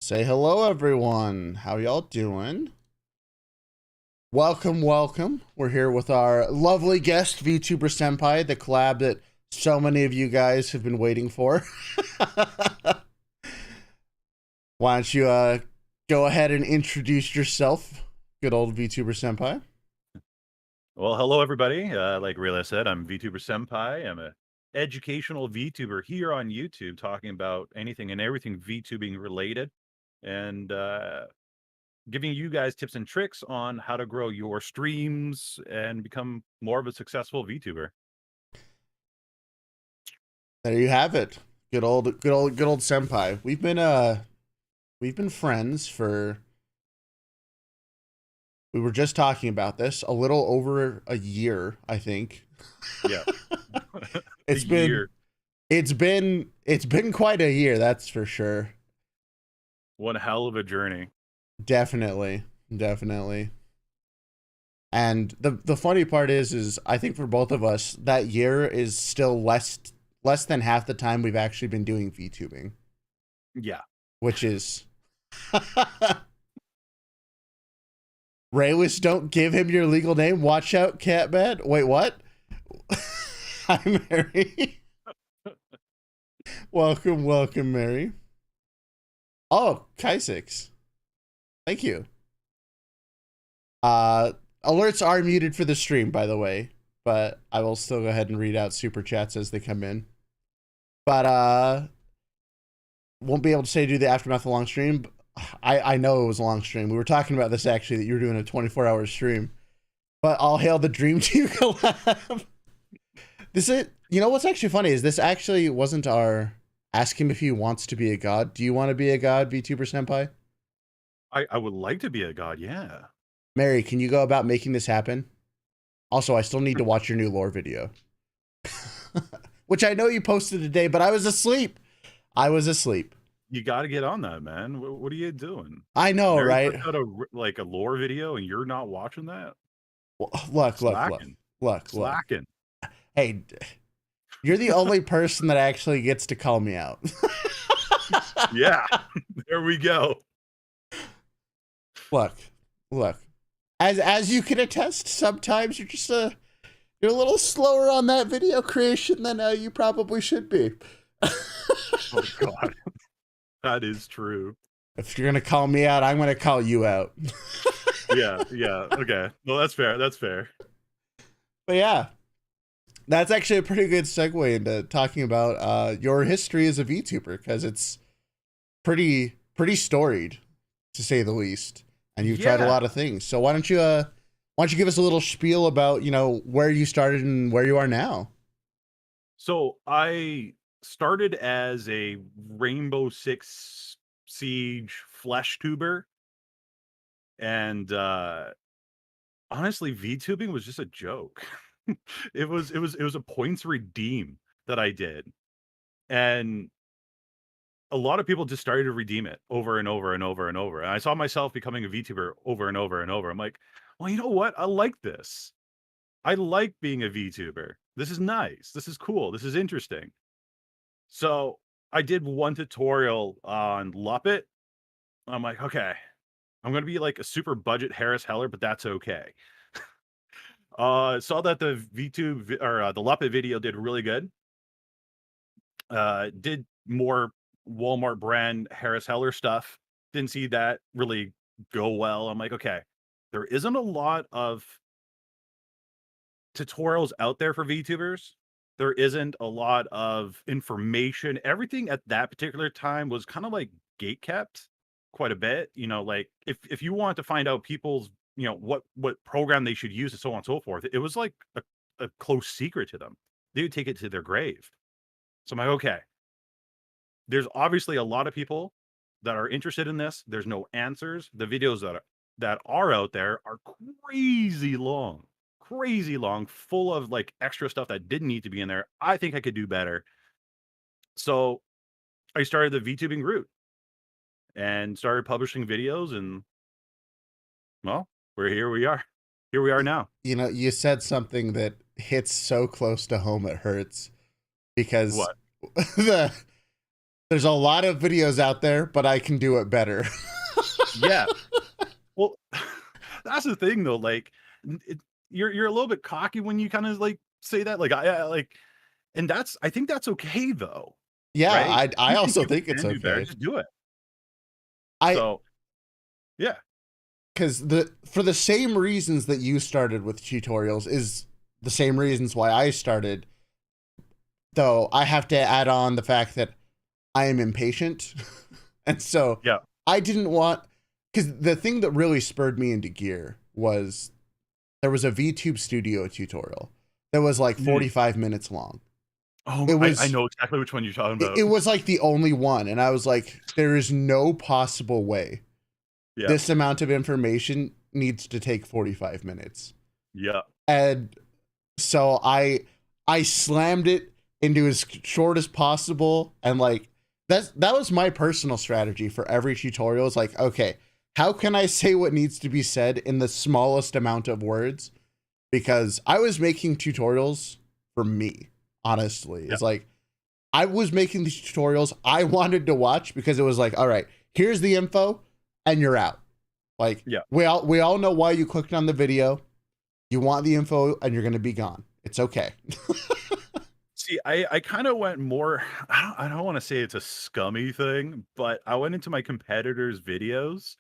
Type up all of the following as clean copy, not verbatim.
Say hello, everyone. How y'all doing? Welcome, welcome. We're here with our lovely guest, Vtuber Senpai, the collab that so many of you guys have been waiting for. Why don't you go ahead and introduce yourself, good old Vtuber Senpai? Well, hello everybody. Like Raelz said, I'm Vtuber Senpai. I'm a educational VTuber here on YouTube, talking about anything and everything VTubing related, and giving you guys tips and tricks on how to grow your streams and become more of a successful VTuber. There you have it. Good old Senpai. We've been friends for. We were just talking about this a little over a year, I think. Yeah, It's a been year, it's been quite a year, that's for sure. one hell of a journey. Definitely. Definitely. And the funny part is I think for both of us that year is still less than half the time we've actually been doing VTubing, Yeah, which is Raelice, don't give him your legal name. Watch out, Catman. Wait, what? Hi, Mary. welcome, Mary. Oh, Kai6. Thank you. Alerts are muted for the stream, by the way, but I will still go ahead and read out super chats as they come in. But won't be able to say do the aftermath of a long stream. I know it was a long stream. We were talking about this actually, that you were doing a 24-hour stream. But all hail the Dream 2 collab. You know what's actually funny is this actually wasn't our ask him if he wants to be a god. Do you want to be a god, VTuber Senpai? I would like to be a god. Yeah. Mary, can you go about making this happen? Also, I still need to watch your new lore video. Which I know you posted today, but I was asleep. You got to get on that, man. What are you doing? I know, Mary right? puts out a lore video, and you're not watching that? Look. Slacking. Look. Slacking. Hey, you're the only person that actually gets to call me out. Yeah, there we go. Look. As you can attest, sometimes you're just you're a little slower on that video creation than you probably should be. Oh God, that is true. If you're gonna call me out, I'm gonna call you out. Yeah. Okay. Well, that's fair. That's fair. But yeah, that's actually a pretty good segue into talking about your history as a VTuber, because it's pretty storied, to say the least. And you've tried a lot of things. So why don't you give us a little spiel about, where you started and where you are now? So I started as a Rainbow Six Siege flesh tuber, and honestly, VTubing was just a joke. It was a points redeem that I did, and a lot of people just started to redeem it over and over and over and over. And I saw myself becoming a VTuber over and over and over. I'm like, well, you know what? I like this. I like being a VTuber. This is nice. This is cool. This is interesting. So I did one tutorial on Luppet. I'm like, okay, I'm gonna be like a super budget Harris Heller, but that's okay. Saw that the VTube or the Luppet video did really good. Did more Walmart brand Harris Heller stuff. Didn't see that really go well. I'm like, okay, there isn't a lot of tutorials out there for VTubers. There isn't a lot of information. Everything at that particular time was kind of like gate kept quite a bit. Like if you want to find out people's, what program they should use and so on and so forth, it was like a close secret to them. They would take it to their grave. So I'm like, okay, there's obviously a lot of people that are interested in this. There's no answers. The videos that are out there are crazy long, full of like extra stuff that didn't need to be in there. I think I could do better. So I started the VTubing route and started publishing videos, and well, here we are. Here we are now. You said something that hits so close to home it hurts, because What? the There's a lot of videos out there, but I can do it better. Yeah. Well, that's the thing though, like, you're a little bit cocky when you kinda, like, say that, like, like and I think that's okay though, Yeah, right? I You think also you think it's can do better, okay. just do it. I So, yeah. because for the same reasons that you started with tutorials is the same reasons why I started. Though I have to add on the fact that I am impatient, and so Yeah. I didn't want, because the thing that really spurred me into gear was there was a VTube Studio tutorial that was like Mhm. 45 minutes long. Oh, It I was know exactly which one you're talking it, about. it was like the only one, and I was like, there is no possible way Yeah. this amount of information needs to take 45 minutes. Yeah. And so I slammed it into as short as possible, and like that was my personal strategy for every tutorial. It's like, okay, how can I say what needs to be said in the smallest amount of words? Because I was making tutorials for me, honestly. Yeah. It's like I was making these tutorials I wanted to watch because it was like, all right, here's the info and you're out. Like Yeah. we all know why you clicked on the video. You want the info and you're going to be gone. It's okay. See, I kinda went more I don't wanna say it's a scummy thing, but I went into my competitors' videos.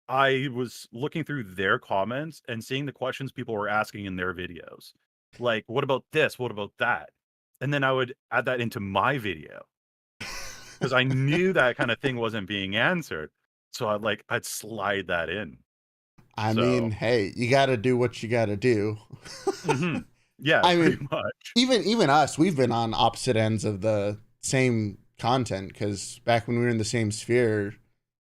I was looking through their comments and seeing the questions people were asking in their videos. Like, "What about this? What about that?" And then I would add that into my video because I knew that kinda thing wasn't being answered. So I'd slide that in. I mean, So hey, you got to do what you got to do. mhm. Yeah, I pretty mean, much. even us, we've been on opposite ends of the same content because back when we were in the same sphere,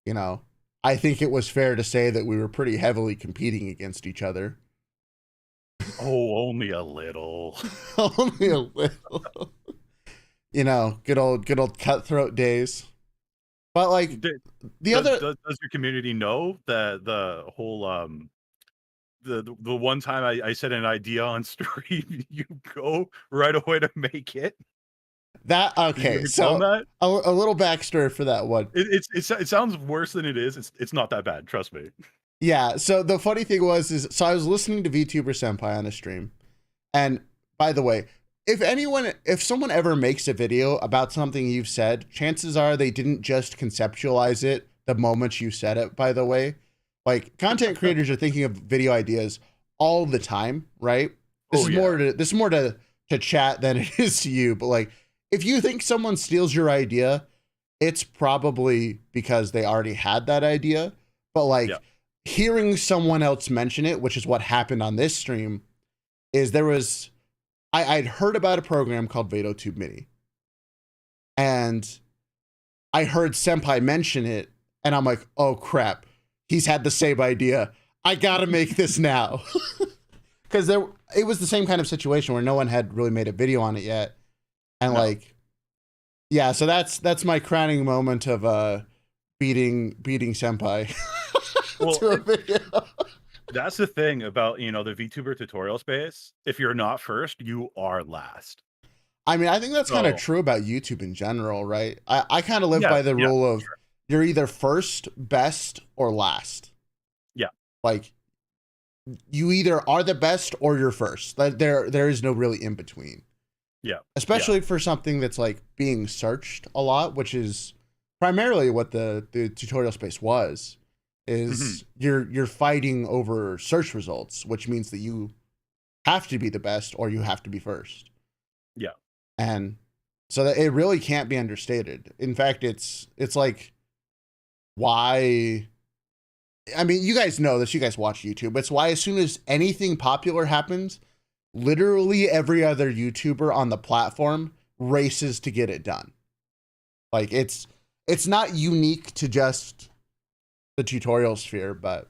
you know, I think it was fair to say that we were pretty heavily competing against each other. Oh, only a little. Only a little. Good old cutthroat days. But like D the other does your community know that the whole, the one time I said an idea on stream, you go right away to make it? that Did you okay, ever tell 'em so that? a little backstory for that one. It sounds worse than it is. It's not that bad, trust me. Yeah, so the funny thing is so I was listening to VTuber Senpai on a stream. And by the way, if someone ever makes a video about something you've said, chances are they didn't just conceptualize it the moment you said it, by the way. Like content creators are thinking of video ideas all the time, right? This Oh, is yeah. more to chat than it is to you, but like if you think someone steals your idea, it's probably because they already had that idea. But Yeah. like hearing someone else mention it, which is what happened on this stream, is there was I'd heard about a program called Vtuber Mini, and I heard Senpai mention it, and I'm like, oh crap, he's had the same idea. I gotta make this now, because it was the same kind of situation where no one had really made a video on it yet, and No. like, yeah, so that's my crowning moment of beating Senpai Well, to a video. that's the thing about, the VTuber tutorial space. If you're not first, you are last. I mean, I think that's kind of So true about YouTube in general, right? I kind of live yeah, by the yeah, rule for of sure. you're either first, best, or last. Yeah. Like you either are the best or you're first. Like there is no really in between. Yeah. Yeah. Especially for something that's like being searched a lot, which is primarily what the tutorial space was. Mhm. Is you're fighting over search results, which means that you have to be the best or you have to be first. Yeah. And so that it really can't be understated. In fact, it's like why, I mean, you guys know this, you guys watch YouTube. It's why as soon as anything popular happens, literally every other YouTuber on the platform races to get it done. Like it's not unique to just the tutorial sphere, but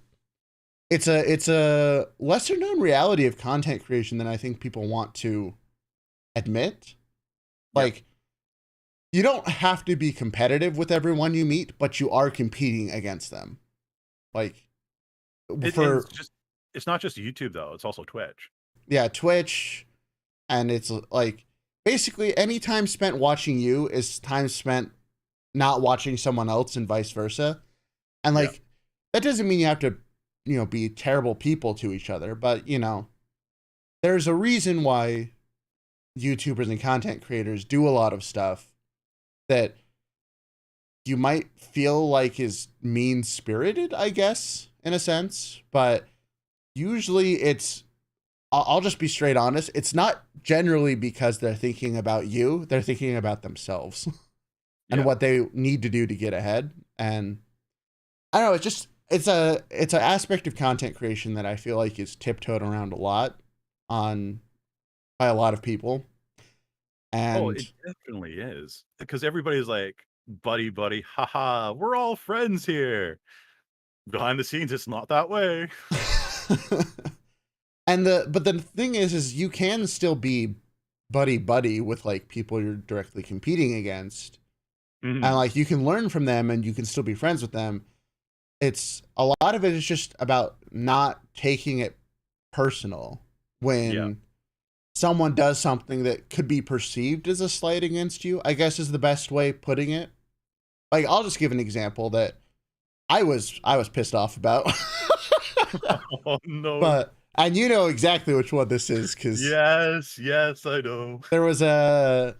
it's a lesser known reality of content creation than I think people want to admit. Yeah. Like you don't have to be competitive with everyone you meet, but you are competing against them. Like And for it's not just YouTube though, it's also Twitch. yeah, Twitch, and it's like basically any time spent watching you is time spent not watching someone else and vice versa. And Yeah. like, that doesn't mean you have to, be terrible people to each other, but there's a reason why YouTubers and content creators do a lot of stuff that you might feel like is mean spirited, I guess, in a sense. But usually I'll just be straight honest. It's not generally because they're thinking about you, they're thinking about themselves and Yeah. what they need to do to get ahead. And I don't know, it's an aspect of content creation that I feel like is tiptoed around a lot on by a lot of people. Oh, And it definitely is. Because everybody's like, buddy, buddy, haha, we're all friends here. Behind the scenes, it's not that way. but the thing is you can still be buddy buddy with like people you're directly competing against. And Mhm. like you can learn from them and you can still be friends with them. It's a lot of it is just about not taking it personal Yeah. when someone does something that could be perceived as a slight against you, I guess is the best way putting it. Like I'll just give an example that I was pissed off about. Oh, no. But and you know exactly which one this is cuz Yes, yes, I know. there was a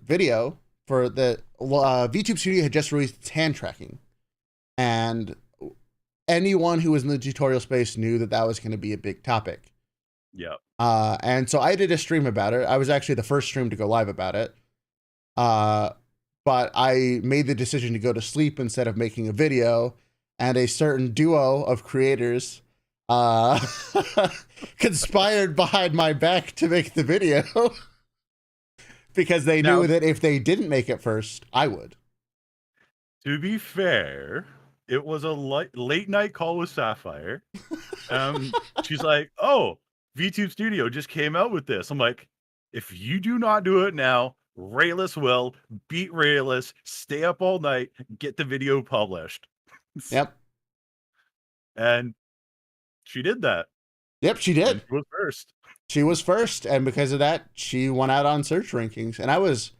video for the VTube Studio had just released its hand tracking, and anyone who was in the tutorial space knew that that was going to be a big topic. Yeah. And so I did a stream about it. I was actually the first stream to go live about it. Uh, but I made the decision to go to sleep instead of making a video, and a certain duo of creators uh, conspired behind my back to make the video because they Now, knew that if they didn't make it first, I would. to be fair, it was a late night call with Sapphire. She's like, "Oh, VTube Studio just came out with this." I'm like, "If you do not do it now, Raelice will beat Raelice, stay up all night, get the video published." Yep. And she did that, Yep, she and did. she was first. She was first, and because of that, she won out on search rankings. And I was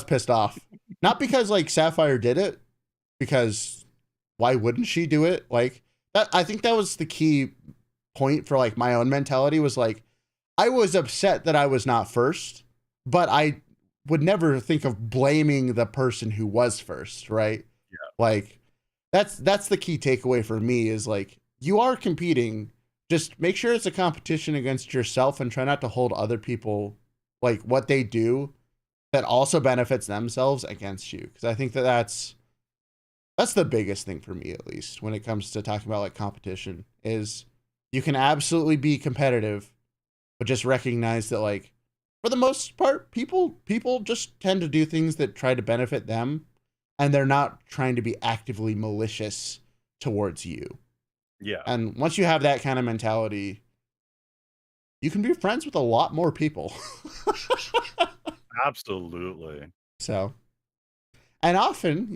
pissed off. Not because like Sapphire did it, because why wouldn't she do it? Like that I think that was the key point for like my own mentality was like I was upset that I was not first, but I would never think of blaming the person who was first, right? Yeah. Like that's the key takeaway for me is like you are competing, just make sure it's a competition against yourself and try not to hold other people like what they do that also benefits themselves against you, because I think that that's the biggest thing for me, at least when it comes to talking about like competition, is you can absolutely be competitive but just recognize that like for the most part people just tend to do things that try to benefit them, and they're not trying to be actively malicious towards you. Yeah. And once you have that kind of mentality, you can be friends with a lot more people. Absolutely. So, and often,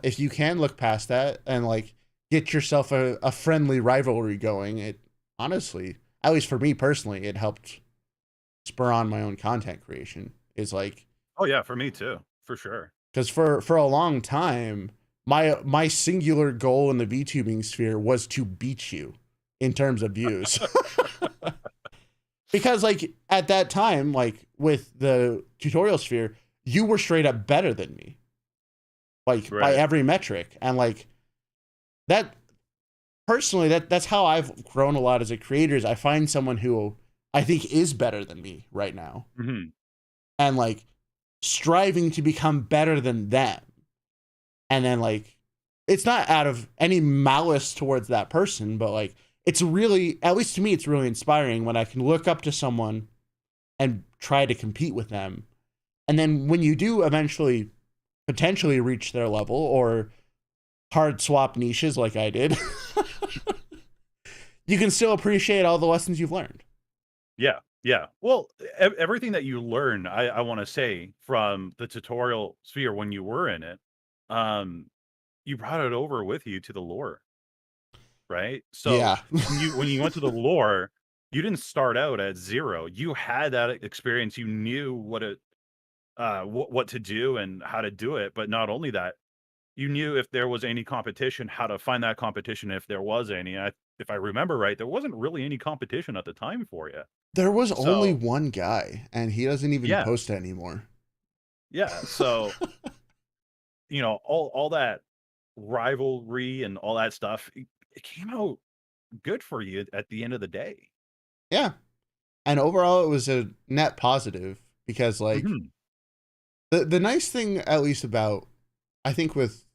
if you can look past that and like get yourself a friendly rivalry going, it honestly, at least for me personally, it helped spur on my own content creation. Is like, Oh yeah, for me too, for sure. because for a long time, my singular goal in the VTubing sphere was to beat you in terms of views. Because like at that time, like with the tutorial sphere, you were straight up better than me, like by Right. every metric. And like that personally, that's how I've grown a lot as a creator. Is I find someone who I think is better than me right now, Mhm. and like striving to become better than them. And then like it's not out of any malice towards that person, but like it's really, at least to me, it's really inspiring when I can look up to someone and try to compete with them. And then when you do eventually potentially reach their level or hard swap niches like I did, you can still appreciate all the lessons you've learned. Yeah, yeah. Well, everything that you learn, I want to say from the tutorial sphere when you were in it, um, you brought it over with you to the lore, right? So Yeah. when you went to the lore, you didn't start out at zero. You had that experience. You knew what it what to do and how to do it. But not only that, you knew if there was any competition, how to find that competition if there was any. If I remember right, there wasn't really any competition at the time for you. There was only So one guy, and he doesn't even yeah, post anymore. yeah. So all that rivalry and all that stuff, it came out good for you at the end of the day. Yeah. And overall, it was a net positive because, like, Hmm. the nice thing, at least about, I think, with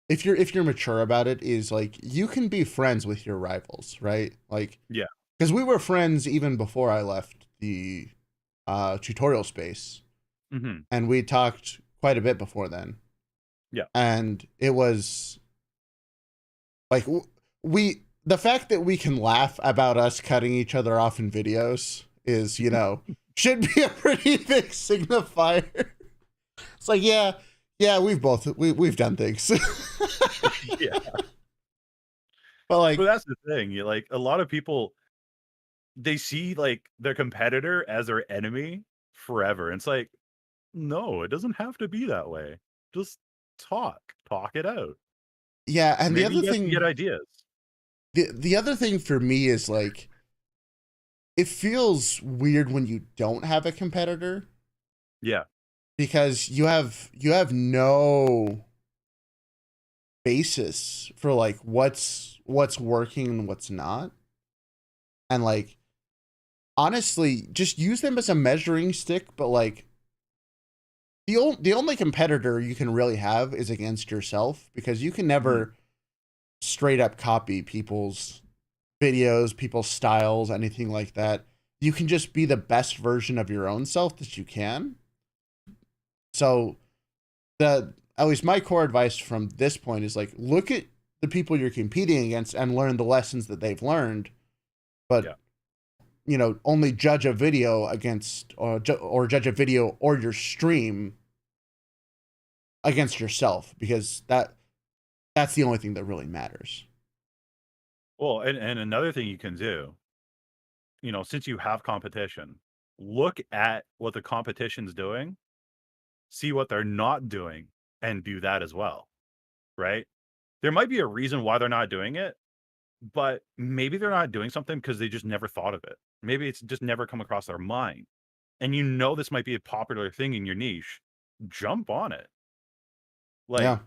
if you're mature about it, is like you can be friends with your rivals, right? Like, Yeah. because we were friends even before I left the tutorial space, Hmm. and we talked quite a bit before then, Yeah. and it was like we the fact that we can laugh about us cutting each other off in videos is, should be a pretty big signifier. It's like, yeah, we've done things. Yeah. But But like, that's the thing. You like a lot of people, they see like their competitor as their enemy forever. And it's like, no, it doesn't have to be that way. Just talk it out. yeah, and Maybe you guys can get ideas. the other thing for me is like it feels weird when you don't have a competitor Yeah. because you have no basis for like what's working and what's not. And like honestly, just use them as a measuring stick, but like the only competitor you can really have is against yourself because you can Mhm. never straight up copy people's videos, people's styles, anything like that. You can just be the best version of your own self that you can. So the at least my core advice from this point is like look at the people you're competing against and learn the lessons that they've learned, but Yeah. only judge a video against or judge a video or your stream against yourself because that's the only thing that really matters. Well, and another thing you can do, since you have competition, look at what the competition's doing, see what they're not doing, and do that as well. Right? There might be a reason why they're not doing it, but maybe they're not doing something because they just never thought of it. Maybe it's just never come across their mind. And this might be a popular thing in your niche. Jump on it. Like, Yeah,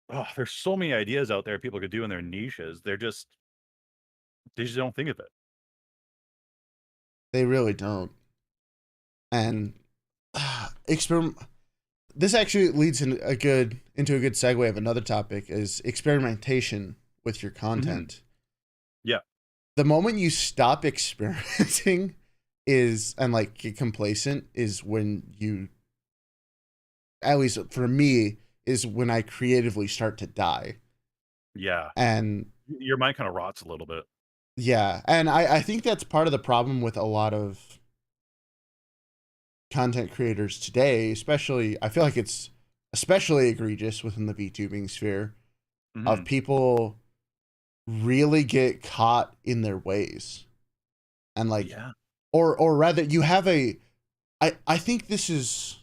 oh, there's so many ideas out there people could do in their niches. They just don't think of it. they really don't. And experiment. This actually leads into a good segue of another topic is experimentation with your Mhm. content. Yeah. The moment you stop experimenting is and like get complacent is when you, at least for me, is when I creatively start to die. Yeah. And Your mind kind of rots a little bit. yeah, and I think that's part of the problem with a lot of content creators today, especially I feel like it's especially egregious within the VTubing sphere of Mhm. people really get caught in their ways. And like Yeah. or rather you have I think this is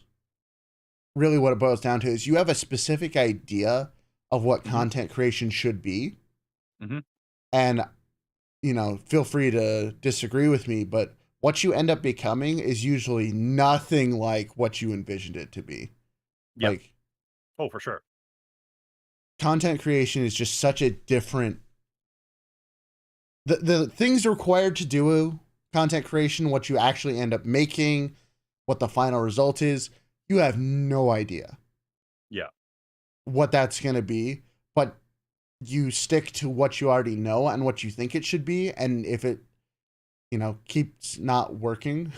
really what it boils down to is you have a specific idea of what Mhm. content creation should be. Mhm. And feel free to disagree with me, but what you end up becoming is usually nothing like what you envisioned it to be. Yep. Like Oh, for sure. content creation is just such a different the things required to do content creation, what you actually end up making, what the final result is, you have no idea Yeah. what that's going to be, but you stick to what you already know and what you think it should be, and if it keeps not working,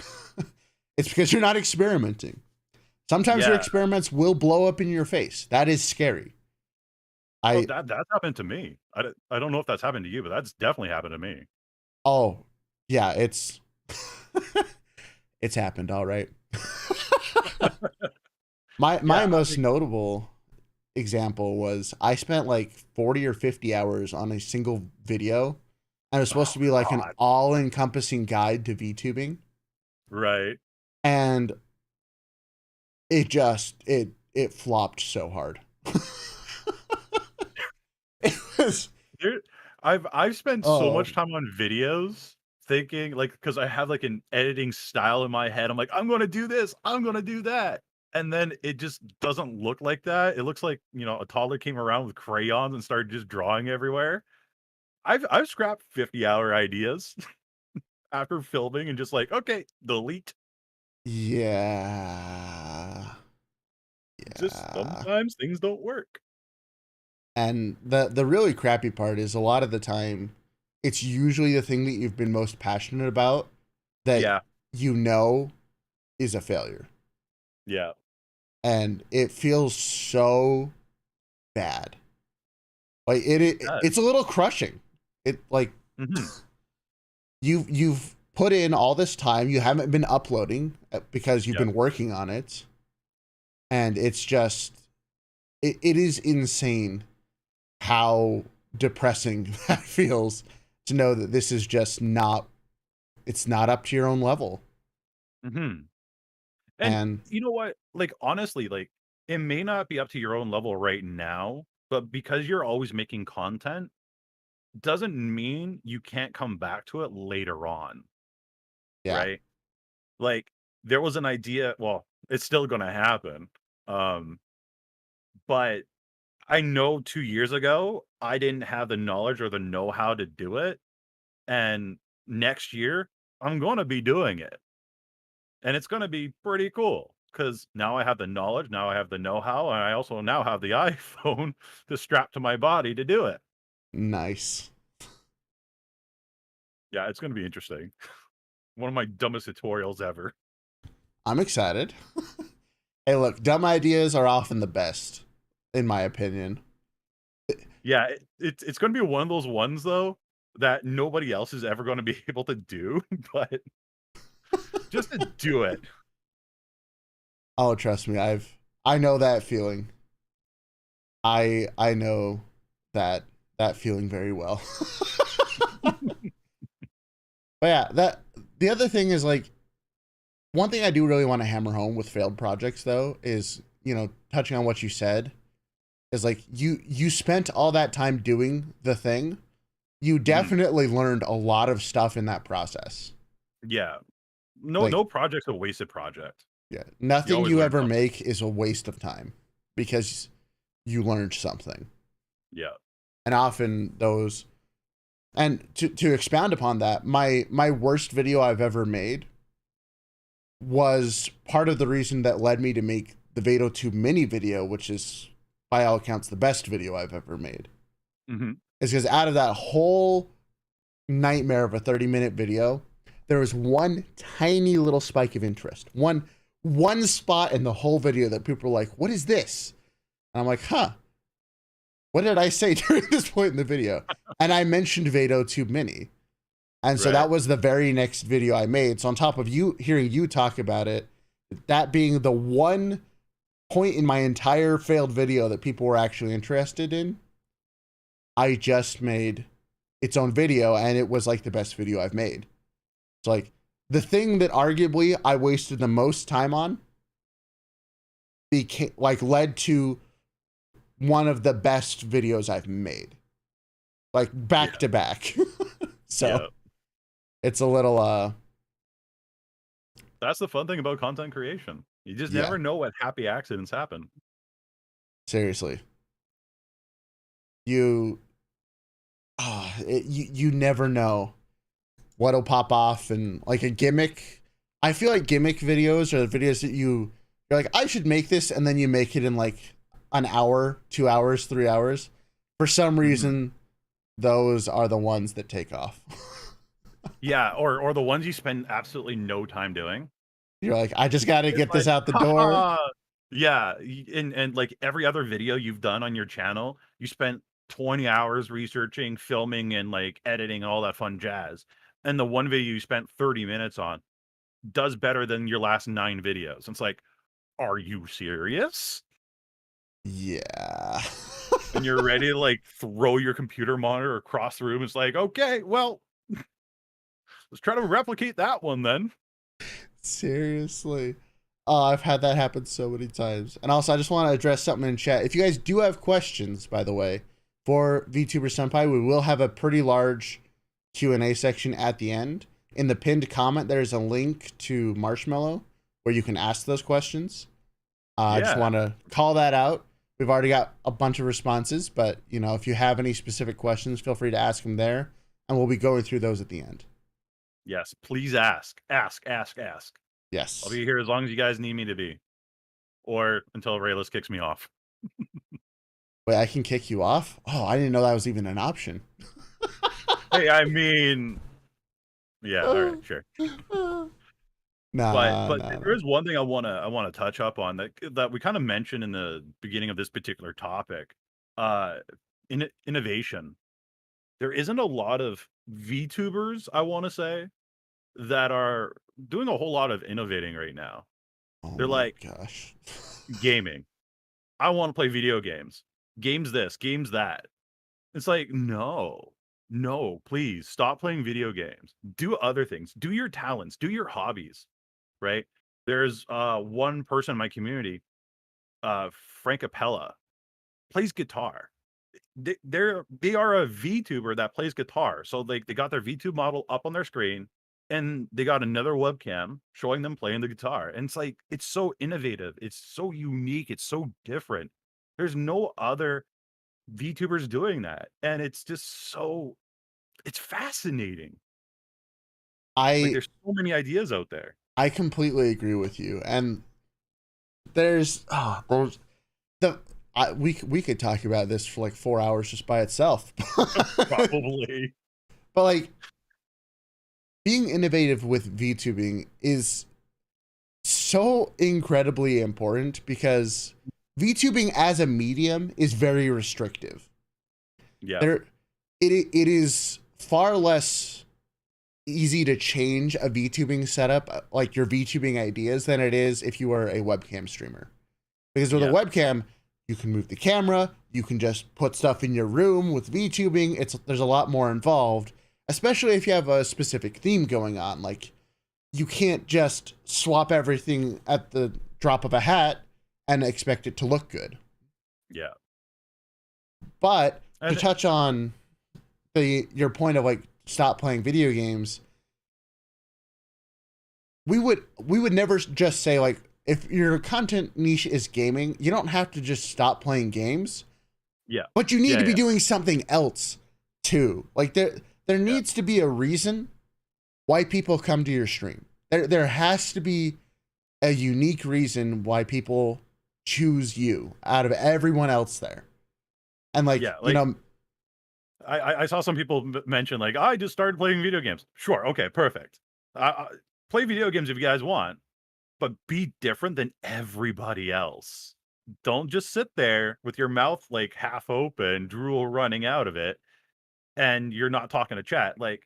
it's because you're not experimenting. Sometimes your Yeah. experiments will blow up in your face. That is scary. Oh, I that's happened to me. I don't know if that's happened to you, but that's definitely happened to me. Oh, yeah, it's happened all right. My Yeah, I most think notable example was I spent like 40 or 50 hours on a single video and it was supposed oh to be like an god. all-encompassing guide to VTubing. Right. And it flopped so hard. It was There, I've spent so oh much time on videos thinking like because I have like an editing style in my head. I'm like, I'm gonna do this, I'm gonna do that. And then it just doesn't look like that. It looks like, a toddler came around with crayons and started just drawing everywhere. I've scrapped 50-hour ideas after filming and just like, okay, delete. yeah. Just Yeah. sometimes things don't work. And the really crappy part is a lot of the time it's usually the thing that you've been most passionate about that Yeah, you know is a failure. yeah. And it feels so bad. Like It it's a does. little crushing. It like Mhm. you've put in all this time, you haven't been uploading because you've Yep. been working on it, and it's just it is insane how depressing that feels to know that this is just not it's not up to your own level. Mhm. And And you know what? Like, honestly, like, it may not be up to your own level right now, but because you're always making content doesn't mean you can't come back to it later on, yeah, right? Like, there was an idea, well, it's still gonna happen. Um, but I know 2 years ago, I didn't have the knowledge or the know-how to do it, and next year, I'm gonna be doing it. And it's gonna be pretty cool because now I have the knowledge, now I have the know-how, and I also now have the iPhone to strap to my body to do it. nice. Yeah, it's gonna be interesting. One of my dumbest tutorials ever. I'm excited. Hey, look, dumb ideas are often the best, in my opinion. Yeah, it's gonna be one of those ones, though, that nobody else is ever gonna be able to do, but just to do it. Oh, trust me, I know that feeling. I know that that feeling very well. But yeah, that the other thing is like one thing I do really want to hammer home with failed projects though is, touching on what you said is like you spent all that time doing the thing. You Mhm. definitely learned a lot of stuff in that process. Yeah. No Like, no project's a wasted project. yeah, You nothing always you learn ever something. make is a waste of time because you learned something. Yeah. And often those and to expound upon that, my worst video I've ever made was part of the reason that led me to make the Vtuber mini video, which is by all accounts the best video I've ever made. Mhm. Is because out of that whole nightmare of a 30-minute video, there was one tiny little spike of interest. One spot in the whole video that people were like, "What is this?" And I'm like, "Huh, what did I say during this point in the video?" And I mentioned Vtuber mini. And so Right. that was the very next video I made. So on top of you hearing you talk about it, that being the one point in my entire failed video that people were actually interested in, I just made its own video and it was like the best video I've made. It's like the thing that arguably I wasted the most time on became like led to one of the best videos I've made. Like back Yeah. to back. So Yeah. it's a little That's the fun thing about content creation. You just yeah, never know what happy accidents happen. seriously. You you never know what'll pop off and like a gimmick. I feel like gimmick videos are the videos that you're like, I should make this, and then you make it in like an hour, 2 hours, 3 hours. For some Mhm. reason, those are the ones that take off. Yeah, or the ones you spend absolutely no time doing. You're like, I just got to It's get this like, out the door. "Ha Yeah, and, like, every other video you've done on your channel, you spent 20 hours researching, filming, and, like, editing, all that fun jazz, and the one video you spent 30 minutes on does better than your last 9 videos. It's like, "Are you serious?" Yeah. And you're ready to, like, throw your computer monitor across the room. It's like, "Okay, well, let's try to replicate that one then." Seriously. I've had that happen so many times. And also, I just want to address something in chat. If you guys do have questions, by the way, for VTuber Senpai, we will have a pretty large Q&A section at the end. In the pinned comment, there's a link to Marshmallow where you can ask those questions. I just Yeah. want to call that out. We've already got a bunch of responses, but if you have any specific questions, feel free to ask them there, and we'll be going through those at the end. Yes. Please ask. Ask. I'll Yes. be here as long as you guys need me to be, or until Raelz kicks me off. Wait, I can kick you off? Oh, I didn't know that was even an option. Hey, I mean, yeah. All right. Sure. But Nah. there is one thing I wanna touch up on that we kind of mentioned in the beginning of this particular topic. Uh, innovation. There isn't a lot of VTubers, I want to say, that are doing a whole lot of innovating right now. Oh They're my like gosh. gaming. I want to play video games. Games this, games that. It's like, no, please stop playing video games. Do other things. Do your talents. Do your hobbies. Right? There's one person in my community, Frank Appella, plays guitar. They are a VTuber that plays guitar. So they got their VTube model up on their screen, and they got another webcam showing them playing the guitar. And it's like it's so innovative, it's so unique, it's so different. There's no other VTubers doing that, and it's just it's fascinating. Like I there's so many ideas out there. I completely agree with you. And there's we could talk about this for like 4 hours just by itself. Probably. But like being innovative with VTubing is so incredibly important because VTubing as a medium is very restrictive. Yeah. It is far less easy to change a VTubing setup, like your VTubing ideas, than it is if you were a webcam streamer. Because with a webcam, you can move the camera, you can just put stuff in your room. With VTubing, there's a lot more involved, especially if you have a specific theme going on. Like, you can't just swap everything at the drop of a hat and expect it to look good. Yeah. But And to touch on your point of like stop playing video games, we would never just say like, if your content niche is gaming, you don't have to just stop playing games. yeah. But you need Yeah, to be yeah. doing something else too. Like there needs to be a reason why people come to your stream. There has to be a unique reason why people choose you out of everyone else there. And like, Yeah, I saw some people mention like, I just started playing video games. Sure, okay, perfect. Play video games if you guys want, but be different than everybody else. Don't just sit there with your mouth like half open, drool running out of it, and you're not talking to chat. Like,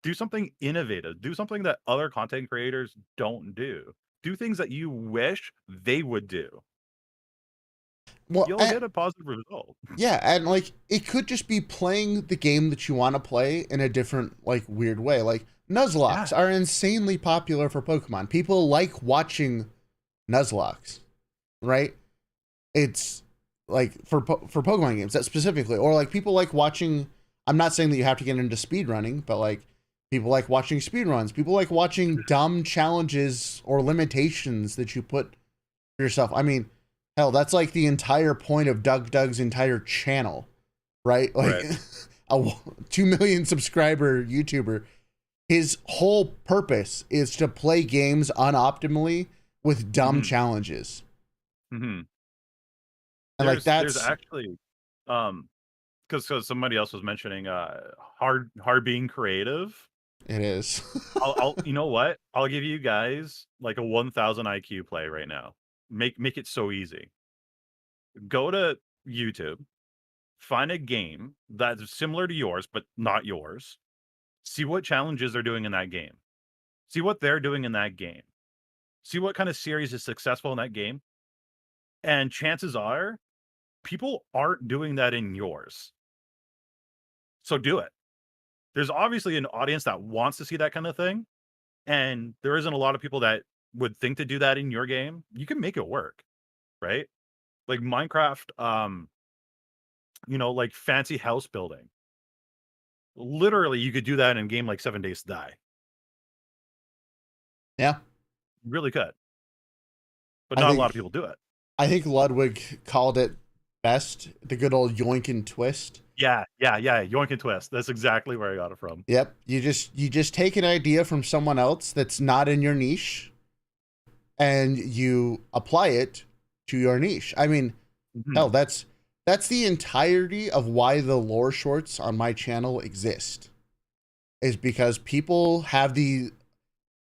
do something innovative. Do something that other content creators don't do. Do things that you wish they would do. well, You'll get a positive result. yeah, and like it could just be playing the game that you want to play in a different, like, weird way. Like Nuzlocke are insanely popular for Pokemon. People like watching Nuzlocke, right? It's like for Pokemon games that specifically, or like people like watching. I'm not saying that you have to get into speedrunning, but like people like watching speedruns. People like watching dumb challenges or limitations that you put for yourself. I mean, hell, that's like the entire point of Doug's entire channel, right? Like a 2 million subscriber YouTuber. His whole purpose is to play games unoptimally with dumb challenges. Mm-hmm. And like there's actually because somebody else was mentioning hard being creative. It is. I'll you know what? I'll give you guys like a 1000 IQ play right now. Make it so easy. Go to YouTube, find a game that's similar to yours but not yours. See what challenges they're doing in that game. See what they're doing in that game. See what kind of series is successful in that game. And chances are people aren't doing that in yours. So do it. There's obviously an audience that wants to see that kind of thing, and there isn't a lot of people that would think to do that in your game, you can make it work, right? Like Minecraft, like fancy house building. Literally, you could do that in a game like 7 Days to Die. Yeah. Really could, but I not a lot of think people do it. I think Ludwig called it best, the good old yoink and twist. Yeah, yeah, yeah. Yoink and twist. That's exactly where I got it from. Yep. You just take an idea from someone else that's not in your niche and you apply it to your niche. I mean, hell, Mhm. that's the entirety of why the lore shorts on my channel exist. Is because people have the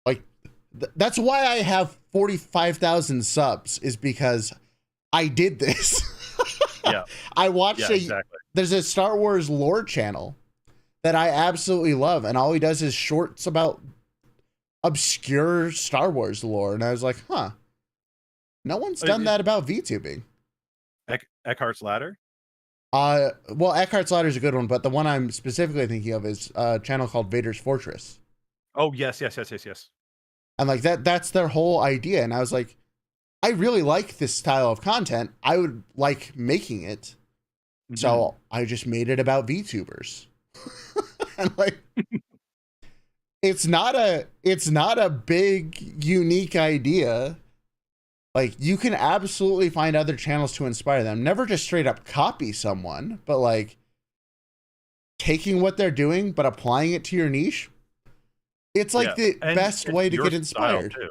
like that's why I have 45,000 subs is because I did this. Yeah, I watched yeah, exactly. there's a Star Wars lore channel that I absolutely love, and all he does is shorts about obscure Star Wars lore. And I was like, huh, no one's done that about VTubing. Eckhart's Ladder? Well, Eckhart's Ladder is a good one, but the one I'm specifically thinking of is a channel called Vader's Fortress. Oh, yes, yes, yes, yes, yes. And like that's their whole idea. And I was like, I really like this style of content. I would like making it. Mhm. So I just made it about VTubers. And like it's not a big unique idea. Like you can absolutely find other channels to inspire them. Never just straight up copy someone, but like taking what they're doing but applying it to your niche. It's like the and best it's way to your get style inspired. too.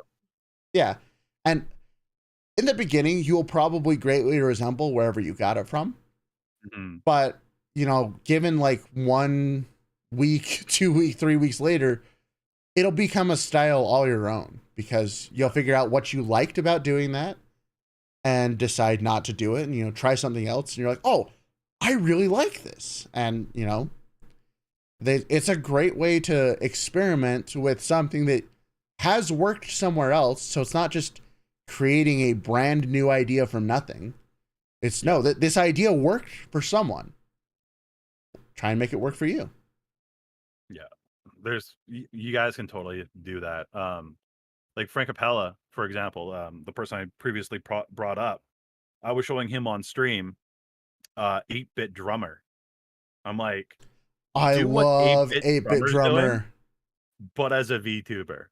Yeah. And in the beginning, you'll probably greatly resemble wherever you got it from. Mhm. But, given like 1 week, 2 week, 3 weeks later, it'll become a style all your own because you'll figure out what you liked about doing that and decide not to do it and, try something else. And you're like, oh, I really like this. And, it's a great way to experiment with something that has worked somewhere else. So it's not just creating a brand new idea from nothing. It's no, that this idea worked for someone. Try and make it work for you. Yeah. You guys can totally do that. Like Frank Capella, for example, the person I previously brought up, I was showing him on stream 8-bit drummer. I'm like, I do what love 8-bit 8-Bit drummer's doing, Drummer. but as a VTuber.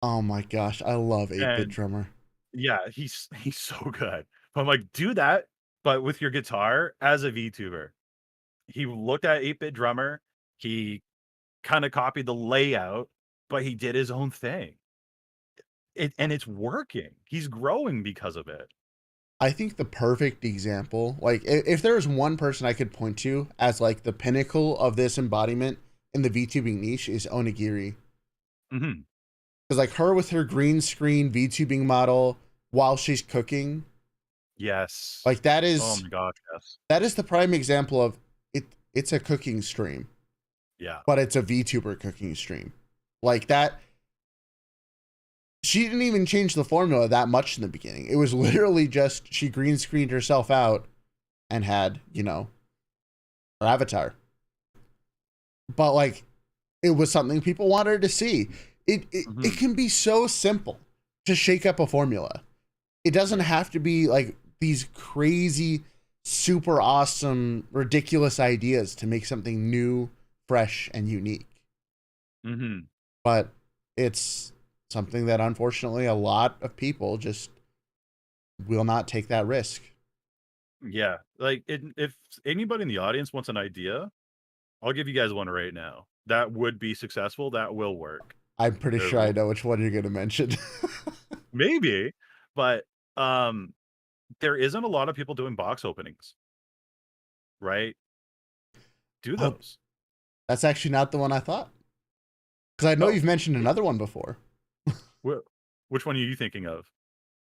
Oh my gosh, I love 8-Bit And Drummer. yeah, he's so good. I'm like, do that, but with your guitar as a VTuber. He looked at 8-bit drummer, he kind of copied the layout, but he did his own thing. And it's working. He's growing because of it. I think the perfect example, like if there was one person I could point to as like the pinnacle of this embodiment in the VTubing niche is Onigiri. Mhm. Because like her with her green screen VTubing model while she's cooking, Yes. like that Oh is my gosh, yes. that is the prime example of it. It's a cooking stream, Yeah. but it's a VTuber cooking stream. Like that, she didn't even change the formula that much in the beginning. It was literally just she green screened herself out and had, her avatar. But like it was something people wanted to see. It Mhm. can be so simple to shake up a formula. It doesn't have to be like these crazy, super awesome, ridiculous ideas to make something new, fresh, and unique. Mhm. But it's something that unfortunately a lot of people just will not take that risk. Yeah. Like if anybody in the audience wants an idea, I'll give you guys one right now. That would be successful. That will work. I'm pretty sure I know which one you're going to mention. Maybe, but um there isn't a lot of people doing box openings, right? Do Oh, those. that's actually not the one I thought. Because I know Oh, you've mentioned another one before. which one are you thinking of?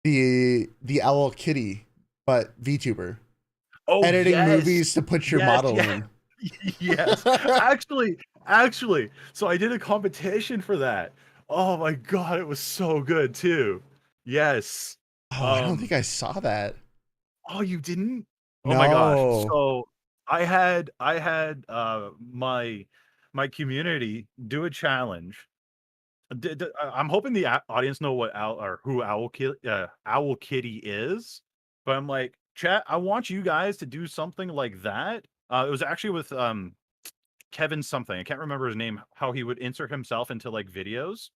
The Owl Kitty, but VTuber. Oh, Editing yes. movies to put your Yes, model yes. in. Yes. Actually, so I did a competition for that. Oh my god, it was so good too. Yes. Oh, I don't Um, think I saw that. oh, you didn't? Oh my gosh. No. So I had my community do a challenge I'm hoping the audience know what who Owl Kitty is, but I'm like, chat. I want you guys to do something like that. It was actually with Kevin something. I can't remember his name. How he would insert himself into like videos,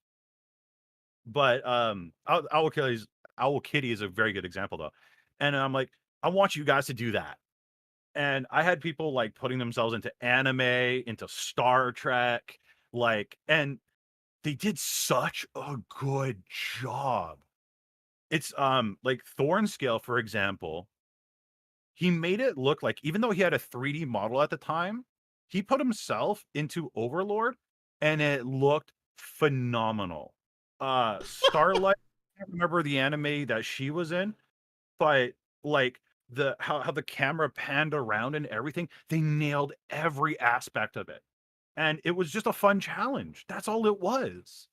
but Owl Kitty is a very good example though. And I'm like, I want you guys to do that. And I had people like putting themselves into anime, into Star Trek, like, and they did such a good job. It's like Thorn Scale, for example, he made it look like even though he had a 3D model at the time, he put himself into Overlord and it looked phenomenal. Starlight, I can't remember the anime that she was in, but like the how the camera panned around and everything, they nailed every aspect of it. And it was just a fun challenge. That's all it was.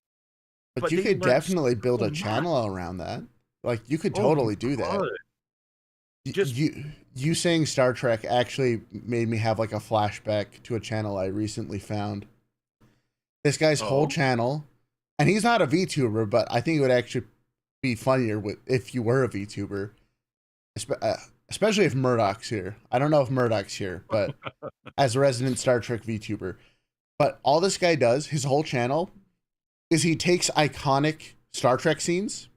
But But you they could learned definitely so build a much. channel around that. Like you could Oh, you totally do that. could. Just You saying Star Trek actually made me have like a flashback to a channel I recently found. This guy's whole oh? channel, and he's not a VTuber, but I think it would actually be funnier if you were a VTuber, especially if Murdoch's here. I don't know if Murdoch's here, but as a resident Star Trek VTuber. But all this guy does, his whole channel, is he takes iconic Star Trek scenes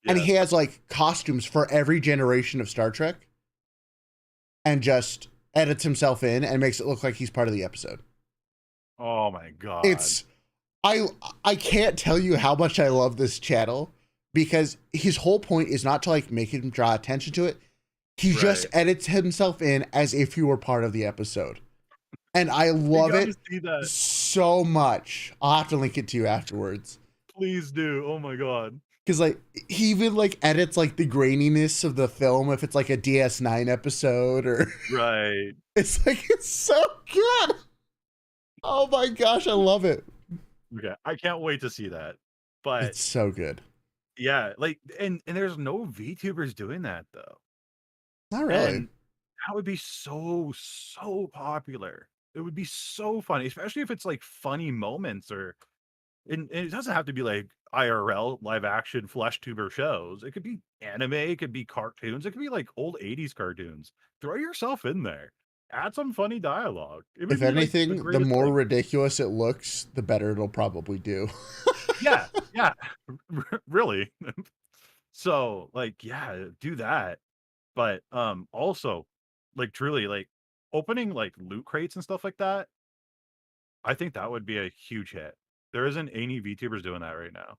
and Yeah. he has like costumes for every generation of Star Trek and just edits himself in and makes it look like he's part of the episode. Oh my god. It's I I can't tell you how much I love this channel because his whole point is not to like make him draw attention to it. He just Right. edits himself in as if he were part of the episode. And I You love gotta it see that. so much. I'll have to link it to you afterwards. Please do. Oh my god. Because like he even like edits like the graininess of the film if it's like a DS9 episode or Right. it's so good. Oh my gosh, I love it. Okay. I can't wait to see that. But It's so good. yeah, like and there's no VTubers doing that though. Not really. And that would be so popular. It would be so funny, especially if it's like funny moments or and it doesn't have to be like IRL live action flesh tuber shows. It could be anime, it could be cartoons, it could be like old 80s cartoons. Throw yourself in there. Add some funny dialogue. It would If be like the anything, the greatest more thing. ridiculous it looks, the better it'll probably do. Yeah, yeah. Really. So, like, yeah, do that. But also, like truly, like opening like loot crates and stuff like that, I think that would be a huge hit. There isn't any VTubers doing that right now.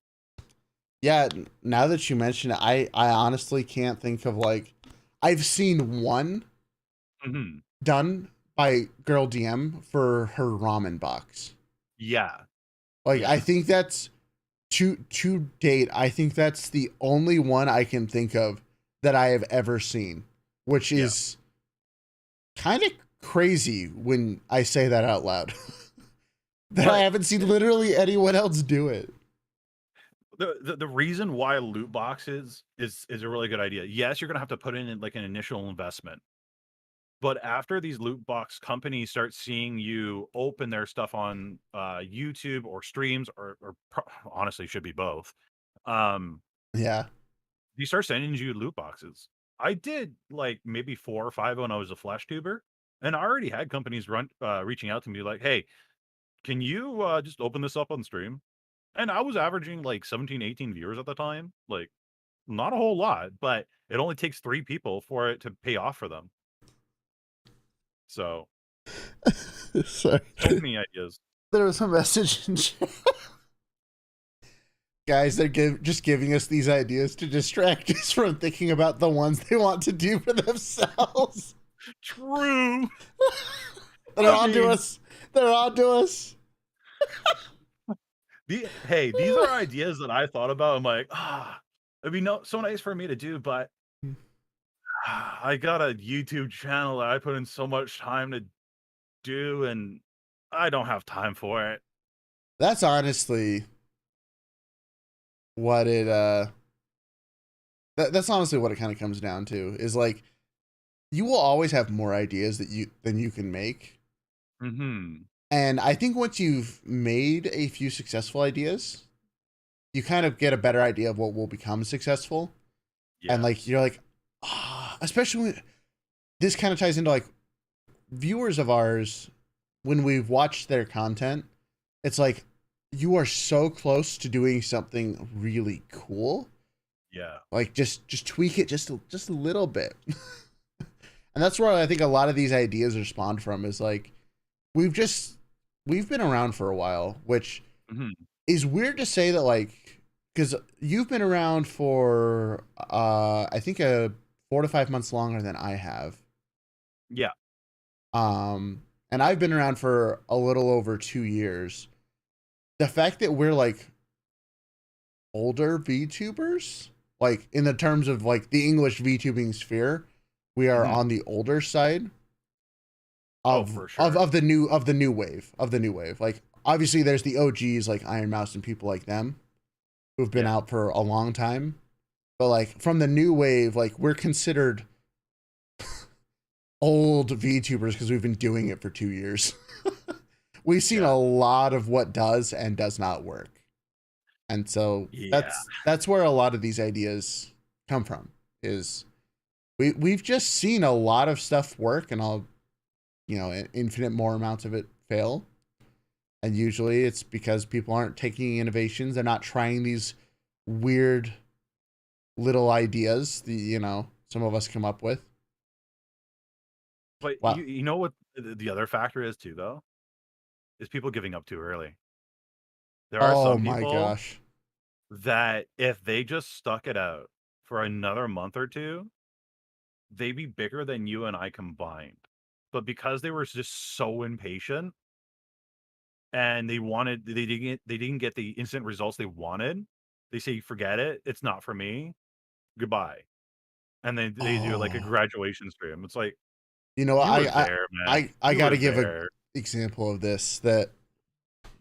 Yeah, now that you mention it, I honestly can't think of like I've seen one Mhm. done by Girl DM for her ramen box. Yeah. Like I Yeah. think that's to date, I think that's the only one I can think of that I have ever seen, which Yeah. is kind of crazy when I say that out loud. That I But haven't seen literally anyone else do it. the reason why loot boxes is a really good idea. Yes, you're gonna have to put in like an initial investment. But after these loot box companies start seeing you open their stuff on YouTube or streams honestly should be both. Um, Yeah. you start sending you loot boxes. I did like maybe 4 or 5 when I was a flash tuber, and I already had companies reaching out to me like, "Hey, can you just open this up on stream?" And I was averaging like 17, 18 viewers at the time. Like not a whole lot, but it only takes 3 people for it to pay off for them. So, Sorry. so many ideas. There was a message in chat. Guys, they're just giving us these ideas to distract us from thinking about the ones they want to do for themselves. True. They're I on to mean, us. They're on to us. hey, these are ideas that I thought about. I'm like, it'd be so nice for me to do, but I got a YouTube channel that I put in so much time to do, and I don't have time for it. That's honestly what it that's honestly what it kind of comes down to is like you will always have more ideas than you can make. Hmm. And I think once you've made a few successful ideas, you kind of get a better idea of what will become successful. And Yeah. like, you're like, especially when this kind of ties into like viewers of ours, when we've watched their content, it's like, you are so close to doing something really cool. Yeah. Like just tweak it just a little bit. And that's where I think a lot of these ideas are spawned from, is like, we've just we've been around for a while, which Mhm. is weird to say that, like, because you've been around for I think a 4 to 5 months longer than I have. Yeah. And I've been around for a little over 2 years. The fact that we're like older VTubers, like in the terms of like the English VTubing sphere, we are Mhm. on the older side Oh, of for sure. the new wave. Like, obviously there's the OGs like Iron Mouse and people like them who've been Yeah. out for a long time. But like from the new wave, like we're considered old VTubers because we've been doing it for 2 years. We've seen Yeah. a lot of what does and does not work. And so Yeah. that's where a lot of these ideas come from. Is we've just seen a lot of stuff work, and infinite more amounts of it fail. And usually it's because people aren't taking innovations. They're not trying these weird little ideas that, some of us come up with. But Wow. you know what the other factor is too, though? Is people giving up too early. There are Oh some my people gosh. that if they just stuck it out for another month or 2, they'd be bigger than you and I combined. But because they were just so impatient and they didn't get the instant results they wanted, they say, "Forget it. It's not for me. Goodbye." And then they do like a Oh, graduation stream. It's like, what? you were I there, man. I You got were to give a there. example of this that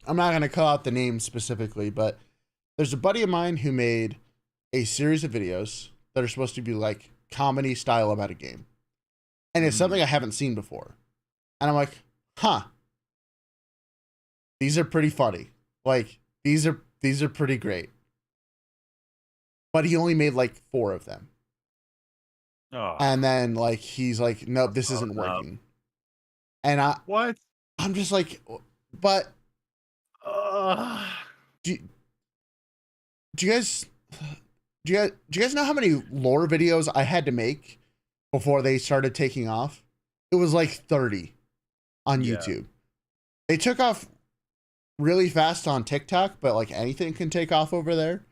I'm not going to call out the name specifically, but there's a buddy of mine who made a series of videos that are supposed to be like comedy style about a game. And it's Mhm. something I haven't seen before. And I'm like, huh, these are pretty funny. Like, these are pretty great. But he only made like 4 of them. Oh, And then like he's like, nope, this isn't button up. working. And What? I'm just like, but Ugh. do, do you guys do you guys know how many lore videos I had to make before they started taking off? It was like 30 on Yeah, YouTube. They took off really fast on TikTok, but like anything can take off over there.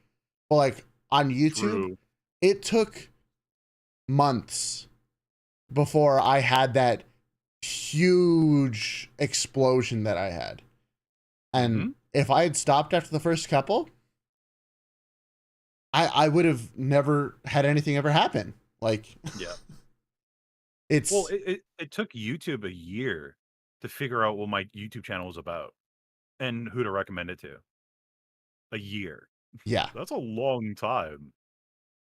But like on YouTube, true. it took months before I had that huge explosion that I had. And Mhm. if I had stopped after the first couple, I would have never had anything ever happen. Like, Yeah. Well, it's it took YouTube a year to figure out what my YouTube channel was about and who to recommend it to. A year. yeah. That's a long time.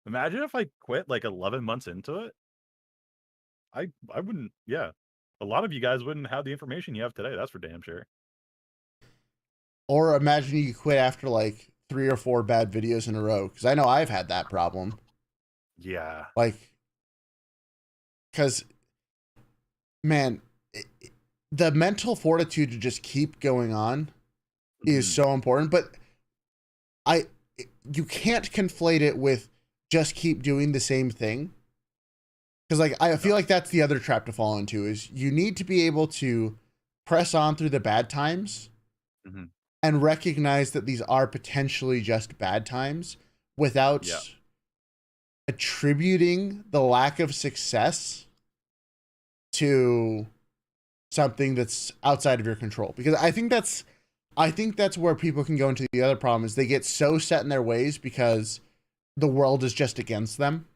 Imagine if I quit like 11 months into it. I wouldn't, yeah. A lot of you guys wouldn't have the information you have today. That's for damn sure. Or imagine you quit after like 3 or 4 bad videos in a row, because I know I've had that problem. Yeah. Like, because man, the mental fortitude to just keep going on is Mhm. so important. But I, you can't conflate it with just keep doing the same thing. Because like I feel No. like that's the other trap to fall into, is you need to be able to press on through the bad times Mhm. and recognize that these are potentially just bad times Yeah. without attributing the lack of success to something that's outside of your control. Because I think that's where people can go into the other problem, is they get so set in their ways because the world is just against them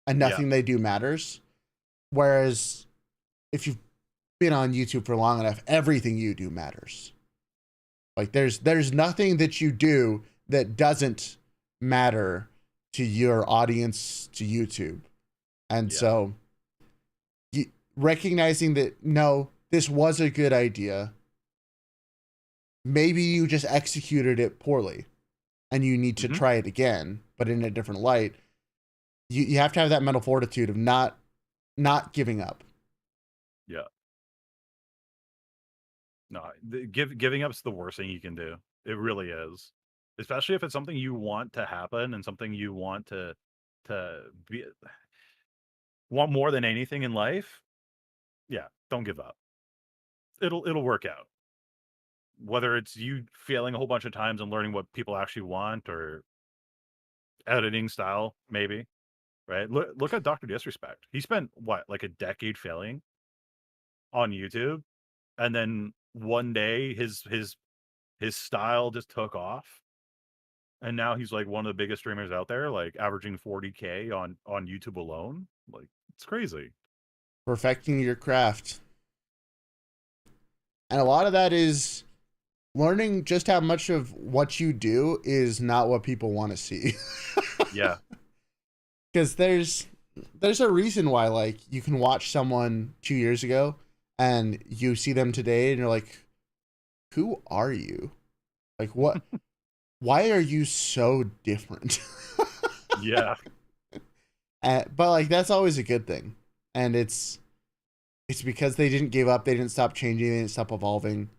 and Yeah. nothing they do matters. Whereas if you've been on YouTube for long enough, everything you do matters. Like there's nothing that you do that doesn't matter to your audience, to YouTube. And Yeah. so recognizing that no, this was a good idea. Maybe you just executed it poorly. and you need to Hmm. try it again, but in a different light, you have to have that mental fortitude of not giving up. Yeah. No, giving up's the worst thing you can do. It really is. Especially if it's something you want to happen and something you want to be want more than anything in life. Yeah, don't give up. It'll work out. Whether it's you failing a whole bunch of times and learning what people actually want or editing style, maybe, right? Look at Dr. Disrespect. He spent what, like a decade failing on YouTube, and then one day his style just took off, and now he's like one of the biggest streamers out there, like averaging 40K on YouTube alone. Like, it's crazy. Perfecting your craft. And a lot of that is learning just how much of what you do is not what people want to see. Yeah. Because there's a reason why, like, you can watch someone 2 years ago and you see them today and you're like, who are you? Like, what? Why are you so different? Yeah. But like, that's always a good thing. And it's because they didn't give up, they didn't stop changing, they didn't stop evolving.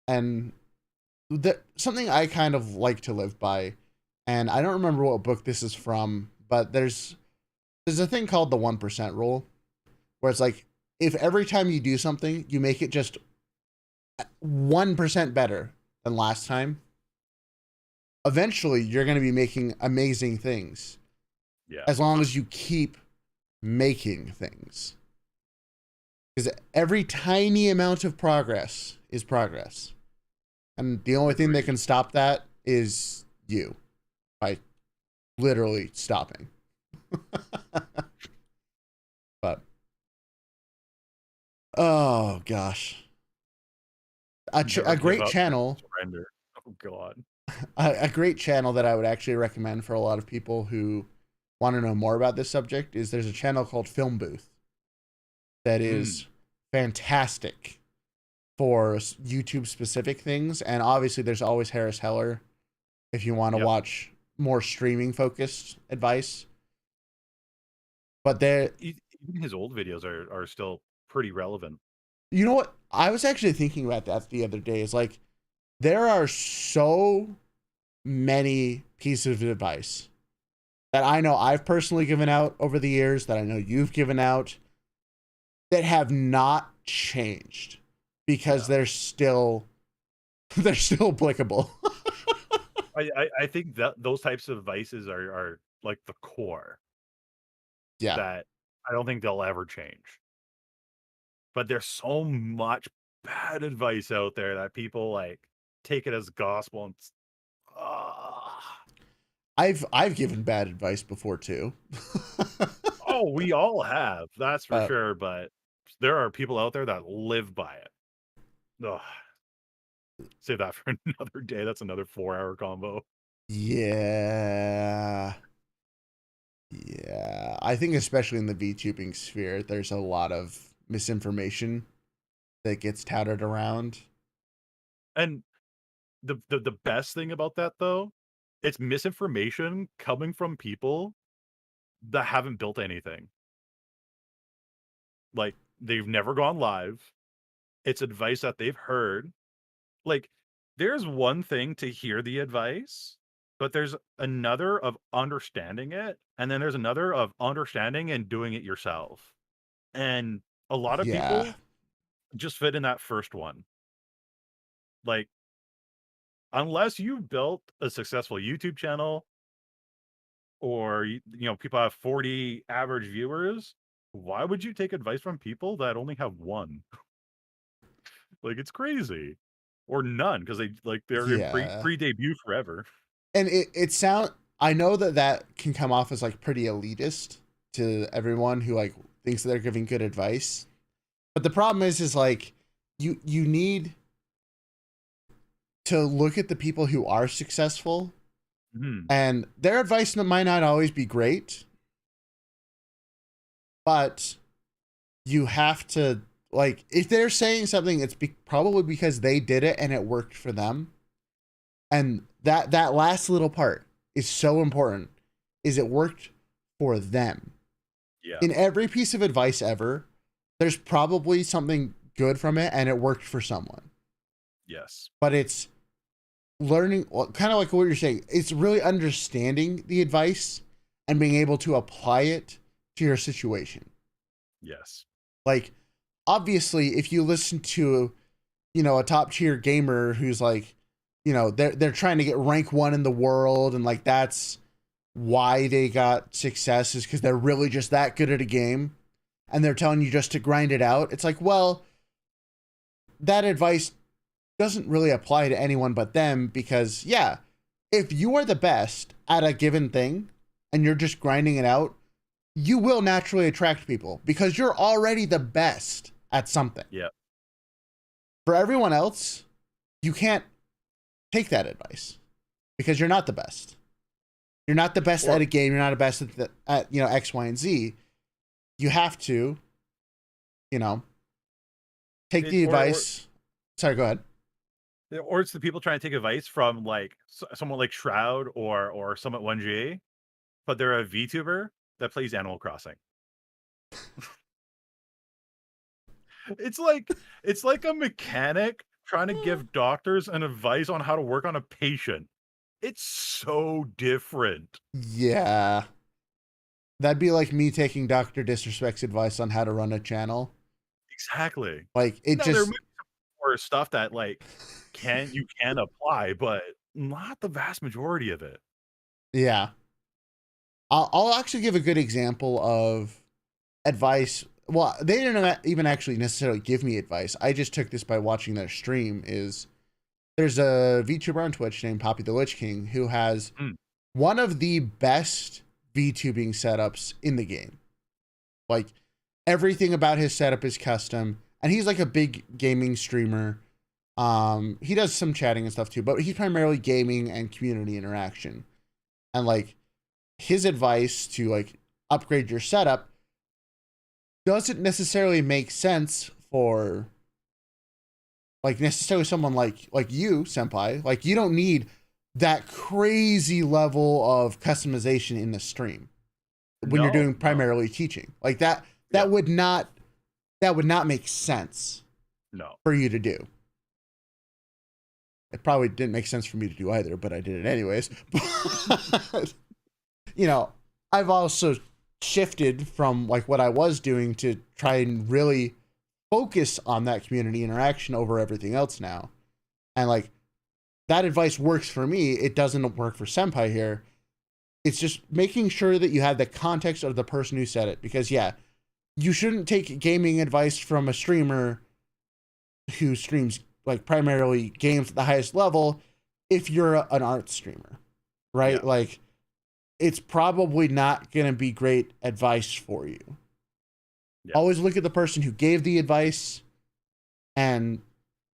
And something I kind of like to live by, and I don't remember what book this is from, but there's a thing called the 1% rule, where it's like, if every time you do something, you make it just 1% better than last time, eventually you're going to be making amazing things, Yeah. as long as you keep making things. Because every tiny amount of progress is progress. And the only thing that can stop that is you, by literally stopping. But, oh gosh. Never A give great up, never channel, surrender. Oh god. a great channel that I would actually recommend for a lot of people who want to know more about this subject is there's a channel called Film Booth that Mm. is fantastic for YouTube specific things. And obviously there's always Harris Heller if you want to Yep. watch more streaming focused advice. But there, Even his old videos are still pretty relevant. you know what? I was actually thinking about that the other day. Is like, there are so many pieces of advice that I know I've personally given out over the years, that I know you've given out, that have not changed because Yeah. they're still applicable. I think that those types of vices are like the core Yeah. that I don't think they'll ever change. But there's so much bad advice out there that people like take it as gospel and ah. I've given bad advice before too. Oh, we all have, that's for But sure. But there are people out there that live by it. Ugh, save that for another day. That's another 4-hour combo. yeah. Yeah. I think especially in the VTubing sphere, there's a lot of misinformation that gets touted around. And the best thing about that though, it's misinformation coming from people that haven't built anything. Like, they've never gone live. It's advice that they've heard. Like, there's one thing to hear the advice, but there's another of understanding it, and then there's another of understanding and doing it yourself. And a lot of Yeah. people just fit in that first one. Like, unless you've built a successful YouTube channel or people have 40 average viewers, why would you take advice from people that only have one? Like, it's crazy. Or none, because they're in Yeah. pre-debut forever. And I know that that can come off as like pretty elitist to everyone who like thinks that they're giving good advice. But the problem is like, you need to look at the people who are successful, Mhm. and their advice might not always be great, but you have to, like, if they're saying something, it's probably because they did it and it worked for them. And that last little part is so important, is it worked for them. Yeah. In every piece of advice ever, there's probably something good from it and it worked for someone. Yes. But it's learning, kind of like what you're saying, it's really understanding the advice and being able to apply it to your situation. Yes. Like, obviously, if you listen to, a top tier gamer who's like, they're trying to get rank 1 in the world, and like that's why they got success, is because they're really just that good at a game, and they're telling you just to grind it out. It's like, well, that advice doesn't really apply to anyone but them, because yeah, if you are the best at a given thing and you're just grinding it out, you will naturally attract people because you're already the best at something. Yeah. For everyone else, you can't take that advice because you're not the best. You're not the best at a game. You're not the best at X, Y, and Z. You have to, take the advice. Sorry, go ahead. Or it's the people trying to take advice from like someone like Shroud or Summit 1G, but they're a VTuber that plays Animal Crossing. It's like a mechanic trying to give doctors an advice on how to work on a patient. It's so different. Yeah. That'd be like me taking Dr. Disrespect's advice on how to run a channel. Exactly. Like, it Now, just... there might be some more stuff that like you can apply, but not the vast majority of it. Yeah. I'll actually give a good example of advice. Well, they didn't even actually necessarily give me advice. I just took this by watching their stream. There's a VTuber on Twitch named Poppy the Lich King who has one of the best VTubing setups in the game. Like, everything about his setup is custom, and he's like a big gaming streamer. He does some chatting and stuff too, but he's primarily gaming and community interaction. And like, his advice to like upgrade your setup doesn't necessarily make sense for like necessarily someone like you, senpai. Like, you don't need that crazy level of customization in the stream when you're doing primarily teaching. Like that would not make sense for you to do. It probably didn't make sense for me to do either, but I did it anyways. But, I've also shifted from like what I was doing to try and really focus on that community interaction over everything else now. And like, that advice works for me. It doesn't work for senpai here. It's just making sure that you have the context of the person who said it, because yeah, you shouldn't take gaming advice from a streamer who streams like primarily games at the highest level if you're an art streamer, right? Yeah. Like, it's probably not going to be great advice for you. Yeah. Always look at the person who gave the advice and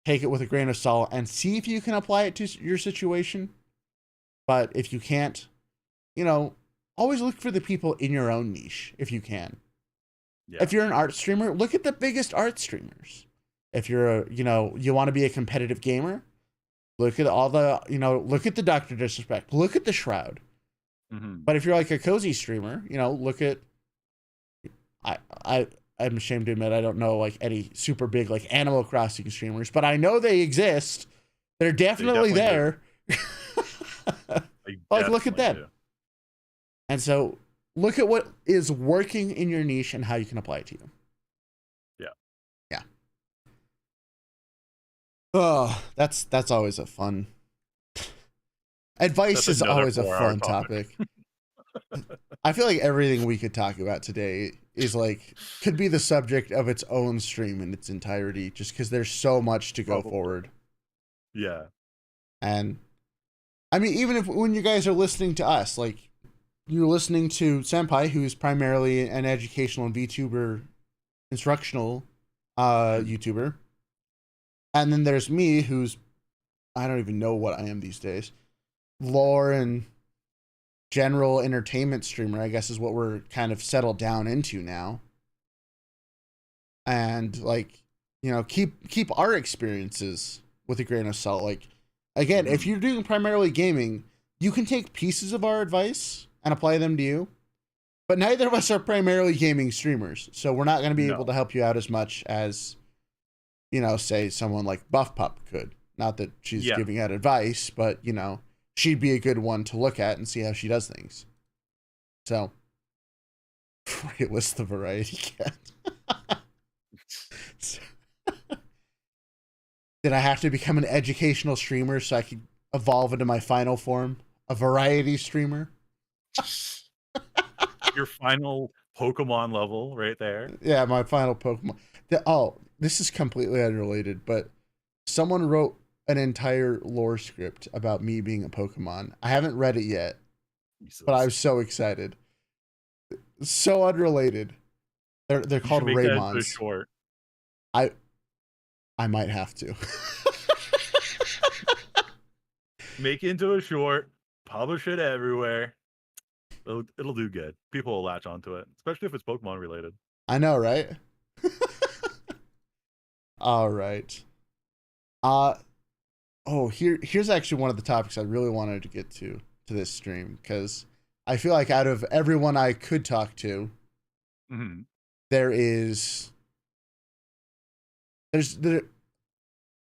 take it with a grain of salt and see if you can apply it to your situation. But if you can't, always look for the people in your own niche if you can. Yeah. If you're an art streamer, look at the biggest art streamers. If you're you want to be a competitive gamer, look at all the, look at the Dr. Disrespect, look at the Shroud. Mm-hmm. But if you're like a cozy streamer, look at, I'm ashamed to admit I don't know like any super big like Animal Crossing streamers, but I know they exist. They're definitely there. Like, look at them. And so look at what is working in your niche and how you can apply it to you. Yeah. Yeah. Oh, that's always a fun. Advice is always a fun topic. I feel like everything we could talk about today is like, could be the subject of its own stream in its entirety, just because there's so much to go forward. Yeah. And I mean, even when you guys are listening to us, like, you're listening to Senpai, who is primarily an educational and VTuber, instructional YouTuber. And then there's me, who's, I don't even know what I am these days. Lore and general entertainment streamer, I guess, is what we're kind of settled down into now. And like, keep our experiences with a grain of salt. Like, Again, if Mhm. you're doing primarily gaming, you can take pieces of our advice and apply them to you. But neither of us are primarily gaming streamers, so we're not going to be able No. to help you out as much as, say someone like Buff Pup could. Not that she's Yeah. giving out advice, but she'd be a good one to look at and see how she does things. So, Raelz the variety cat. Did I have to become an educational streamer so I could evolve into my final form, a variety streamer? Your final Pokemon level right there. Yeah, my final Pokemon. This is completely unrelated, but someone wrote an entire lore script about me being a Pokemon. I haven't read it yet, but I Jesus. was so excited. So unrelated. They're You called should make that into a Raymons. short. I might have to. Make it into a short. Publish it everywhere. It'll do good. People will latch onto it, especially if it's Pokemon related. I know, right? All right. Here's actually one of the topics I really wanted to get to this stream, because I feel like out of everyone I could talk to, Mm-hmm. there's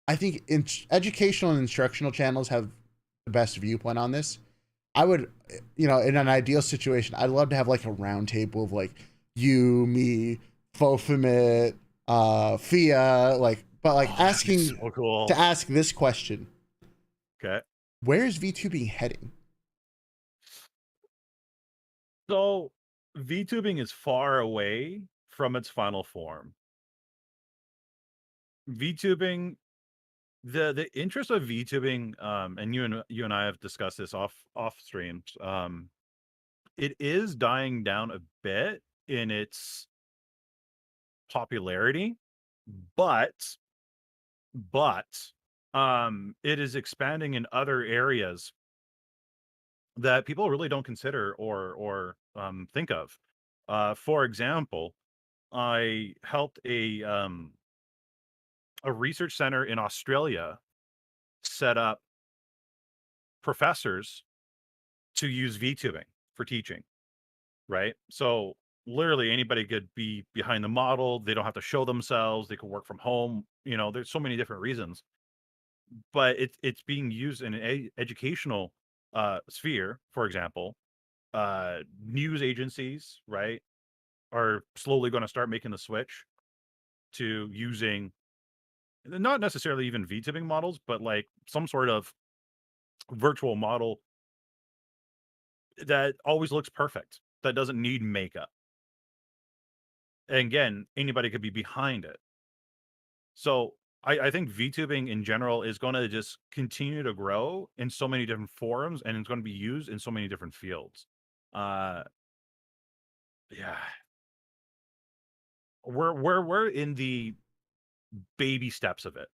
I think educational and instructional channels have the best viewpoint on this. I would, in an ideal situation, I'd love to have like a round table of like you, me, Fofamit, Fia, asking So cool. to ask this question: Okay. where is VTubing heading? So VTubing is far away from its final form. VTubing, the interest of VTubing, and you and I have discussed this off streams. It is dying down a bit in its popularity, but it is expanding in other areas that people really don't consider or think of. For example, I helped a research center in Australia set up professors to use VTubing for teaching, right? So literally anybody could be behind the model. They don't have to show themselves. They could work from home. There's so many different reasons, but it's being used in an educational sphere. For example, news agencies, right, are slowly going to start making the switch to using not necessarily even VTubing models, but like some sort of virtual model that always looks perfect, that doesn't need makeup. And again, anybody could be behind it. So I think VTubing in general is going to just continue to grow in so many different forums, and it's going to be used in so many different fields. Uh, yeah, we're in the baby steps of it,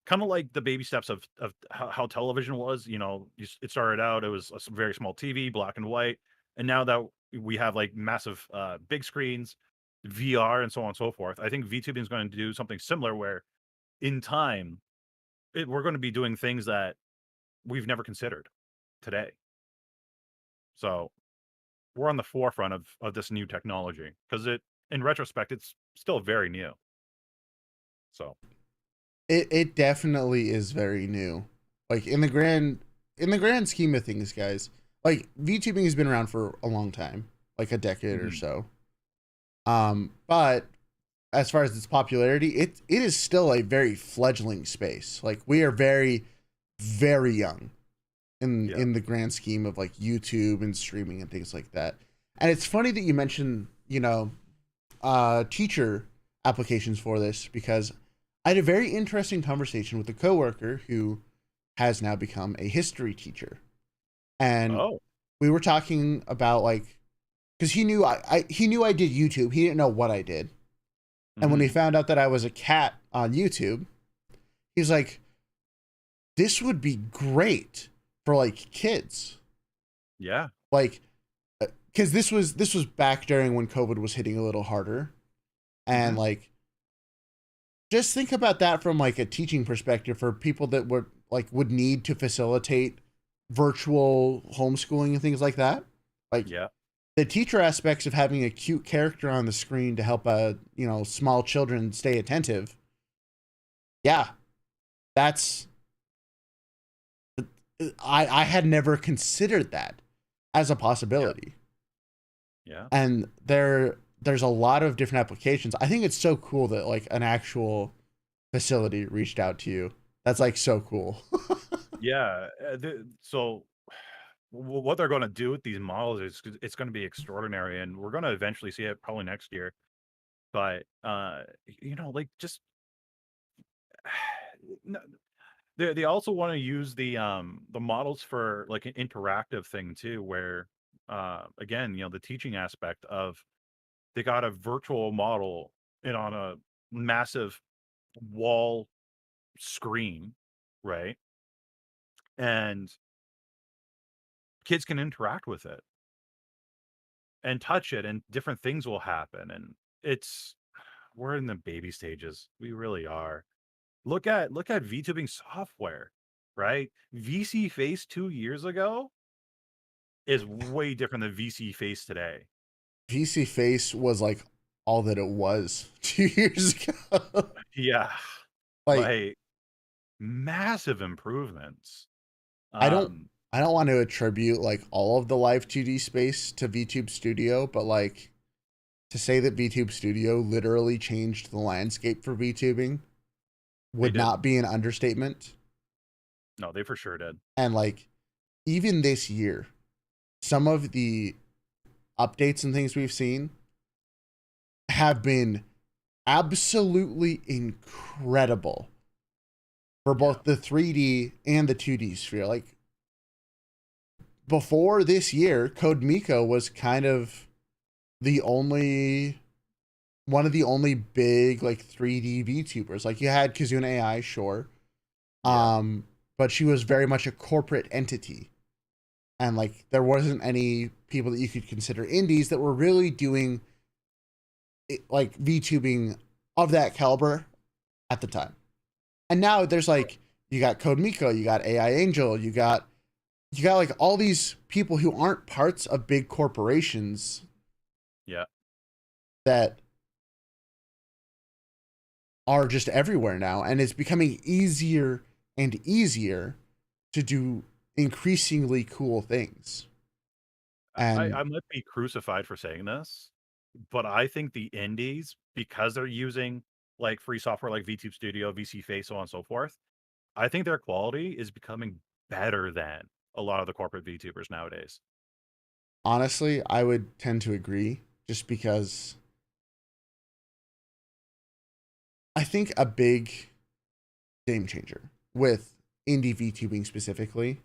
kind of like the baby steps of how television was. It started out, it was a very small TV, black and white, and now that we have like massive big screens, VR, and so on and so forth, I think VTubing is going to do something similar, where in time we're going to be doing things that we've never considered today. So we're on the forefront of this new technology, because in retrospect, it's still very new. So It definitely is very new. Like in the grand scheme of things, guys, like VTubing has been around for a long time, like a decade or mhm. so. But as far as its popularity, it is still a very fledgling space. Like we are very, very young Yeah. in the grand scheme of like YouTube and streaming and things like that. And it's funny that you mentioned, teacher applications for this, because I had a very interesting conversation with a coworker who has now become a history teacher. And Oh. we were talking about like, because he knew he knew I did YouTube. He didn't know what I did. And when he Mhm. found out that I was a cat on YouTube, he's like, this would be great for like kids. Yeah. Like, because this was back during when COVID was hitting a little harder. And Mhm. like, just think about that from like a teaching perspective for people that were like would need to facilitate virtual homeschooling and things like that. Like Yeah. the teacher aspects of having a cute character on the screen to help small children stay attentive. Yeah, that's I had never considered that as a Yeah. possibility. Yeah. And there's a lot of different applications. I think it's so cool that like an actual facility reached out to you. That's like so cool. Yeah. So what they're going to do with these models is it's going to be extraordinary, and we're going to eventually see it probably next year. But like just no, they also want to use the models for like an interactive thing too, where again, the teaching aspect of they got a virtual model and on a massive wall screen, right? And kids can interact with it and touch it, and different things will happen. And it's we're in the baby stages. We really are. Look at VTubing software, right? VC Face 2 years ago is way different than VC Face today. PC Face was like all that it was 2 years ago. Yeah, Like like massive improvements. I don't Um, I don't want to attribute like all of the live 2D space to VTube Studio, but like to say that VTube Studio literally changed the landscape for VTubing they would did. not be an understatement. No, they for sure did. And like even this year, some of the updates and things we've seen have been absolutely incredible for Yeah, both the 3D and the 2D sphere. Like before this year, Code Miko was kind of the only one of the only big like 3D VTubers. Like you had Kazuna AI, sure. yeah. But she was very much a corporate entity. And like there wasn't any people that you could consider indies that were really doing like VTubing of that caliber at the time. And now there's like you got Code Miko, you got AI Angel, you got like all these people who aren't parts of big corporations Yeah. that are just everywhere now, and it's becoming easier and easier to do increasingly cool things. I And might be crucified for saying this, but I think the indies, because they're using like free software like VTube Studio, VC Face, so on and so forth, I think their quality is becoming better than a lot of the corporate VTubers nowadays. honestly, I would tend to agree just because I think a big game changer with indie VTubing specifically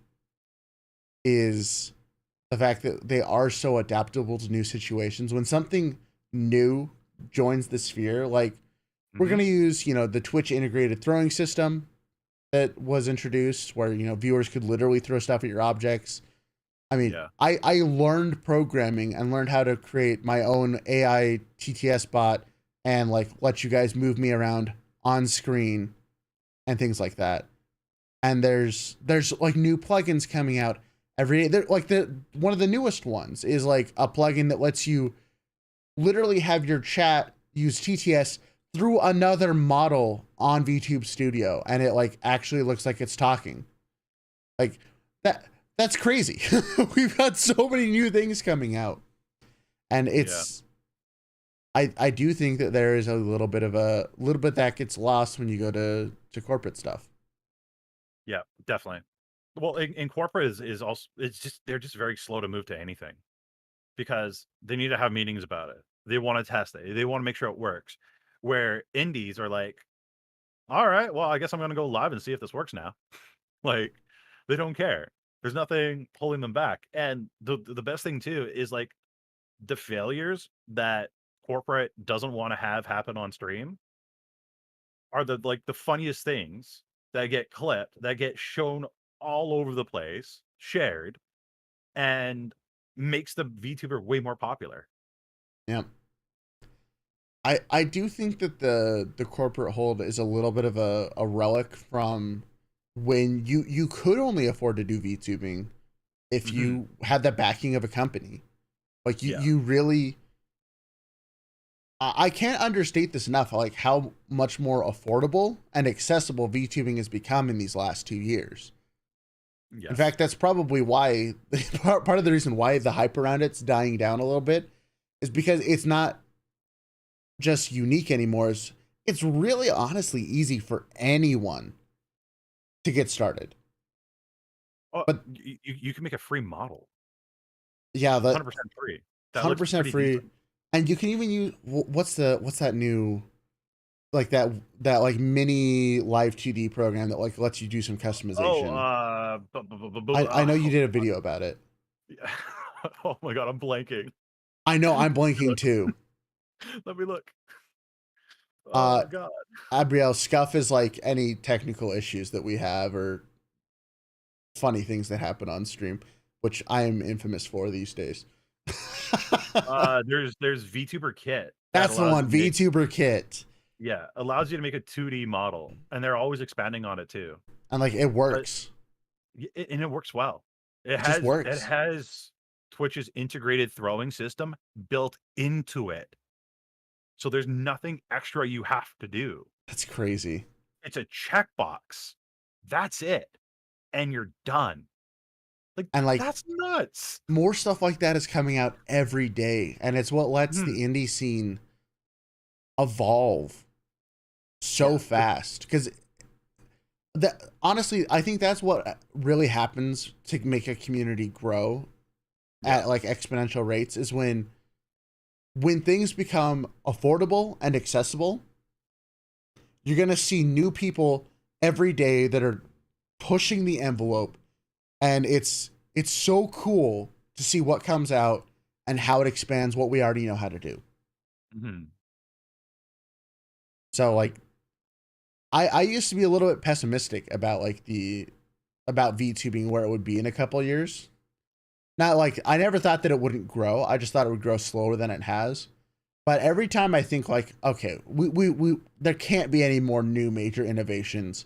is the fact that they are so adaptable to new situations. When something new joins the sphere, like we're Hmm. going to use, the Twitch integrated throwing system that was introduced where, viewers could literally throw stuff at your objects. I mean, Yeah. I learned programming and learned how to create my own AI TTS bot and like let you guys move me around on screen and things like that. And there's like new plugins coming out every day. They're like the one of the newest ones is like a plugin that lets you literally have your chat use TTS through another model on VTube Studio, and it like actually looks like it's talking. Like that's crazy. We've got so many new things coming out, and Yeah. I do think that there is a little bit that gets lost when you go to corporate stuff. Yeah. Definitely. Well, in corporate is also it's just they're just very slow to move to anything because they need to have meetings about it. They want to test it. They want to make sure it works. Where indies are like, all right, well, I guess I'm gonna go live and see if this works now. Like, they don't care. There's nothing pulling them back. And the best thing too is like the failures that corporate doesn't want to have happen on stream are the funniest things that get clipped, that get shown all over the place, shared, and makes the VTuber way more popular. Yeah. I do think that the corporate hold is a little bit of a relic from when you could only afford to do VTubing if Hmm. you had the backing of a company. Like Yeah. you really, I can't understate this enough. Like how much more affordable and accessible VTubing has become in these last 2 years. In Yes. fact, that's probably why part of the reason why the hype around it's dying down a little bit is because it's not just unique anymore. It's really honestly easy for anyone to get started. Oh, But you can make a free model, yeah, the 100% free. That looks 100% pretty free, decent. and you can even use what's that new, like that like mini live 2D program that like lets you do some Oh, customization. I know you oh did a my god. video about it. Yeah. Oh my god, I'm blanking. I know Let I'm me blanking look. too. Let me look. Uh, Oh god. Abrielle, scuff is like any technical issues that we have or funny things that happen on stream, which I am infamous for these days. There's VTuber Kit that That's the allows you one, to make, VTuber Kit, yeah, allows you to make a 2D model, and they're always expanding on it too. and like it But works. and it works well. It just It works. has Twitch's integrated throwing system built into it. So there's nothing extra you have to do. That's crazy. It's a checkbox. That's it. And you're done. Like, And like that's nuts. more stuff like that is coming out every day, and it's what lets Mhm. the indie scene evolve so Yeah. fast. Because that honestly, I think that's what really happens to make a community grow Yeah. at like exponential rates is when things become affordable and accessible, you're going to see new people every day that are pushing the envelope, and it's so cool to see what comes out and how it expands what we already know how to do. Mhm. So like I used to be a little bit pessimistic about like the about VTubing where it would be in a couple years. Not like I never thought that it wouldn't grow. I just thought it would grow slower than it has. But every time I think like, okay, we there can't be any more new major innovations.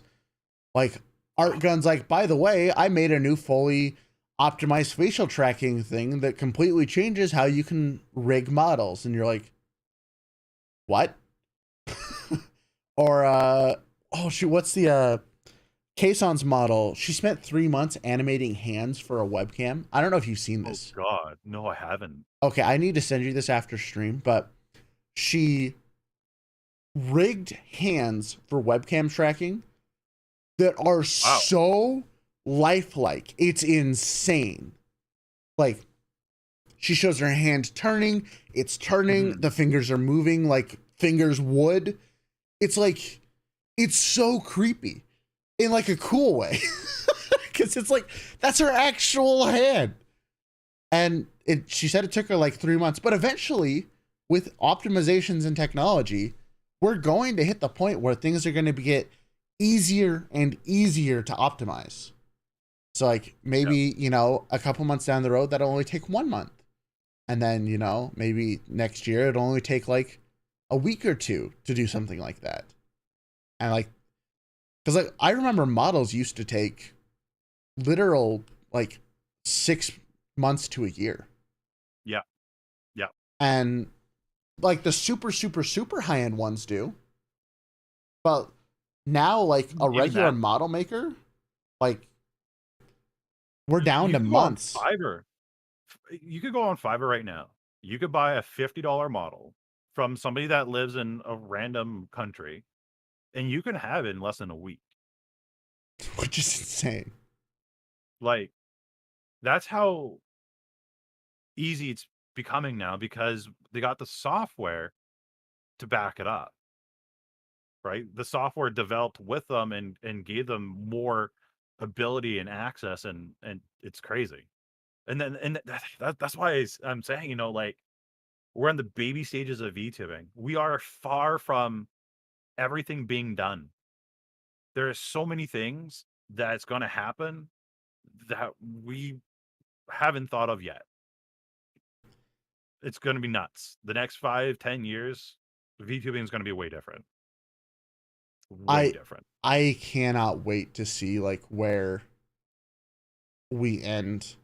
Like Art Gun's like, by the way, I made a new fully optimized facial tracking thing that completely changes how you can rig models. And you're like, what? Or oh shoot, what's the Kaison's model? She spent 3 months animating hands for a webcam. I don't know if you've seen Oh this. god. No, I haven't. Okay, I need to send you this after stream, but she rigged hands for webcam tracking that are Wow. so lifelike. It's insane. Like she shows her hand turning, it's turning, Mhm. the fingers are moving like fingers would. It's like it's so creepy in like a cool way. Cuz it's like that's her actual hand. And she said it took her like 3 months, but eventually with optimizations and technology, we're going to hit the point where things are going to get easier and easier to optimize. So like Yeah. maybe, a couple months down the road that'll only take 1 month. And then, maybe next year it'll only take like a week or two to do something like that. And like cuz like I remember models used to take literal like 6 months to a year. Yeah. Yeah. And like the super super super high end ones do. But now like a Even regular that, model maker, like we're down you to could go on months. Fiverr. You could go on Fiverr right now. You could buy a $50 model from somebody that lives in a random country, and you can have it in less than a week. Which is insane. Like, that's how easy it's becoming now because they got the software to back it up, right? The software developed with them and gave them more ability and access, and it's crazy. And then that's why I'm saying, like, we're in the baby stages of VTubing. We are far from everything being done. There are so many things that's going to happen that we haven't thought of yet. It's going to be nuts. The next 5, 10 years, VTubing is going to be way different. Way I different. I cannot wait to see like where we end.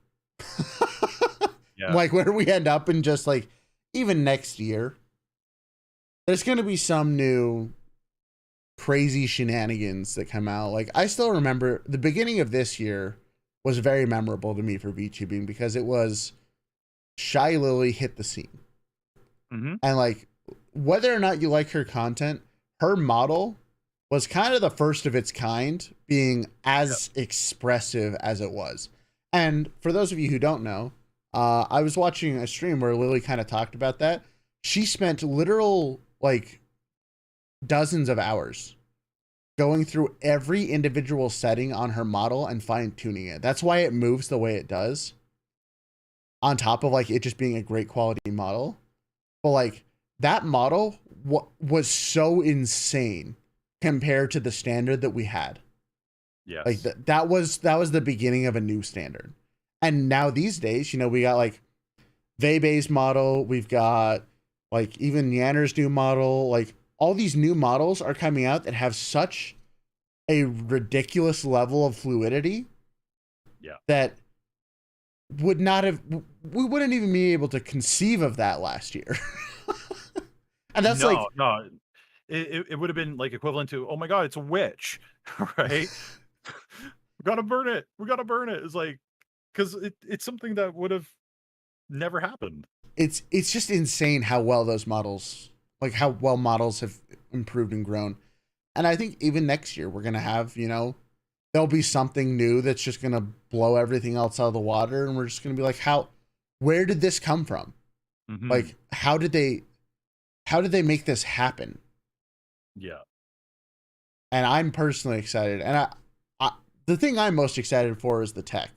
Yeah. Like where we end up in just like even next year. There's gonna be some new crazy shenanigans that come out. Like I still remember the beginning of this year was very memorable to me for VTubing because it was Shy Lily hit the scene. Hmm. And like whether or not you like her content, her model was kind of the first of its kind being Yep. as expressive as it was. And for those of you who don't know, I was watching a stream where Lily kind of talked about that. She spent literal like dozens of hours going through every individual setting on her model and fine tuning it. That's why it moves the way it does. On top of like it just being a great quality model, but like that model was so insane compared to the standard that we had. Like Yes. that was the beginning of a new standard. And now these days, you know, we got like Vebe's model, we've got like even Yanner's new model, like all these new models are coming out that have such a ridiculous level of fluidity Yeah. that would not have we wouldn't even be able to conceive of that last year. And that's No, like no. It would have been like equivalent to, oh my god, it's a witch, right? We gotta burn it. We gotta burn it. It's like because it's something that would have never happened. it's just insane how well those models like how well models have improved and grown. And I think even next year we're gonna have, you know, there'll be something new that's just gonna blow everything else out of the water, and we're just gonna be like, how where did this come from? Hmm. Like how did they make this happen? Yeah. And I'm personally excited. And I the thing I'm most excited for is the tech.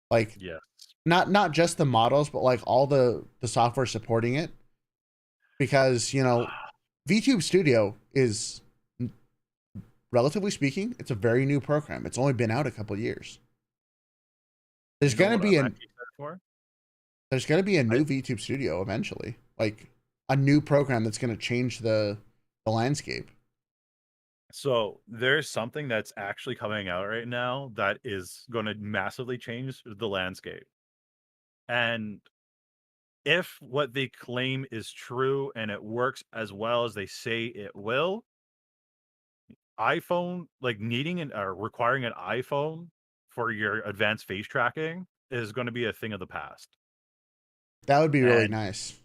Like Yes. not just the models, but like all the software supporting it. Because, you know, VTube Studio is relatively speaking, it's a very new program. It's only been out a couple years. There's You know gonna what be I'm a actually excited for? I new VTube Studio eventually. Like a new program that's gonna change the landscape. So there's something that's actually coming out right now that is going to massively change the landscape. And if what they claim is true and it works as well as they say it will, iPhone, like needing an or requiring an iPhone for your advanced face tracking is going to be a thing of the past. That would be really And nice.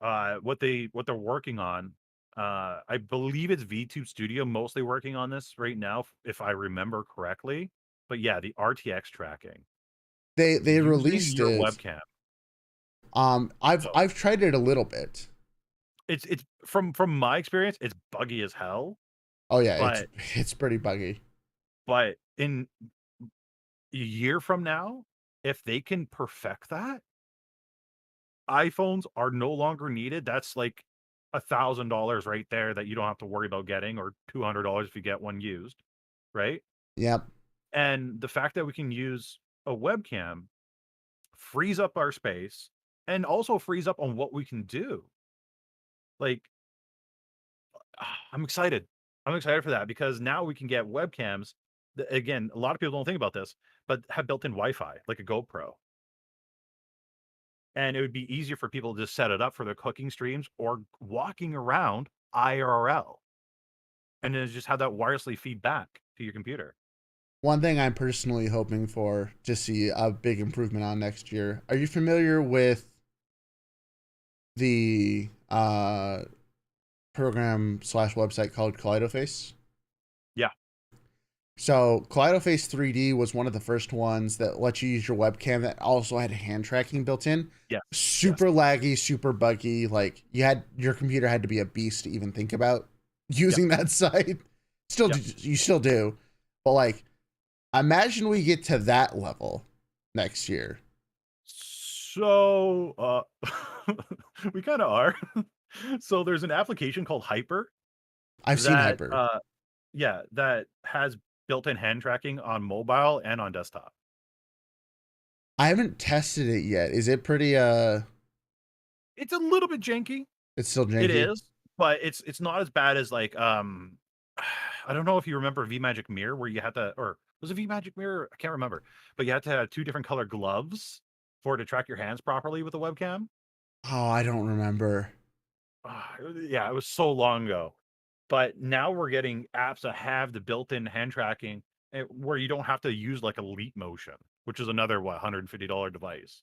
what they're working on, I believe it's VTube Studio mostly working on this right now, if I remember correctly. But yeah, the RTX tracking They using released your it. webcam. So I've tried it a little bit. it's from my experience, it's buggy as hell. Oh yeah, But it's pretty buggy. in a year from now, if they can perfect that, iPhones are no longer needed. That's like $1,000 right there that you don't have to worry about getting, or $200 if you get one used, right? Yep. And the fact that we can use a webcam frees up our space and also frees up on what we can do. Like, I'm excited. I'm excited for that because now we can get webcams that, again, a lot of people don't think about this, but have built-in Wi-Fi, like a GoPro. And it would be easier for people to just set it up for their cooking streams or walking around IRL, and then just have that wirelessly feed back to your computer. One thing I'm personally hoping for to see a big improvement on next year. Are you familiar with the program slash website called KaleidoFace? Yeah. So KaleidoFace 3D was one of the first ones that let you use your webcam that also had hand tracking built in. Yes. Yes. Super laggy, super buggy. Like your computer had to be a beast to even think about Yep. using that site. Yep. You still do, but like imagine we get to that level next year. So, we kinda are. So there's an application called Hyper I've seen that, Hyper. yeah, that has built-in hand tracking on mobile and on desktop. I haven't tested it yet. Is it pretty It's a little bit janky. it's still It janky? is, but it's not as bad as, like, I don't know if you remember VMagic Mirror where you had to, or was it VMagic Mirror? I can't remember, but you had to have two different color gloves for it to track your hands properly with the webcam. Oh, I don't remember. Yeah, it was so long ago. But now we're getting apps that have the built-in hand tracking where you don't have to use like Elite Motion, which is another what $150 device.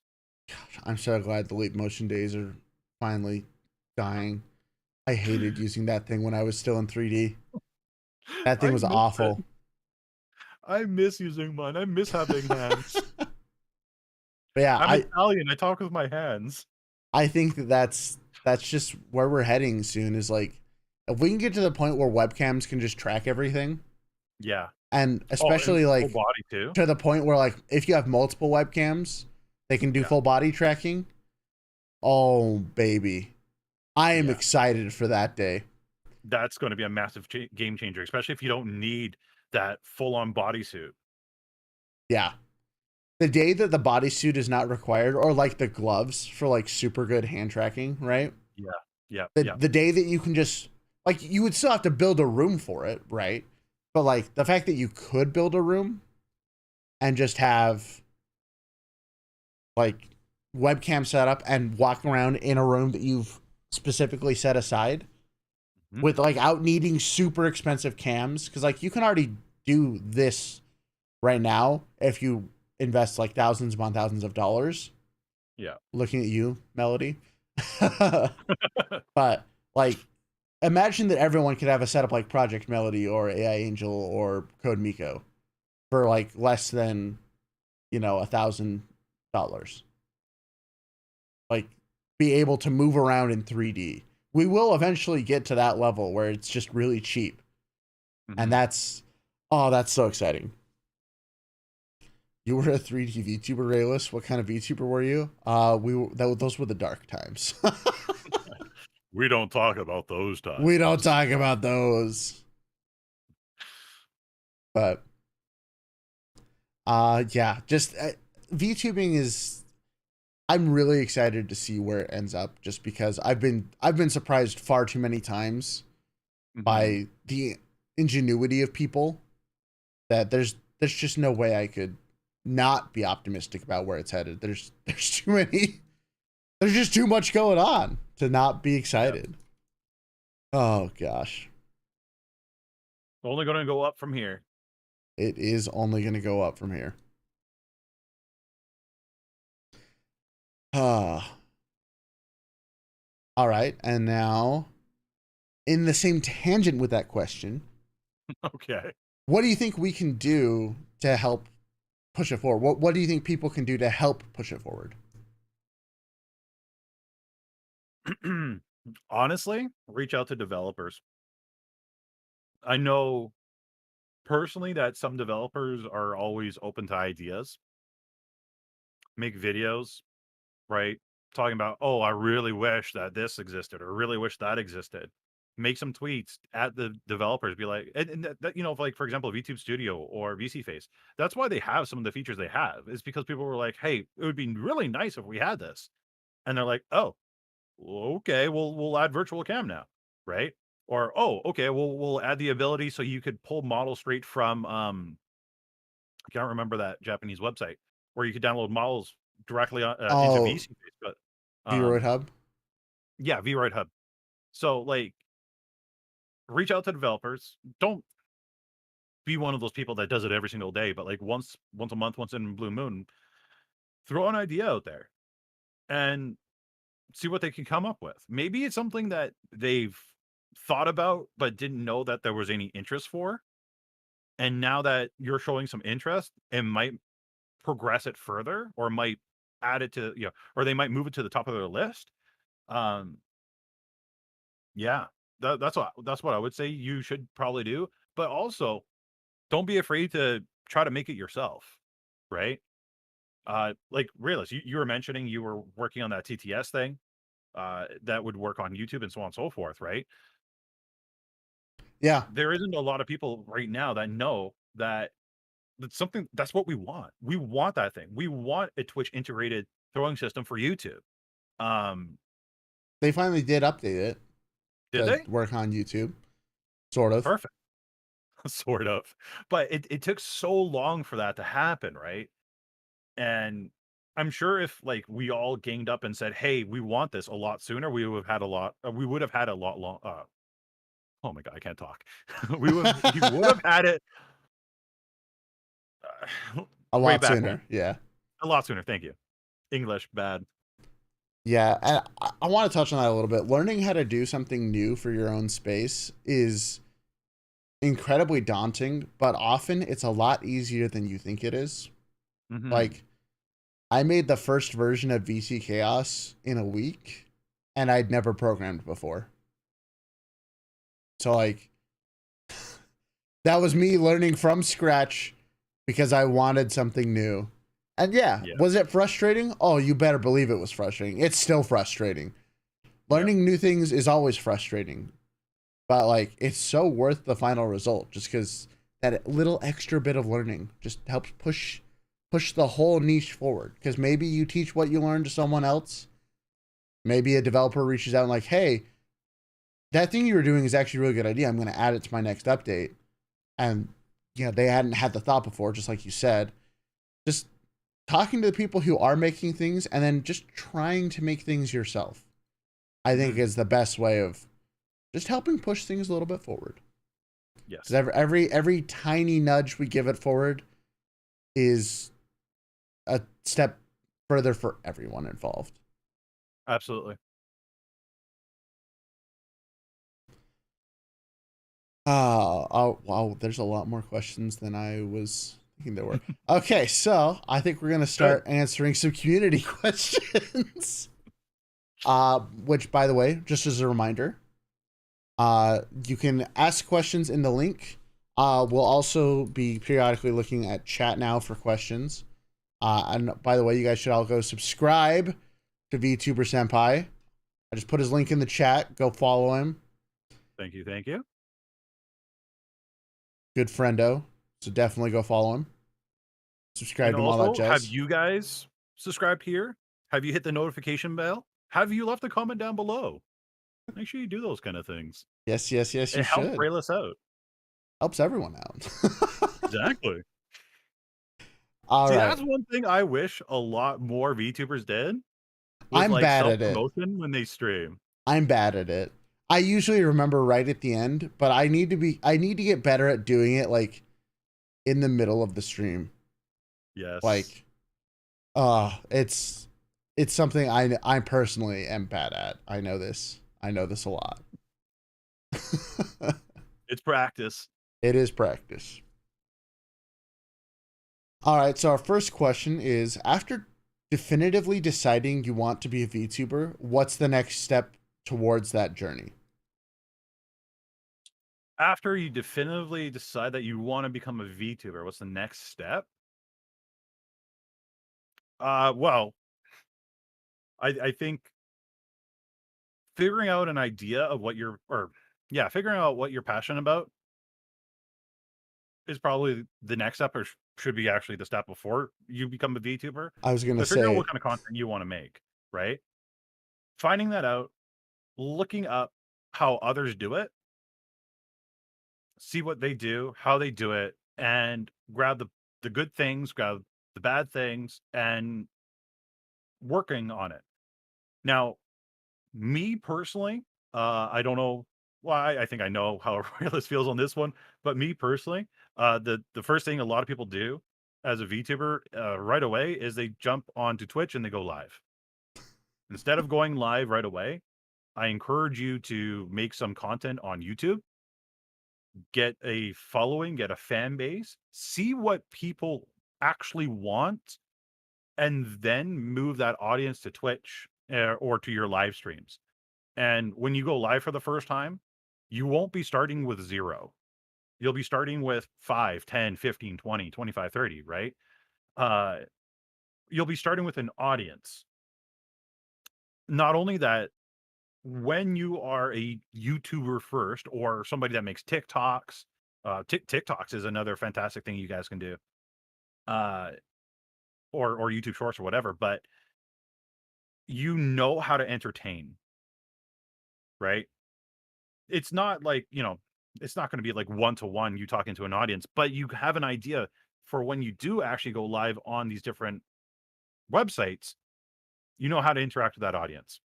I'm so glad the Leap Motion days are finally dying. I hated using that thing when I was still in 3D. That thing I was miss it. awful. I miss using mine. I miss having hands. But yeah, I'm Italian. I talk with my hands. I think that's just where we're heading soon. Is like if we can get to the point where webcams can just track everything, Yeah. and Oh, and especially full like body too. to the point where like if you have multiple webcams, they can do Yeah. full body tracking. Oh baby, I am Yeah. excited for that day. That's going to be a massive game changer, especially if you don't need that full-on bodysuit. Yeah, the day that the bodysuit is not required, or like the gloves for like super good hand tracking, right? Yeah. Yeah. The Yeah. the day that you can just like you would still have to build a room for it, right? But like the fact that you could build a room and just have like webcam set up and walk around in a room that you've specifically set aside Mhm. without needing super expensive cams, because like you can already do this right now if you invest like thousands upon thousands of dollars. Yeah. Looking at you, Melody. But like imagine that everyone could have a setup like Project Melody or AI Angel or Code Miko for like less than $1,000. Like be able to move around in 3D. We will eventually get to that level where it's just really cheap, and Mhm. that's so exciting. You were a 3D VTuber, Raelus. What kind of VTuber were you? Those were the dark times. We don't talk about those We don't times. talk about those. But yeah, just VTubing is. I'm really excited to see where it ends up, just because I've been surprised far too many times Mhm. by the ingenuity of people that there's just no way I could not be optimistic about where it's headed. There's too many. There's just too much going on to not be Yeah. excited. Oh gosh, Only going to go up from here. it is only going to go up from here. Ah, all right, and now in the same tangent with that question, Okay. what do you think we can do to help push it forward? What do you think people can do to help push it forward? Honestly, reach out to developers. I know personally that some developers are always open to ideas, make videos, right? Talking about, oh, I really wish that this existed or really wish that existed. Make some tweets at the developers, be like, and like for example, VTube Studio or VC Face. That's why they have some of the features they have, is because people were like, hey, it would be really nice if we had this. And they're like, oh, okay, we'll add virtual cam now, right? Or oh, okay, we'll add the ability so you could pull models straight from I can't remember that Japanese website where you could download models directly into Oh, VC Face, but Vroid um Hub. yeah, VRoid Hub. So like reach out to developers. Don't be one of those people that does it every single day, but like once a month, once in blue moon, throw an idea out there and see what they can come up with. Maybe it's something that they've thought about but didn't know that there was any interest for. And now that you're showing some interest, it might progress it further or might add it to, or they might move it to the top of their list. Um, yeah, that's what I would say you should probably do. But also, don't be afraid to try to make it yourself, right? Like Realist, you were mentioning you were working on that TTS thing that would work on YouTube and so on and so forth, right? Yeah, There isn't a lot of people right now that know that that's something that's what we want. We want that thing. We want a Twitch integrated throwing system for YouTube. Um, they finally did update it did to they? work on YouTube, sort of. Perfect. sort of. But it took so long for that to happen, right? And I'm sure if like we all ganged up and said, "Hey, we want this a lot sooner," we would have had a lot long. Oh my god, I can't talk. We would have had it A way lot back when, sooner. Yeah. a lot sooner. Thank you. English bad. Yeah, and I want to touch on that a little bit. Learning how to do something new for your own space is incredibly daunting, but often it's a lot easier than you think it is. Hmm. Like, I made the first version of VC Chaos in a week, and I'd never programmed before. So, like, that was me learning from scratch because I wanted something new. And yeah, Yeah. was it frustrating? Oh, you better believe it was frustrating. It's still frustrating. Yep. Learning new things is always frustrating, but like it's so worth the final result just because that little extra bit of learning just helps push the whole niche forward. Because maybe you teach what you learned to someone else. Maybe a developer reaches out and like, hey, that thing you were doing is actually a really good idea. I'm going to add it to my next update. And they hadn't had the thought before, just like you said. Just talking to the people who are making things and then just trying to make things yourself, I think Hmm. is the best way of just helping push things a little bit forward. Because Yes. every tiny nudge we give it forward is a step further for everyone involved. Absolutely. Oh, wow, there's a lot more questions than I was thinking there were. Okay, so I think we're gonna Good. start answering some community questions. Which, by the way, just as a reminder, you can ask questions in the link. We'll also be periodically looking at chat now for questions. And by the way, you guys should all go subscribe to VTuber Senpai. I just put his link in the chat. Go follow him. Thank you. Thank you. Good friendo. So definitely go follow him. Subscribe And to him, all that also, have jazz. you guys subscribed here? Have you hit the notification bell? Have you left a comment down below? Make sure you do those kind of things. Yes, yes, yes, you It helps should. Raelice out. Helps everyone out. Exactly. All See, right. that's one thing I wish a lot more VTubers did was I'm like bad self at it. promotion when they stream. I'm bad at it. I usually remember right at the end, but I need to get better at doing it like in the middle of the stream. Yes. Like it's something I personally am bad at. I know this. I know this a lot. It's practice. It is practice. All right, so our first question is after definitively deciding you want to be a VTuber, what's the next step towards that journey? After you definitively decide that you want to become a VTuber, what's the next step? Well, I think figuring out an idea of what you're or yeah, figuring out what you're passionate about is probably the next step or should be actually the step before you become a VTuber. I was going to But figuring out say what kind of content you want to make, right? Finding that out, looking up how others do it, see what they do, how they do it, and grab the good things, grab the bad things, and working on it. Now, me personally, I don't know why. I think I know how Raelz feels on this one, but me personally, the first thing a lot of people do as a VTuber right away is they jump onto Twitch and they go live. Instead of going live right away, I encourage you to make some content on YouTube, get a following, get a fan base, see what people actually want, and then move that audience to Twitch or to your live streams. And when you go live for the first time, you won't be starting with 0. You'll be starting with 5, 10, 15, 20, 25, 30, right? Uh, you'll be starting with an audience. Not only that, when you are a YouTuber first or somebody that makes TikToks, TikToks is another fantastic thing you guys can do, uh, or YouTube Shorts or whatever. But you know how to entertain, right? It's not like it's not going to be like one-to-one you talking to an audience, but you have an idea for when you do actually go live on these different websites, you know how to interact with that audience.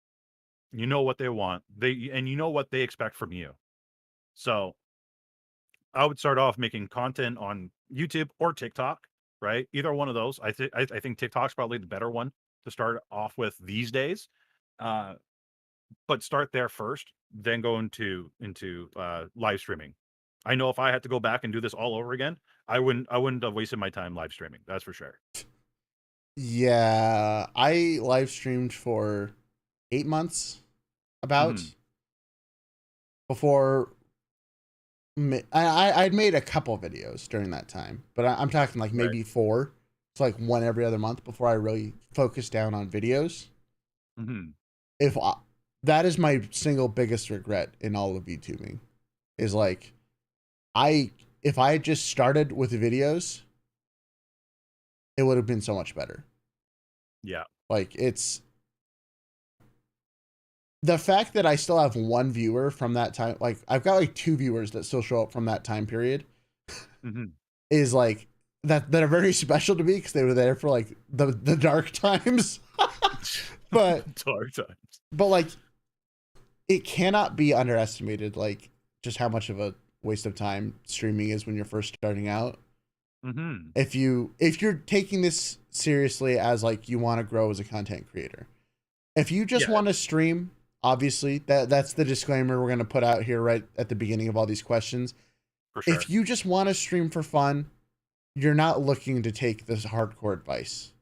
You know what they want. And you know what they expect from you. So I would start off making content on YouTube or TikTok, right? Either one of those. I think TikTok's probably the better one to start off with these days. Uh, but start there first, then go into live streaming. I know if I had to go back and do this all over again, I wouldn't have wasted my time live streaming. That's for sure. Yeah, I live streamed for 8 months about Mhm. before I'd made a couple videos during that time, but I'm talking like Right. maybe four. It's like one every other month before I really focused down on videos. Mhm. If I, that is my single biggest regret in all of YouTubing, is like I if I had just started with videos, it would have been so much better. Yeah. Like it's the fact that I still have one viewer from that time. Like I've got like two viewers that still show up from that time period. Mhm. Is like that are very special to me because they were there for like the dark times. but Dark times. but like it cannot be underestimated like just how much of a waste of time streaming is when you're first starting out. Mhm. If you're taking this seriously as like you want to grow as a content creator. If you just Yeah, want to stream, obviously that's the disclaimer we're going to put out here right at the beginning of all these questions. for If sure. you just want to stream for fun, you're not looking to take this hardcore advice.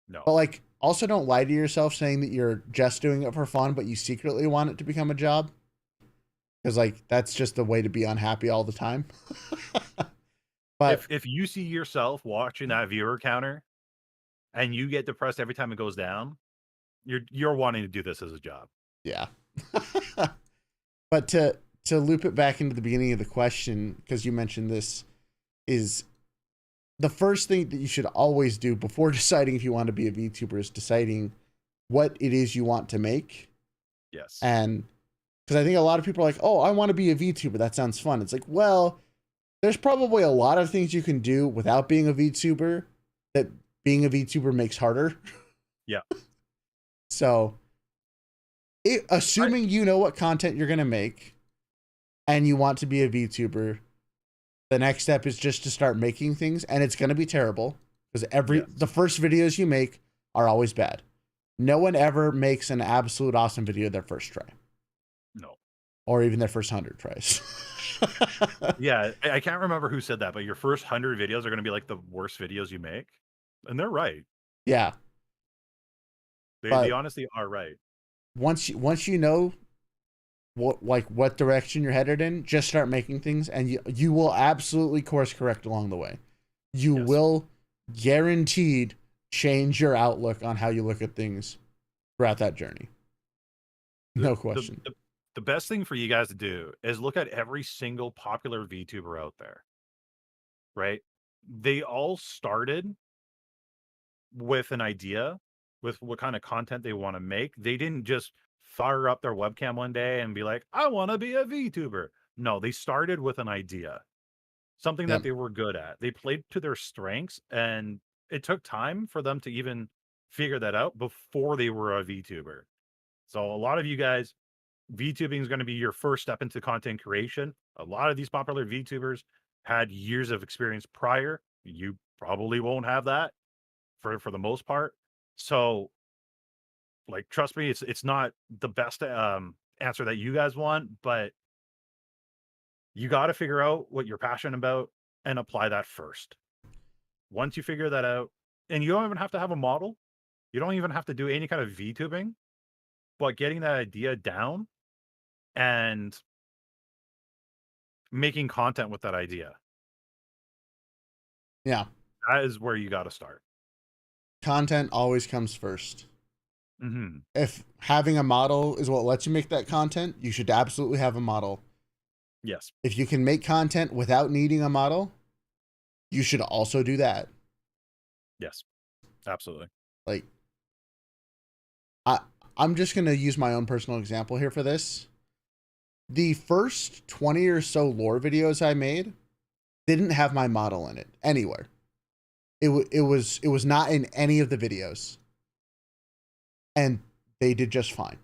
But No. like also don't lie to yourself saying that you're just doing it for fun but you secretly want it to become a job, because like that's just the way to be unhappy all the time. But If you see yourself watching that viewer counter and you get depressed every time it goes down, you're wanting to do this as a job. yeah. But to loop it back into the beginning of the question, because you mentioned this, is the first thing that you should always do before deciding if you want to be a VTuber is deciding what it is you want to make. Yes. And because I think a lot of people are like, oh, I want to be a VTuber. That sounds fun. It's like, well, there's probably a lot of things you can do without being a VTuber that being a VTuber makes harder. Yeah. So, I assuming you know what content you're going to make and you want to be a VTuber, the next step is just to start making things, and it's going to be terrible because yes. the first videos you make are always bad. No one ever makes an absolute awesome video their first try, No. or even their first 100 tries. Yeah, I can't remember who said that, but your first 100 videos are gonna be, like, the worst videos you make, and they're right. Yeah, They but honestly are right. once you know what direction you're headed in, just start making things, and you will absolutely course correct along the way. You Yes. will guaranteed change your outlook on how you look at things throughout that journey. The No the question. the the best thing for you guys to do is look at every single popular VTuber out there, right? They all started with an idea, with what kinda content they wanna make. They didn't just fire up their webcam one day and be like, "I wanna be a VTuber." No, they started with an idea, something that Yep. they were good at. They played to their strengths, and it took time for them to even figure that out before they were a VTuber. So a lot of you guys, VTubing is gonna be your first step into content creation. A lot of these popular VTubers had years of experience prior. You probably won't have that for the most part. So, like, trust me, it's not the best answer that you guys want, but you got to figure out what you're passionate about and apply that first. Once you figure that out, and you don't even have to have a model, you don't even have to do any kind of VTubing, but getting that idea down and making content with that idea, Yeah. that is where you got to start. Content always comes first. Hmm. If having a model is what lets you make that content, you should absolutely have a model. Yes. If you can make content without needing a model, you should also do that. Yes. Absolutely. Like I I'm just going to use my own personal example here for this. the first 20 or so lore videos I made didn't have my model in it anywhere. It was not in any of the videos, and they did just fine.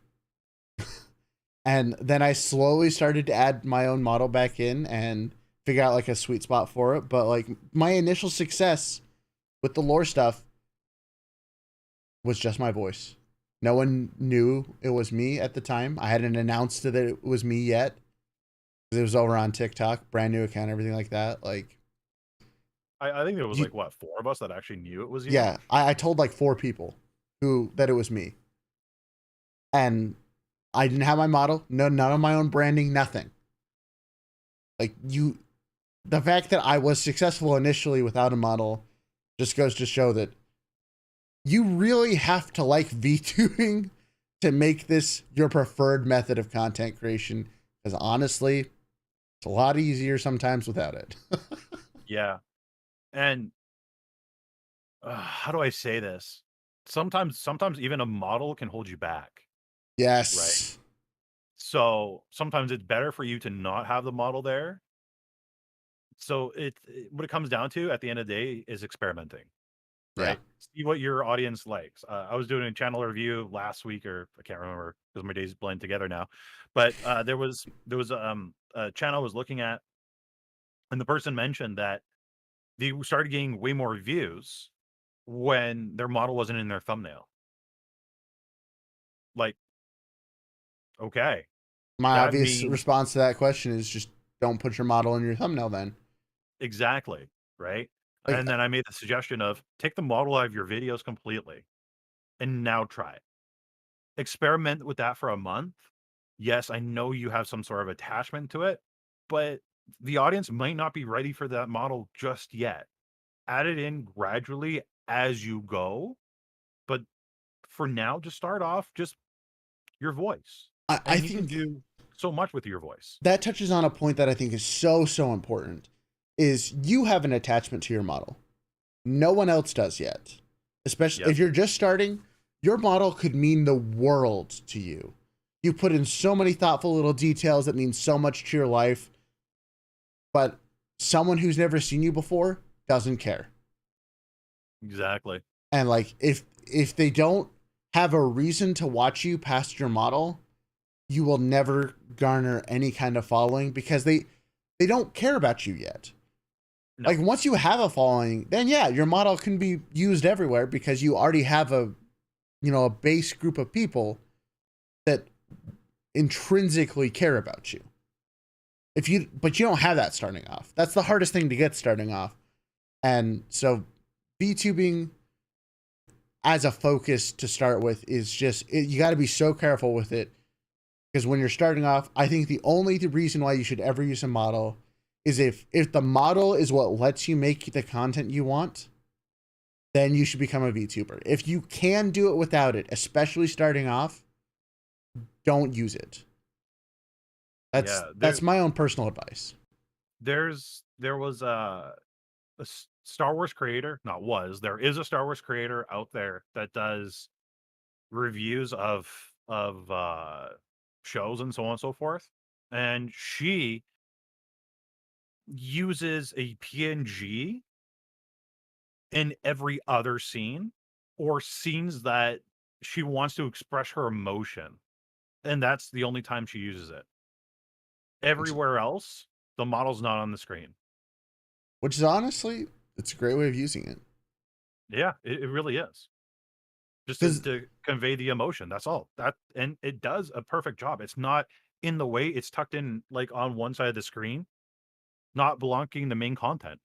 And then I slowly started to add my own model back in and figure out like a sweet spot for it. But like my initial success with the lore stuff was just my voice. No one knew it was me at the time. I hadn't announced that it was me yet. It was over on TikTok, brand new account, everything like that. Like, I think there was like what, 4 of us that actually knew it was you. Yeah, I told like 4 people that it was me, and I didn't have my model, none of my own branding, nothing. Like the fact that I was successful initially without a model just goes to show that you really have to like VTubing to make this your preferred method of content creation. Because honestly, it's a lot easier sometimes without it. Yeah. And how do I say this? Sometimes even a model can hold you back. Yes. Right. So sometimes it's better for you to not have the model there. So what it comes down to at the end of the day is experimenting. Right. See what your audience likes. I was doing a channel review last week, or I can't remember because my days blend together now. But there was a channel I was looking at, and the person mentioned that they started getting way more views when their model wasn't in their thumbnail. Like, okay. My obvious response to that question is just don't put your model in your thumbnail then. Exactly. Right. Like, and then I made the suggestion of take the model out of your videos completely and now try it. Experiment with that for a month. Yes, I know you have some sort of attachment to it, but the audience might not be ready for that model just yet. Add it in gradually as you go. But for now, just start off just your voice. I think you can do so much with your voice. That touches on a point that I think is so important, is you have an attachment to your model. No one else does yet. Especially if you're just starting, your model could mean the world to you. You put in so many thoughtful little details that mean so much to your life, but someone who's never seen you before doesn't care. Exactly. And like if they don't have a reason to watch you past your model, you will never garner any kind of following because they don't care about you yet. No. Like once you have a following, then yeah, your model can be used everywhere because you already have a base group of people that intrinsically care about you. But you don't have that starting off. That's the hardest thing to get starting off. And so VTubing as a focus to start with is just, you got to be so careful with it. Because when you're starting off, I think the only reason why you should ever use a model is if the model is what lets you make the content you want, then you should become a VTuber. If you can do it without it, especially starting off, don't use it. That's my own personal advice. There was a Star Wars creator, there is a Star Wars creator out there that does reviews of shows and so on and so forth. And she uses a PNG in every other scene or scenes that she wants to express her emotion. And that's the only time she uses it. Everywhere else, the model's not on the screen. Which is honestly, it's a great way of using it. Yeah, it really is. Just to convey the emotion. That's all. And it does a perfect job. It's not in the way. It's tucked in like on one side of the screen, not blocking the main content.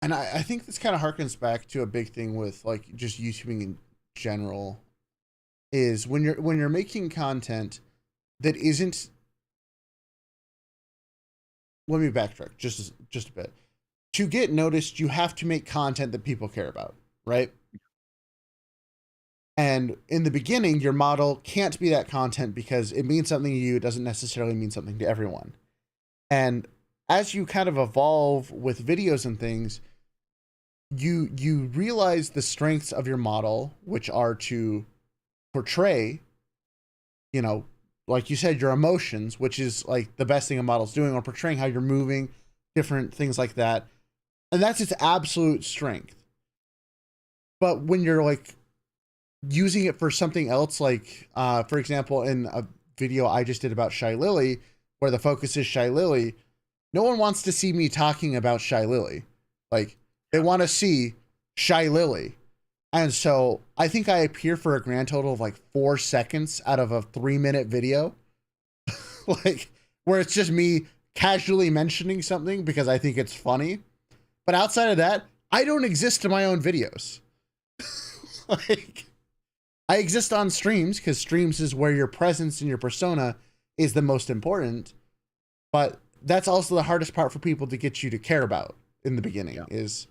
And I think this kind of harkens back to a big thing with like just YouTubing in general, is when you're making content that isn't. Let me backtrack just a bit. To get noticed, you have to make content that people care about, right? And in the beginning, your model can't be that content because it means something to you. It doesn't necessarily mean something to everyone. And as you kind of evolve with videos and things, you realize the strengths of your model, which are to portray, like you said, your emotions, which is like the best thing a model's doing, or portraying how you're moving, different things like that. And that's its absolute strength. But when you're like using it for something else, like for example, in a video I just did about Shy Lily, where the focus is Shy Lily, no one wants to see me talking about Shy Lily. Like, they want to see Shy Lily. And so I think I appear for a grand total of like 4 seconds out of a 3-minute video. Like, where it's just me casually mentioning something because I think it's funny. But outside of that, I don't exist in my own videos. Like, I exist on streams because streams is where your presence and your persona is the most important. But that's also the hardest part for people to get you to care about in the beginning, is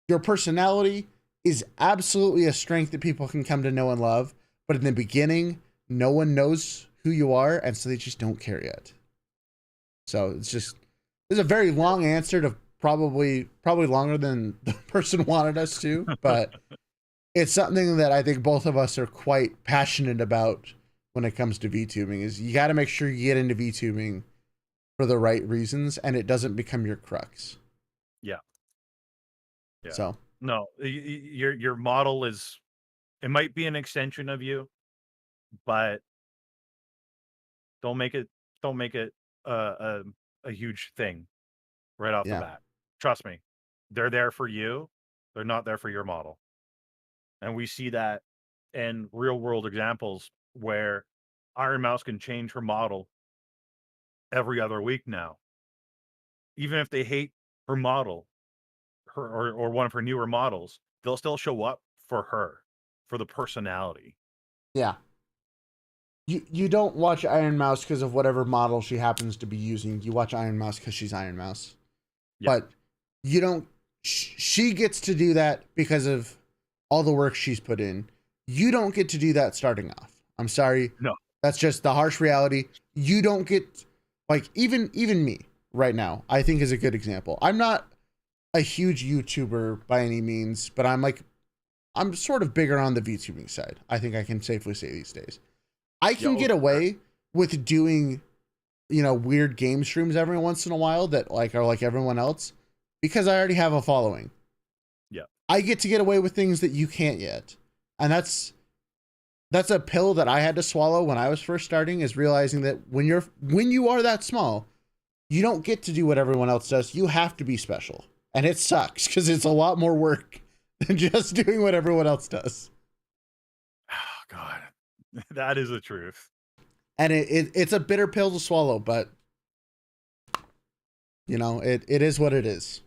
your personality is absolutely a strength that people can come to know and love. But in the beginning, no one knows who you are, and so they just don't care yet. So it's a very long answer to probably longer than the person wanted us to, but it's something that I think both of us are quite passionate about when it comes to VTubing. Is you got to make sure you get into VTubing for the right reasons, and it doesn't become your crux. Yeah. So no, your model is, it might be an extension of you, but don't make it a huge thing right off the bat. Trust me, they're there for you. They're not there for your model. And we see that in real world examples where Iron Mouse can change her model every other week now. Even if they hate her model, or one of her newer models, they'll still show up for her, for the personality. Yeah. You don't watch Iron Mouse because of whatever model she happens to be using. You watch Iron Mouse because she's Iron Mouse. Yeah. But you don't... She gets to do that because of all the work she's put in. You don't get to do that starting off. I'm sorry. No. That's just the harsh reality. You don't get... Like, even me right now, I think is a good example. I'm not a huge YouTuber by any means, but I'm sort of bigger on the VTubing side. I think I can safely say these days. I can get away with doing, weird game streams every once in a while that are like everyone else because I already have a following. Yeah. I get to get away with things that you can't yet. And that's a pill that I had to swallow when I was first starting, is realizing that when you are that small, you don't get to do what everyone else does. You have to be special. And it sucks because it's a lot more work than just doing what everyone else does. Oh, God. That is the truth. And it's a bitter pill to swallow, but it is what it is.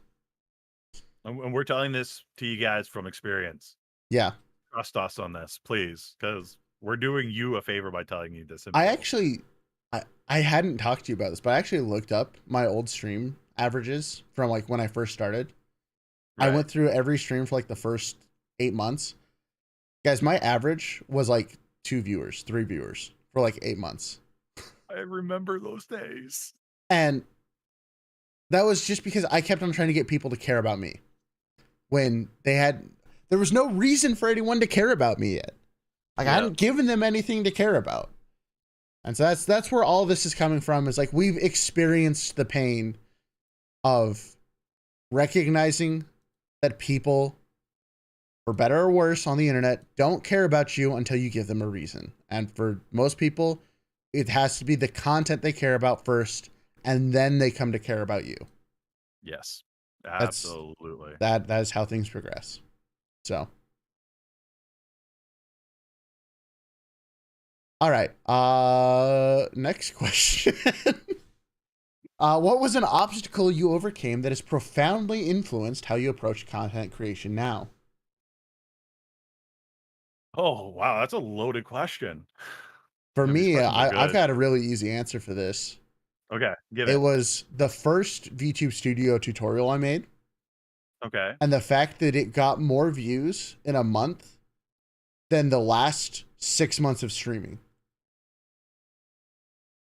And we're telling this to you guys from experience. Yeah. Trust us on this, please, because we're doing you a favor by telling you this. I hadn't talked to you about this, but I actually looked up my old stream averages from like when I first started. Right. I went through every stream for like the first 8 months. Guys, my average was like 2 viewers, 3 viewers for like 8 months. I remember those days. And that was just because I kept on trying to get people to care about me when there was no reason for anyone to care about me yet. Like, I hadn't given them anything to care about. And so that's where all this is coming from, is like, we've experienced the pain of recognizing that people, for better or worse on the internet, don't care about you until you give them a reason. And for most people, it has to be the content they care about first, and then they come to care about you. Yes, absolutely. That is how things progress. So, all right. Next question. What was an obstacle you overcame that has profoundly influenced how you approach content creation now? Oh, wow. That's a loaded question. For me, I've got a really easy answer for this. Okay, give it. It was the first VTube Studio tutorial I made. Okay. And the fact that it got more views in a month than the last 6 months of streaming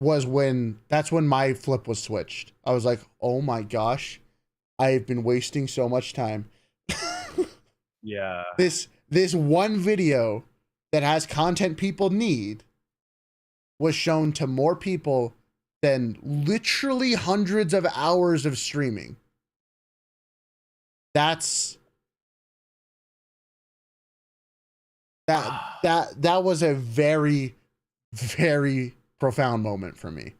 that's when my flip was switched. I was like, oh my gosh, I've been wasting so much time. Yeah. This one video that has content people need was shown to more people than literally hundreds of hours of streaming. That's that was a very, very profound moment for me.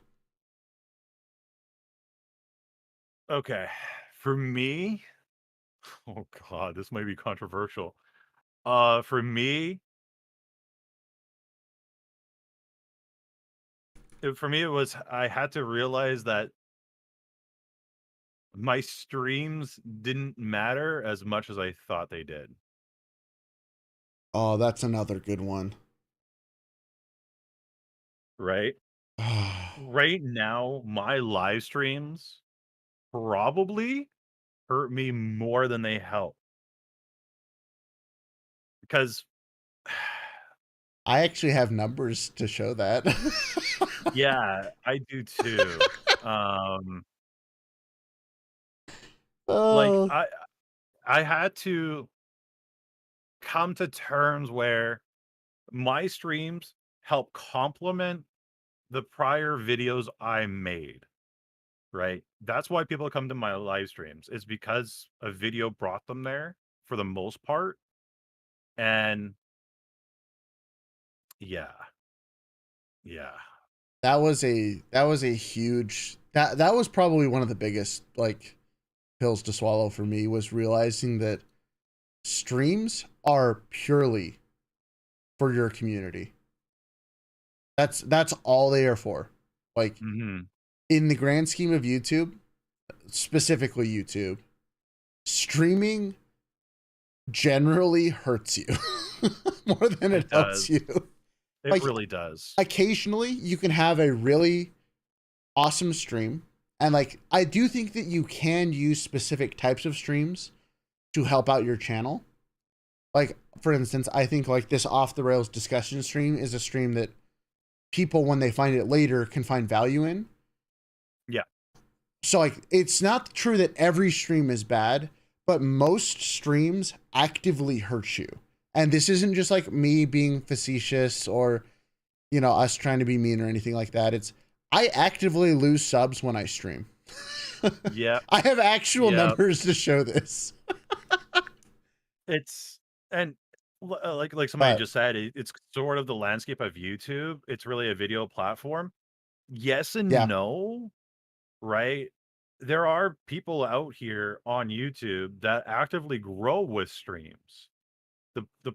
Okay. For me, oh god, this might be controversial. For me, it was I had to realize that my streams didn't matter as much as I thought they did. Oh, that's another good one. Right? Right now, my live streams probably hurt me more than they help. Because I actually have numbers to show that. yeah, I do too. Um, like Oh, I had to come to terms where my streams help complement the prior videos I made, right? That's why people come to my live streams, is because a video brought them there for the most part. And yeah, yeah. that was a huge that was probably one of the biggest like pills to swallow for me, was realizing that streams are purely for your community. That's all they are for. Like Hmm. in the grand scheme of YouTube, specifically YouTube, streaming generally hurts you more than It it helps does. you. It Like really does. occasionally you can have a really awesome stream, and like I do think that you can use specific types of streams to help out your channel. Like for instance, I think like this off the rails discussion stream is a stream that people, when they find it later, can find value in. Yeah. So like it's not true that every stream is bad, but most streams actively hurt you. And this isn't just like me being facetious or, you know, us trying to be mean or anything like that. It's I actively lose subs when I stream. Yeah. I have actual Yeah. numbers to show this. It's and like somebody But just said, it's sort of the landscape of YouTube. It's really a video platform. Yes and yeah, no, right? There are people out here on YouTube that actively grow with streams. The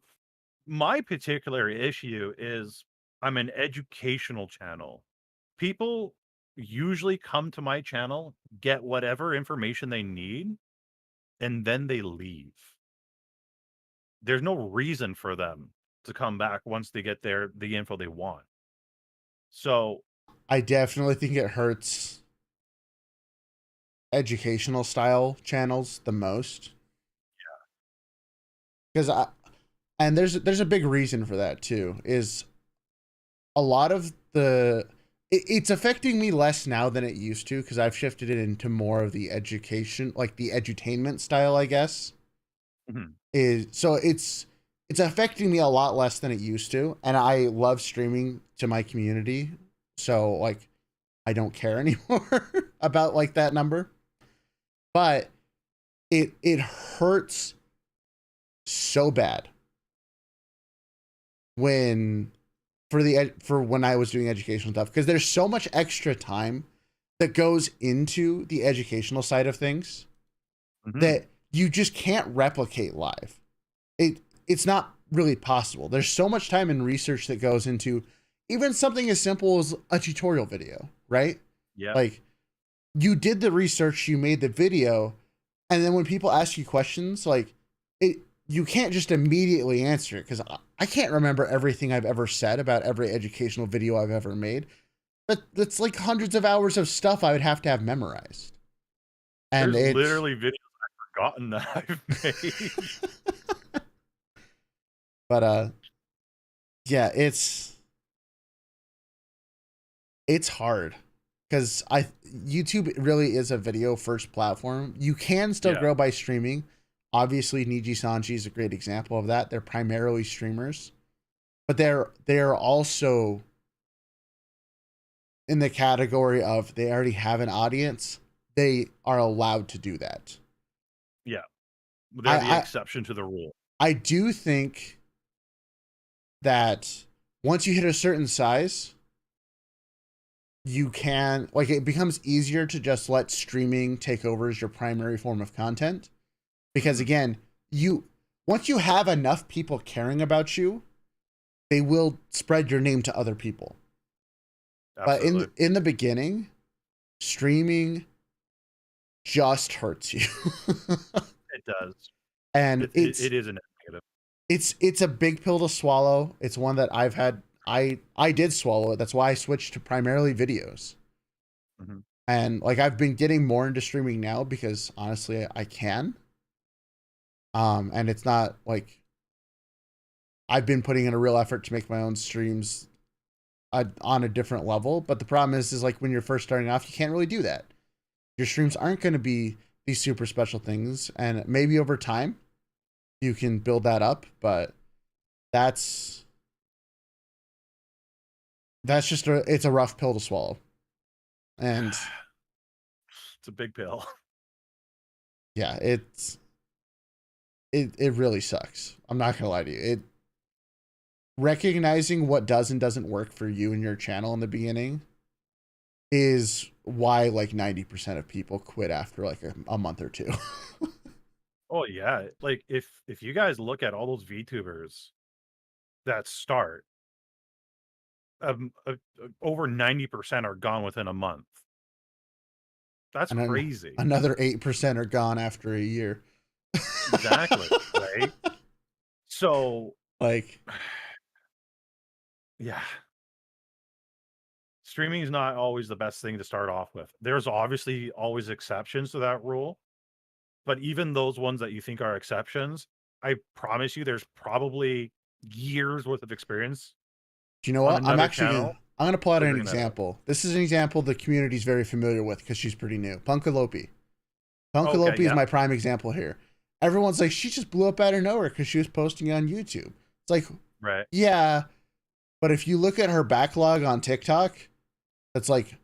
My particular issue is I'm an educational channel. People usually come to my channel, get whatever information they need, and then they leave. There's no reason for them to come back once they get the info they want. So, I definitely think it hurts educational style channels the most. Because I and there's a big reason for that too, is a lot of it's affecting me less now than it used to, because I've shifted it into more of the education, like the edutainment style, I guess. mhm, Is so it's affecting me a lot less than it used to, and I love streaming to my community. So like I don't care anymore about like that number. But it hurts so bad when for when I was doing educational stuff, because there's so much extra time that goes into the educational side of things mhm, that you just can't replicate live. It's not really possible. There's so much time and research that goes into even something as simple as a tutorial video, right? yeah. Like you did the research, you made the video, and then when people ask you questions, like it you can't just immediately answer it, because I can't remember everything I've ever said about every educational video I've ever made. But that's like hundreds of hours of stuff I would have to have memorized. And There's it's literally videos I've forgotten that I've made. but yeah, it's hard, because I YouTube really is a video first platform. You can still Yeah. grow by streaming. Obviously, Niji Sanji is a great example of that. They're primarily streamers, but they're also in the category of they already have an audience, they are allowed to do that. Yeah. I They're the I, exception to the rule. I do think that once you hit a certain size, you can, like, it becomes easier to just let streaming take over as your primary form of content, because Mhm. again, you once you have enough people caring about you, they will spread your name to other people. But Absolutely. in the beginning, streaming just hurts you. It does. And It is a negative. it's a big pill to swallow. It's one that I've had. I did swallow it. That's why I switched to primarily videos. Mhm. And like I've been getting more into streaming now because honestly I can. And it's not like I've been putting in a real effort to make my own streams on a different level. But the problem is like when you're first starting off, you can't really do that. Your streams aren't going to be these super special things, and maybe over time you can build that up. But that's just it's a rough pill to swallow. And It's a big pill. yeah, it really sucks. I'm not gonna lie to you. It recognizing what does and doesn't work for you and your channel in the beginning is why like 90% of people quit after like a month or two. Oh yeah. Like if you guys look at all those VTubers that start, over 90% are gone within a month. That's And then crazy. another 8% are gone after a year. Exactly. Right. So Like, yeah, streaming is not always the best thing to start off with. There's obviously always exceptions to that rule, but even those ones that you think are exceptions, I promise you there's probably years worth of experience do you know on what? another channel I'm gonna pull out an figuring that out. example. This is an example the community's very familiar with because she's pretty new. Punkalopi. Okay, Punkalopi is yeah, my prime example here. Everyone's like, she just blew up out of nowhere because she was posting on YouTube. It's like, right. yeah, but if you look at her backlog on TikTok, that's like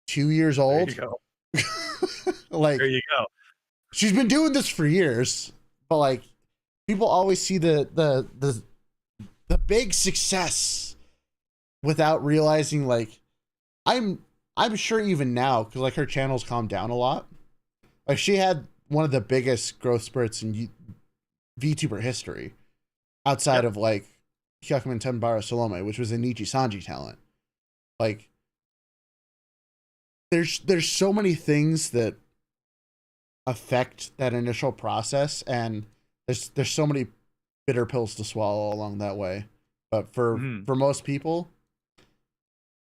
2 years There you old. go. There Like, you go. she's been doing this for years, but like, people always see the big success without realizing like I'm I'm sure even now because like her channel's calmed down a lot. Like she had one of the biggest growth spurts in VTuber history outside Yep. of like Hyakumen Tenbara Salome, which was a Nichi Sanji talent. Like there's so many things that affect that initial process, and there's so many bitter pills to swallow along that way. But Mhm. for most people,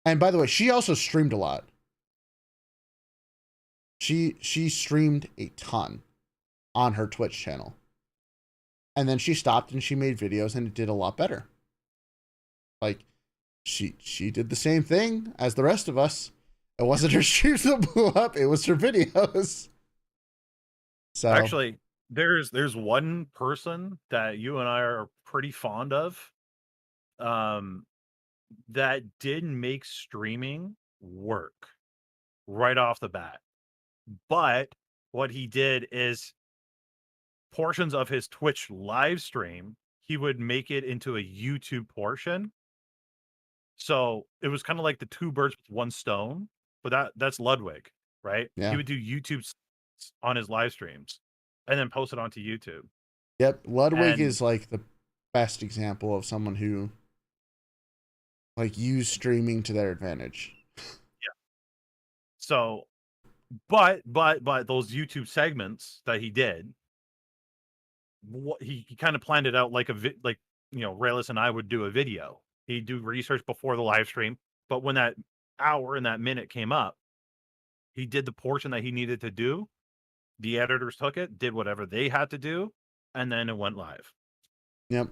and by the way, she also streamed a lot. She streamed a ton on her Twitch channel. And then she stopped and she made videos and it did a lot better. Like she did the same thing as the rest of us. It wasn't her streams that blew up, it was her videos. So, Actually, there's one person that you and I are pretty fond of, um, that did make streaming work right off the bat. But what he did is portions of his Twitch live stream, he would make it into a YouTube portion. So it was kind of like the two birds with one stone, but that's Ludwig, right? He yeah. would do YouTube on his live streams and then post it onto YouTube. Yep, Ludwig And is like the best example of someone who like used streaming to their advantage. yeah, so but those YouTube segments that he did, what he kind of planned it out like like Raelice and I would do a video. He'd do research before the live stream, but when that hour and that minute came up, he did the portion that he needed to do. The editors took it, did whatever they had to do, and then it went live. Yep.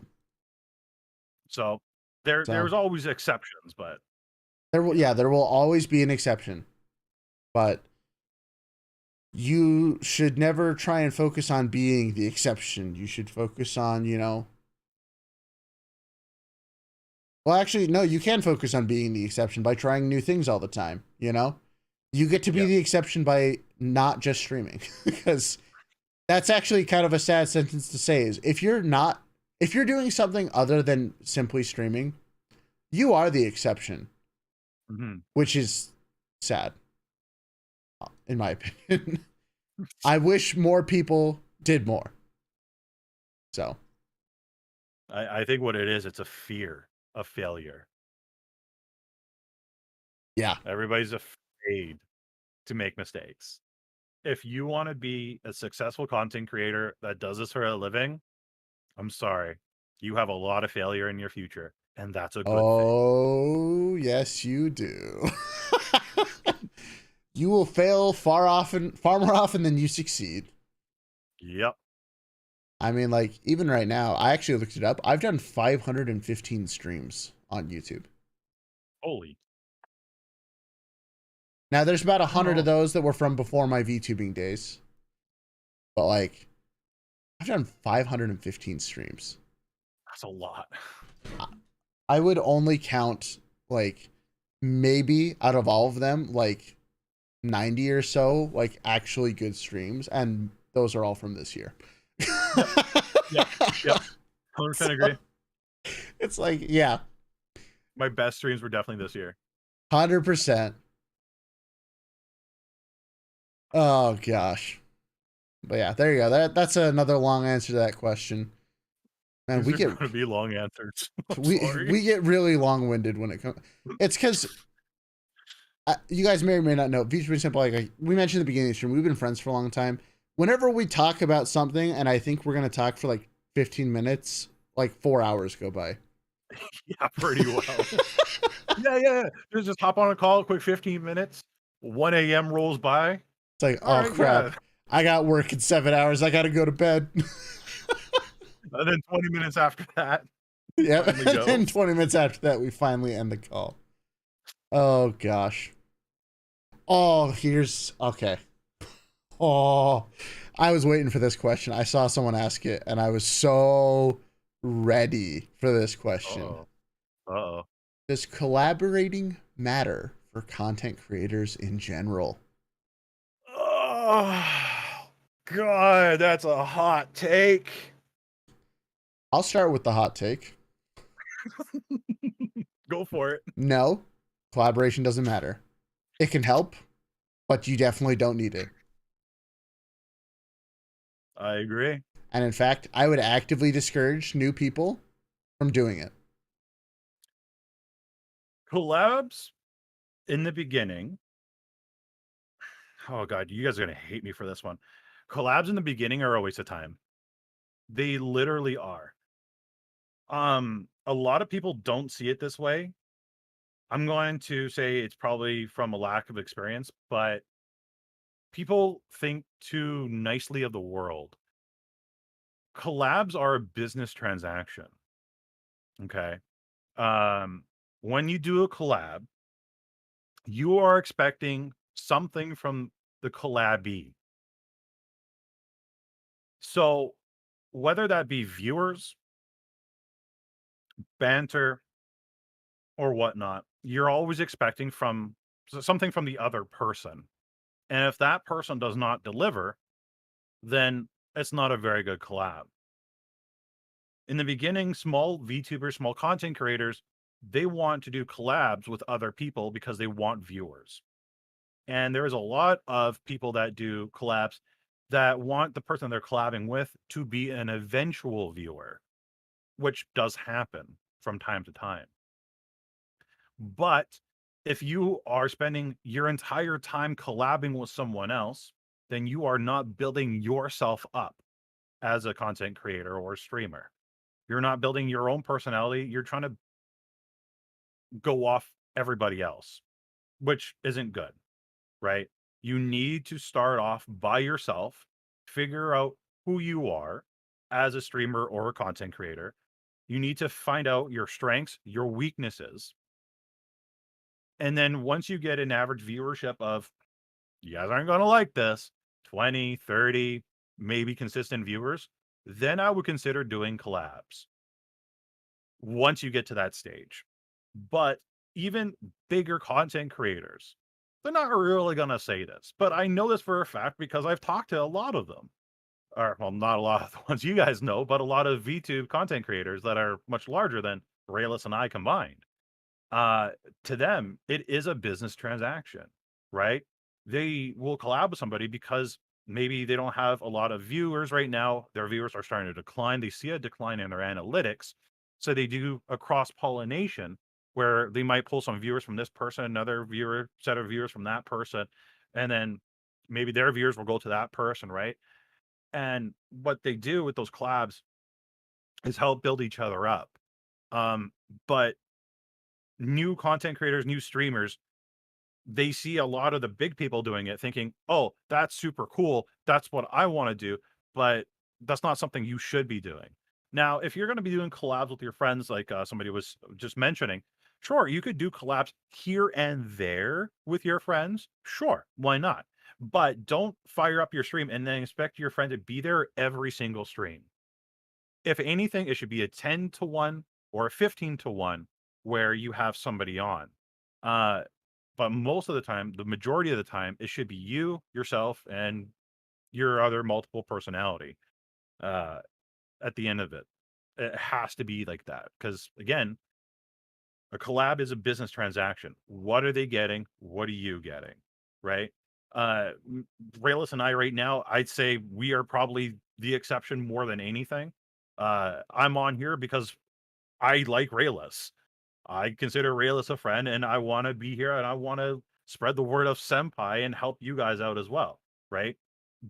So So there's always exceptions, but yeah. there will always be an exception. But you should never try and focus on being the exception. You should focus on, Well, actually, no, you can focus on being the exception by trying new things all the time, you know? You get to be Yeah. the exception by not just streaming. Because that's actually kind of a sad sentence to say is if you're doing something other than simply streaming, you are the exception, Hmm. which is sad, in my opinion. I wish more people did more. So, I think what it is, it's a fear of failure. yeah. Everybody's afraid to make mistakes. If you want to be a successful content creator that does this for a living, I'm sorry. You have a lot of failure in your future, and that's a good thing. Oh, yes, you do. You will fail far more often than you succeed. Yep. I mean, like, even right now, I actually looked it up. I've done 515 streams on YouTube. Holy. Now, there's about I don't 100 of know. those that were from before my VTubing days. But, like, I've done 515 streams. That's a lot. I would only count, like, maybe out of all of them, like, 90 or so, like, actually good streams. And those are all from this year. Yep. Yep. Yep. 100% agree. It's like, yeah, My best streams were definitely this year. 100%. Oh, gosh. But yeah, there you go. That's another long answer to that question. Man, These are going to be long answers. I'm sorry. we get really long winded when it comes. It's because you guys may or may not know. Vtuber Simple, like we mentioned at the beginning of the stream, we've been friends for a long time. Whenever we talk about something, and I think we're gonna talk for like 15 minutes, like 4 hours go by. Yeah, pretty well. Yeah. Just hop on a call, quick 15 minutes. 1 a.m. rolls by. It's like, All oh right, crap, yeah. I got work in 7 hours. I gotta go to bed. And then 20 minutes after that, Yeah, finally go. and 20 minutes after that, we finally end the call. Oh gosh. Oh, here's okay. Oh, I was waiting for this question. I saw someone ask it, and I was so ready for this question. Uh-oh. Uh-oh. Does collaborating matter for content creators in general? Oh, God, that's a hot take. I'll start with the hot take. Go for it. No, collaboration doesn't matter. It can help, but you definitely don't need it. I agree. And in fact, I would actively discourage new people from doing it. Collabs in the beginning. Oh, God, you guys are going to hate me for this one. Collabs in the beginning are a waste of time. They literally are. A lot of people don't see it this way. I'm going to say it's probably from a lack of experience, but people think too nicely of the world. Collabs are a business transaction. Okay. When you do a collab, you are expecting something from the collabee. So whether that be viewers, banter, or whatnot, you're always expecting something from the other person. And if that person does not deliver, then it's not a very good collab. In the beginning, small VTubers, small content creators, they want to do collabs with other people because they want viewers. And there is a lot of people that do collabs that want the person they're collabing with to be an eventual viewer, which does happen from time to time. But if you are spending your entire time collabing with someone else, then you are not building yourself up as a content creator or streamer. You're not building your own personality. You're trying to go off everybody else, which isn't good, right? You need to start off by yourself, figure out who you are as a streamer or a content creator. You need to find out your strengths, your weaknesses. And then once you get an average viewership of, you guys aren't going to like this, 20, 30, maybe consistent viewers, then I would consider doing collabs once you get to that stage. But even bigger content creators, they're not really gonna say this, but I know this for a fact because I've talked to a lot of them. Or, well, not a lot of the ones you guys know, but a lot of VTube content creators that are much larger than Raelice and I combined. Uh, to them, it is a business transaction, right? They will collab with somebody because maybe they don't have a lot of viewers right now. Their viewers are starting to decline. They see a decline in their analytics. So they do a cross pollination where they might pull some viewers from this person, another viewer, set of viewers from that person, and then maybe their viewers will go to that person, right? And what they do with those collabs is help build each other up. Um, but new content creators, new streamers, they see a lot of the big people doing it thinking, "Oh, that's super cool. That's what I wanna do," but that's not something you should be doing. Now, if you're gonna be doing collabs with your friends, like, somebody was just mentioning, sure, you could do collabs here and there with your friends. Sure, why not? But don't fire up your stream and then expect your friend to be there every single stream. If anything, it should be a 10 to 1 or a 15 to 1 where you have somebody on. Uh, but most of the time, the majority of the time, it should be you, yourself, and your other multiple personality, uh, at the end of it. It has to be like that because, again, a collab is a business transaction. What are they getting? What are you getting? Right? Rayless and I right now, I'd say we are probably the exception more than anything. I'm on here because I like Rayless. I consider Rayless a friend and I want to be here and I want to spread the word of Senpai and help you guys out as well. Right?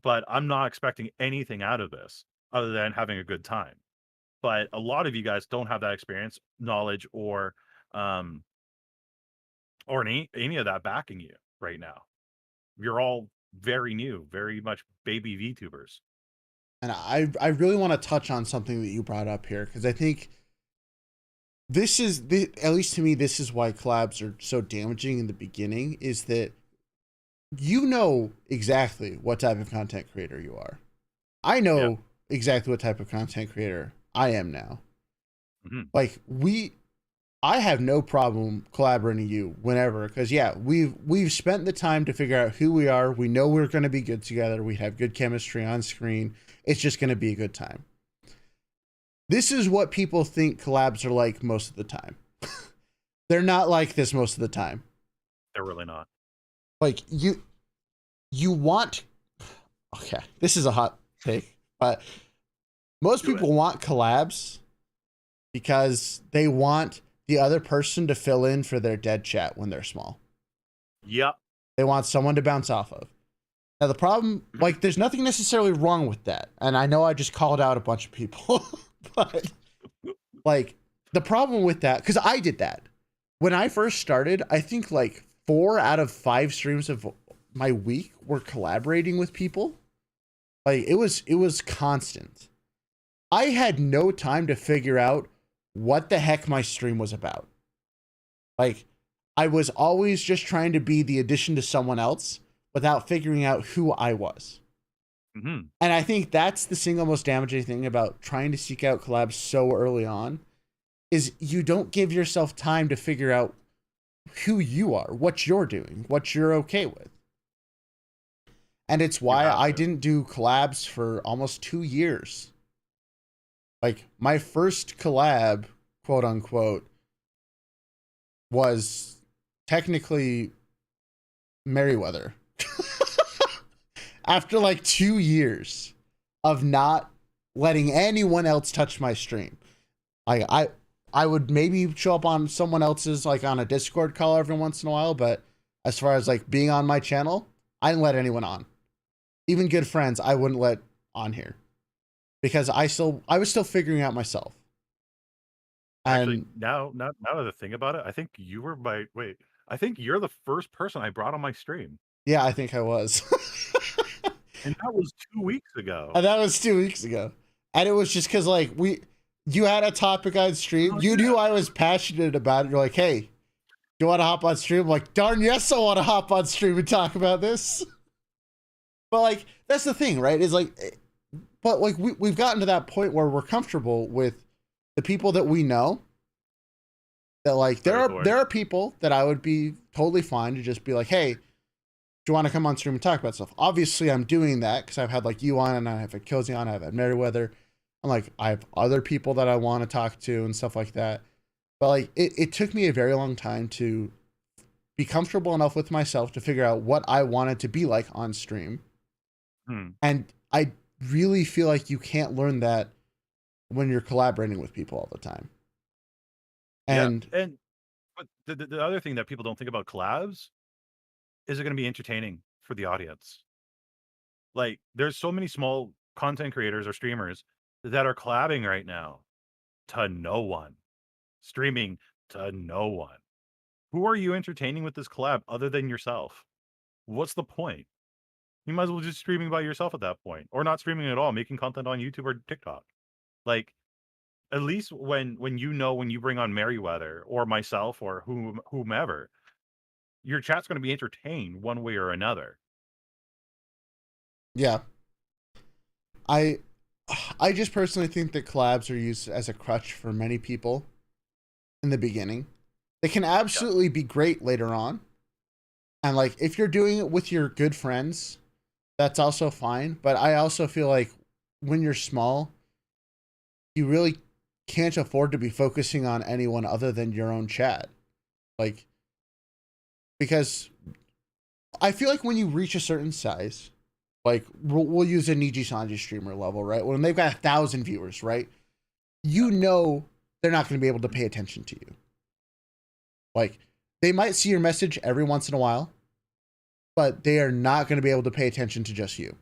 But I'm not expecting anything out of this other than having a good time. But a lot of you guys don't have that experience, knowledge, um, or any of that backing you right now. You're all very new, very much baby VTubers. And I really want to touch on something that you brought up here because I think this is the, at least to me, this is why collabs are so damaging in the beginning, is that you know exactly what type of content creator you are. I Yep. know exactly what type of content creator I am now. Mhm. Like I have no problem collaborating you whenever, because yeah, we've spent the time to figure out who we are. We know we're going to be good together. We have good chemistry on screen. It's just going to be a good time. This is what people think collabs are like most of the time. They're not like this most of the time. They're really not. Like you want, okay, this is a hot take, but most Do it. people want collabs because they want the other person to fill in for their dead chat when they're small. Yep. They want someone to bounce off of. Now the problem, Mhm. like, there's nothing necessarily wrong with that, and I know I just called out a bunch of people, but like the problem with that, because I did that when I first started. I think like 4 out of 5 streams of my week were collaborating with people. Like it was constant. I had no time to figure out what the heck my stream was about. Like, I was always just trying to be the addition to someone else without figuring out who I was. Mhm. And I think that's the single most damaging thing about trying to seek out collabs so early on, is you don't give yourself time to figure out who you are, what you're doing, what you're okay with. And it's You why have I to. didn't do collabs for almost 2 years. Like, my first collab, quote unquote, was technically Merriweather. After like 2 years of not letting anyone else touch my stream. Like I would maybe show up on someone else's, like on a Discord call every once in a while, but as far as like being on my channel, I didn't let anyone on. Even good friends, I wouldn't let on here because I was still figuring out myself. Actually, And now that I think about it, I think you were my wait. I think you're the first person I brought on my stream, yeah, I think I was. and that was 2 weeks ago. And that was 2 weeks ago. And it was just because, like, you had a topic on stream. Oh, You yeah. knew I was passionate about it. You're like, hey, you want to hop on stream? I'm like, darn yes, I want to hop on stream and talk about this. But, like, that's the thing, right? Is like, but, like, we've gotten to that point where we're comfortable with the people that we know. That like Very boring. there are people that I would be totally fine to just be like, hey, do you want to come on stream and talk about stuff? Obviously, I'm doing that because I've had like you on, and I have had Cozy on, I've had Meriwether. I'm like, I have other people that I want to talk to and stuff like that. But like, it took me a very long time to be comfortable enough with myself to figure out what I wanted to be like on stream. And I really feel like you can't learn that when you're collaborating with people all the time. And But the other thing that people don't think about collabs is it going to be entertaining for the audience? Like, there's so many small content creators or streamers that are collabing right now to no one, streaming to no one. Who are you entertaining with this collab other than yourself? What's the point? You might as well just streaming by yourself at that point, or not streaming at all, making content on YouTube or TikTok. Like, at least when you bring on Meriwether or myself or whomever, your chat's going to be entertained one way or another. yeah, I I just personally think that collabs are used as a crutch for many people in the beginning. They can absolutely be great later on. And like if you're doing it with your good friends, that's also fine. But I also feel like when you're small, you really can't afford to be focusing on anyone other than your own chat. Like, because I feel like when you reach a certain size, like we'll use a Niji Sanji streamer level, right? When they've got 1,000 viewers, right? You know they're not going to be able to pay attention to you. Like, they might see your message every once in a while, but they are not going to be able to pay attention to just you.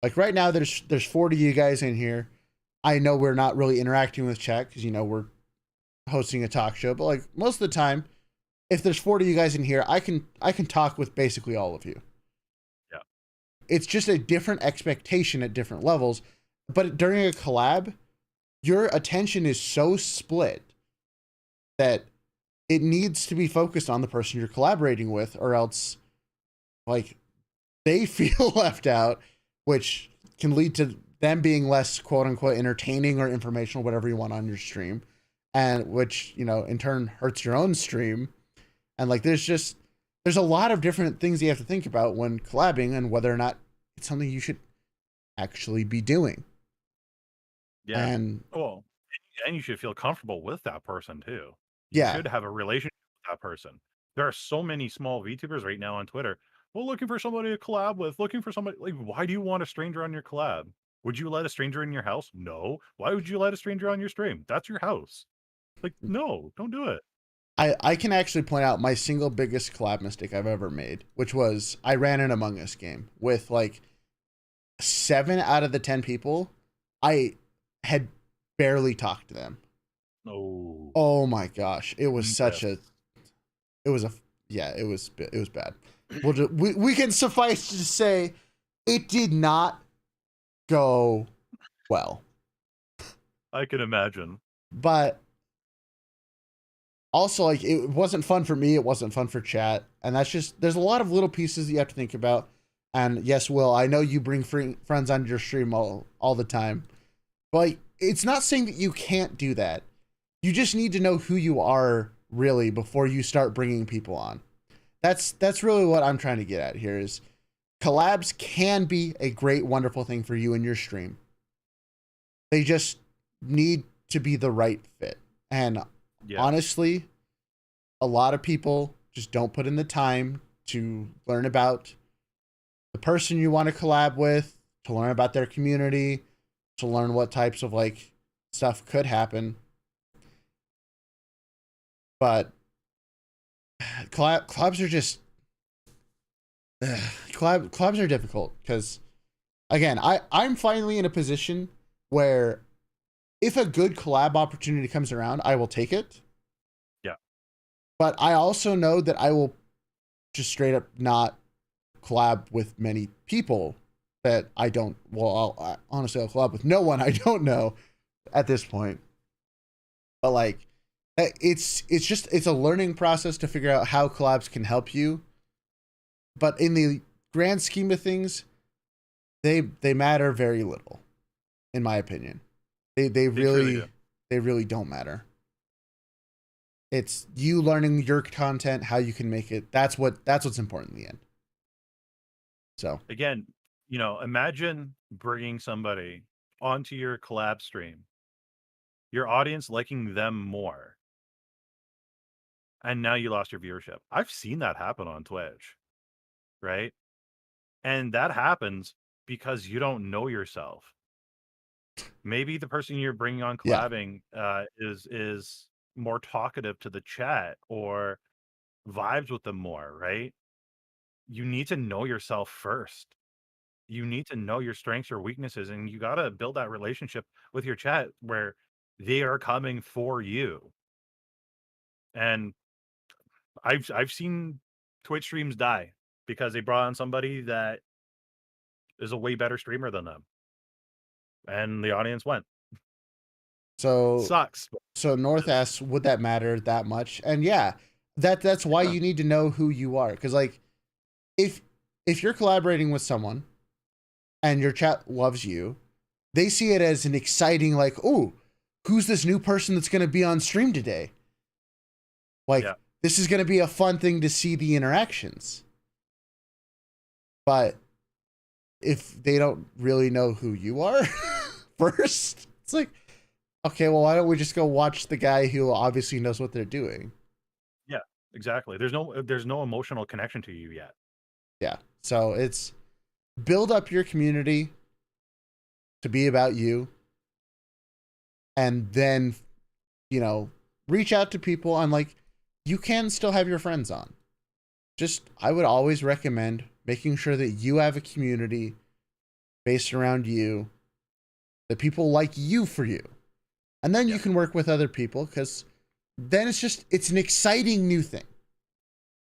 Like right now, there's 40 of you guys in here. I know we're not really interacting with chat because, you know, we're hosting a talk show, but like most of the time, if there's 40 of you guys in here, I can talk with basically all of you. Yeah. It's just a different expectation at different levels. But during a collab, your attention is so split that it needs to be focused on the person you're collaborating with, or else like they feel left out, which can lead to them being less quote unquote entertaining or informational, whatever you want on your stream. And which, you know, in turn hurts your own stream. And like there's a lot of different things you have to think about when collabing and whether or not it's something you should actually be doing. Yeah. And well, and you should feel comfortable with that person too. You yeah, should have a relationship with that person. There are so many small VTubers right now on Twitter. Well, looking for somebody to collab with, looking for somebody like, why do you want a stranger on your collab? Would you let a stranger in your house? No. Why would you let a stranger on your stream? That's your house. Like, no, don't do it. I can actually point out my single biggest collab mistake I've ever made, which was I ran an Among Us game with like 7 out of the 10 people. I had barely talked to them. No. Oh my gosh, it was such Yes. it was bad. We can suffice to say it did not go well. I can imagine. But also, like, it wasn't fun for me, it wasn't fun for chat, and that's just, there's a lot of little pieces that you have to think about. And yes, Will, I know you bring friends on your stream all the time, but like, it's not saying that you can't do that. You just need to know who you are really before you start bringing people on. That's really what I'm trying to get at here. Is collabs can be a great, wonderful thing for you and your stream. They just need to be the right fit. And honestly, a lot of people just don't put in the time to learn about the person you want to collab with, to learn about their community, to learn what types of like stuff could happen. But collabs are just collabs are difficult because again, I'm finally in a position where if a good collab opportunity comes around, I will take it. Yeah. But I also know that I will just straight up not collab with many people that I don't, well, honestly, I'll collab with no one I don't know at this point. But like, it's just, it's a learning process to figure out how collabs can help you. But in the grand scheme of things, they matter very little, in my opinion. They really don't matter. It's you learning your content, how you can make it. That's what's important in the end. So Again, imagine bringing somebody onto your collab stream, your audience liking them more, and now you lost your viewership. I've seen that happen on Twitch, right? And that happens because you don't know yourself. Maybe the person you're bringing on yeah. collabing is more talkative to the chat or vibes with them more, right? You need to know yourself first. You need to know your strengths, your weaknesses, and you got to build that relationship with your chat where they are coming for you. And I've seen Twitch streams die because they brought on somebody that is a way better streamer than them, and the audience went. So Sucks. so North asks, would that matter that much? And yeah, that's why Yeah. you need to know who you are. Because like if you're collaborating with someone and your chat loves you, they see it as an exciting, like, oh, who's this new person that's gonna be on stream today? Like, Yeah. this is gonna be a fun thing to see the interactions. But if they don't really know who you are first, it's like, okay, well, why don't we just go watch the guy who obviously knows what they're doing? Yeah, exactly. There's no emotional connection to you yet. Yeah. So it's build up your community to be about you, and then, reach out to people, and like, you can still have your friends on. Just, I would always recommend making sure that you have a community based around you, that people like you for you. And then Yeah. you can work with other people, because then it's an exciting new thing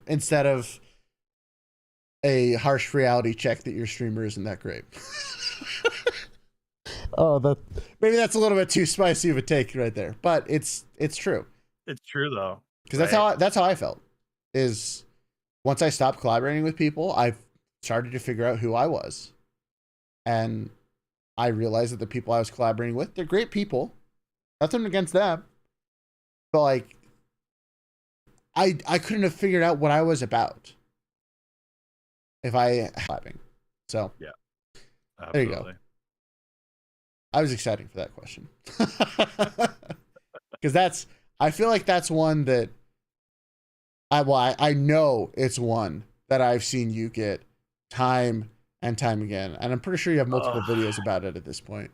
instead of a harsh reality check that your streamer isn't that great. Oh, maybe that's a little bit too spicy of a take right there, but it's true. It's true though. Because Right? that's how I felt. Is once I stopped collaborating with people, I started to figure out who I was, and I realized that the people I was collaborating with, they're great people. Nothing against them, but like, I couldn't have figured out what I was about if I collabing. So Yeah. there you go. Absolutely. I was excited for that question. Because I feel like that's one that I know it's one that I've seen you get time and time again, and I'm pretty sure you have multiple videos about it at this point.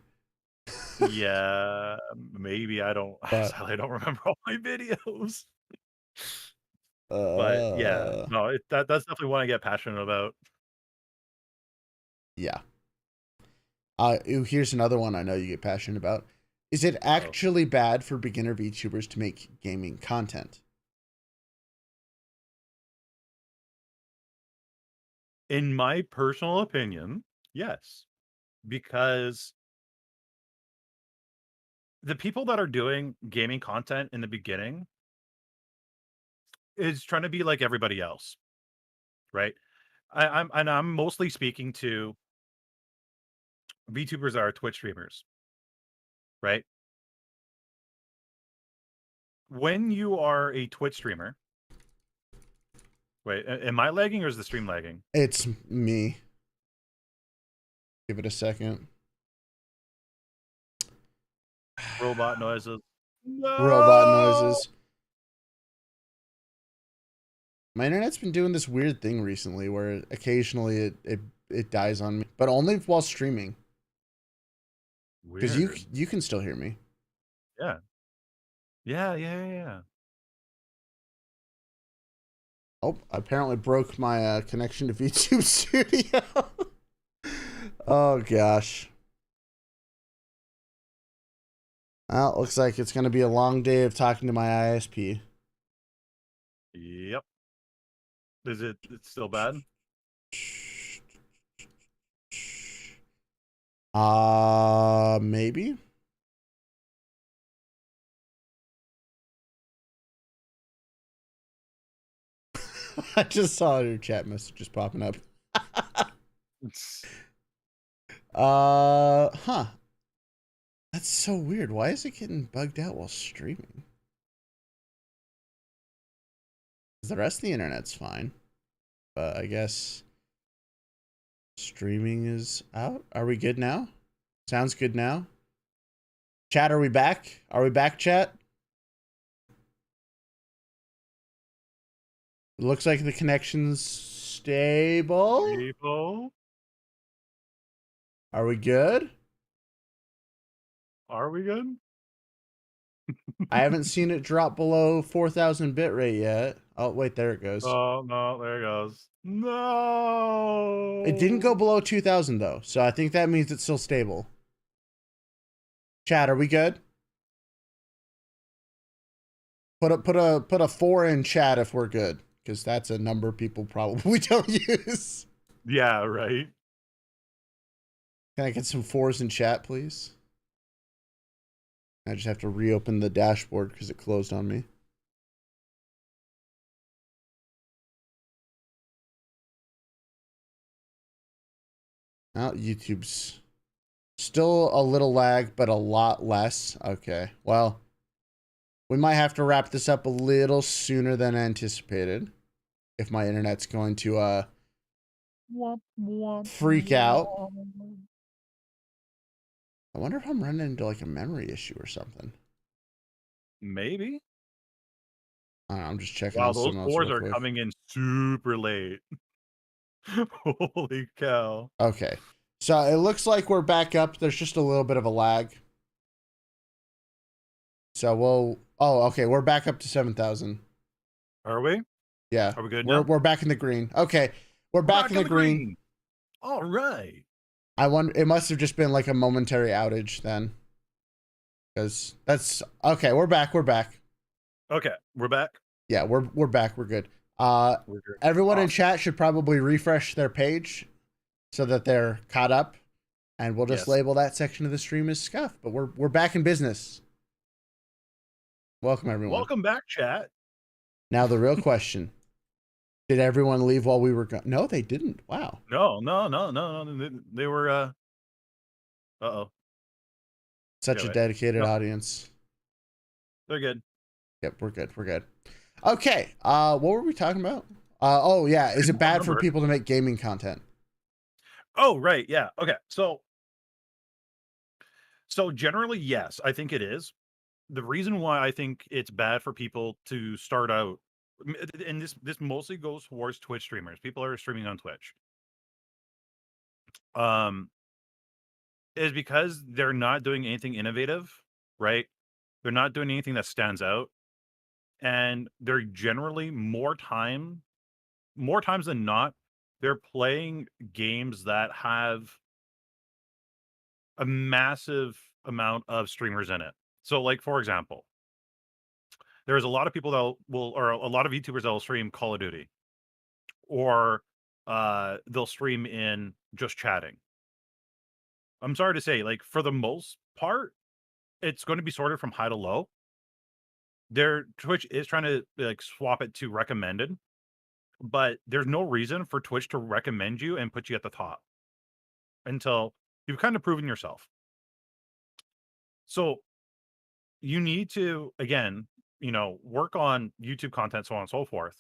Yeah, maybe I don't But sadly I don't remember all my videos. But yeah, uh, no, that's definitely one I get passionate about. yeah. Here's another one I know you get passionate about. Is it Oh. actually bad for beginner VTubers to make gaming content? In my personal opinion, yes. Because the people that are doing gaming content in the beginning is trying to be like everybody else, right? I'm mostly speaking to VTubers that are Twitch streamers, right? When you are a Twitch streamer, wait, am I lagging or is the stream lagging? It's me. Give it a second. Robot noises. Robot No. noises. My internet's been doing this weird thing recently where occasionally it dies on me, but only while streaming. Because Weird. you can still hear me. Yeah. Yeah. Oh, I apparently broke my connection to VTube Studio. Oh gosh. Well, it looks like it's going to be a long day of talking to my ISP. Yep. It's still bad? Maybe. I just saw your chat messages popping up. Huh. That's so weird. Why is it getting bugged out while streaming? The rest of the internet's fine, but I guess streaming is out. Are we good now? Sounds good now. Chat, are we back? Are we back, chat? Looks like the connection's stable. Stable. Are we good? Are we good? I haven't seen it drop below 4,000 bitrate yet. Oh, wait, there it goes. Oh, no, there it goes. No. It didn't go below 2,000 though, so I think that means it's still stable. Chat, are we good? Put a 4 in chat if we're good, because that's a number people probably don't use. Yeah, right. Can I get some 4s in chat, please? I just have to reopen the dashboard because it closed on me. Oh, YouTube's still a little lag, but a lot less. Okay, well, we might have to wrap this up a little sooner than anticipated if my internet's going to freak out. I wonder if I'm running into like a memory issue or something. Maybe. I don't know, I'm just checking Wow, on those someone else 4s real are quick. coming in super late. Holy cow. Okay, so it looks like we're back up. There's just a little bit of a lag. So we'll. Oh, okay, we're back up to 7,000. Are we? Yeah, Are we good now? we're back in the green. Okay, we're back in the green. All right. I wonder. It must have just been like a momentary outage then, because that's okay. We're back. We're back. Okay, we're back. Yeah, we're back. We're good. We're good. Everyone in Awesome. chat should probably refresh their page so that they're caught up, and we'll just Yes. label that section of the stream as scuff. But we're back in business. Welcome everyone. Welcome back, chat. Now the real question: did everyone leave while we were gone? No, they didn't. Wow. No. They were uh-oh. Such a dedicated audience. They're good. Yep, we're good. We're good. Okay. What were we talking about? Oh yeah, is it bad for people to make gaming content? Oh, right. Yeah. Okay. So generally, yes, I think it is. The reason why I think it's bad for people to start out, and this mostly goes towards Twitch streamers, people are streaming on Twitch, is because they're not doing anything innovative, right? They're not doing anything that stands out, and they're generally more times than not, they're playing games that have a massive amount of streamers in it. So, like, for example, there's a lot of people that or a lot of YouTubers that will stream Call of Duty, or they'll stream in just chatting. I'm sorry to say, like, for the most part, it's going to be sorted from high to low. Their Twitch is trying to like swap it to recommended, but there's no reason for Twitch to recommend you and put you at the top until you've kind of proven yourself. So you need to, again, work on YouTube content, so on and so forth.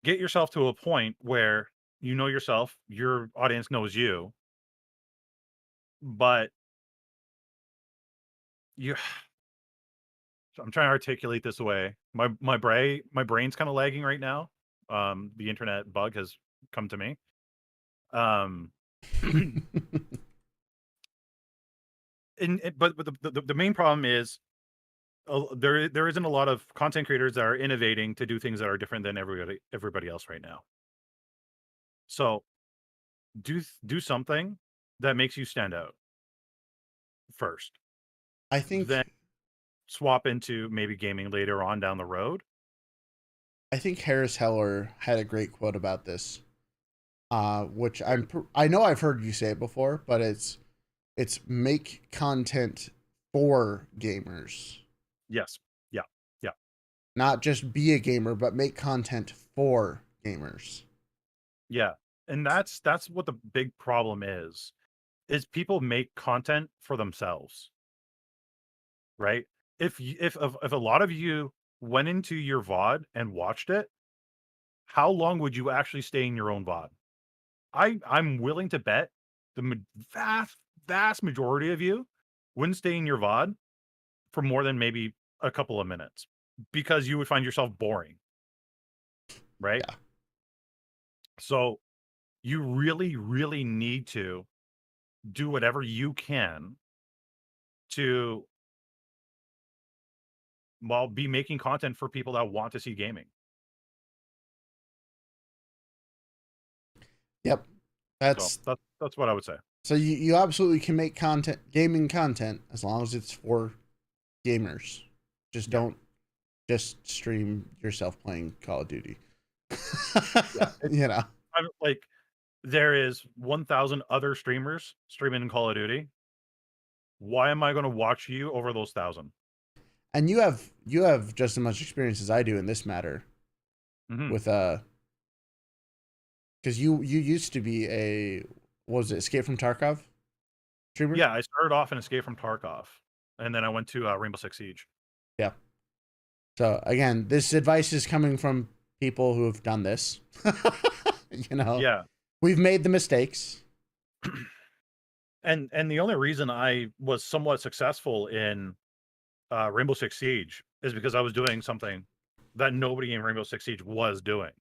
Get yourself to a point where you know yourself, your audience knows you, but you I'm trying to articulate this away. My brain's kind of lagging right now. The internet bug has come to me. But the main problem is there isn't a lot of content creators that are innovating to do things that are different than everybody else right now. So do something that makes you stand out first. I think Then swap into maybe gaming later on down the road. I think Harris Heller had a great quote about this, which I know I've heard you say it before, but it's make content for gamers. Yes. Yeah. Not just be a gamer, but make content for gamers. Yeah. And that's what the big problem is people make content for themselves. Right? If a lot of you went into your VOD and watched it, how long would you actually stay in your own VOD? I'm willing to bet the vast majority of you wouldn't stay in your VOD for more than maybe a couple of minutes because you would find yourself boring, right? Yeah. So you really, really need to do whatever you can to, well, be making content for people that want to see gaming. Yep. So That's that's what I would say. so you absolutely can make content, gaming content, as long as it's for gamers. Just Yeah. don't just stream yourself playing Call of Duty. Yeah. You know. I'm like, there is 1,000 other streamers streaming in Call of Duty. Why am I going to watch you over those 1,000? And you have just as much experience as I do in this matter Mhm. with because you used to be a, what was it, Escape from Tarkov streamer? Yeah, I started off in Escape from Tarkov, and then I went to Rainbow Six Siege. Yeah. So again, this advice is coming from people who have done this. You know, Yeah, we've made the mistakes. and the only reason I was somewhat successful in Rainbow Six Siege is because I was doing something that nobody in Rainbow Six Siege was doing.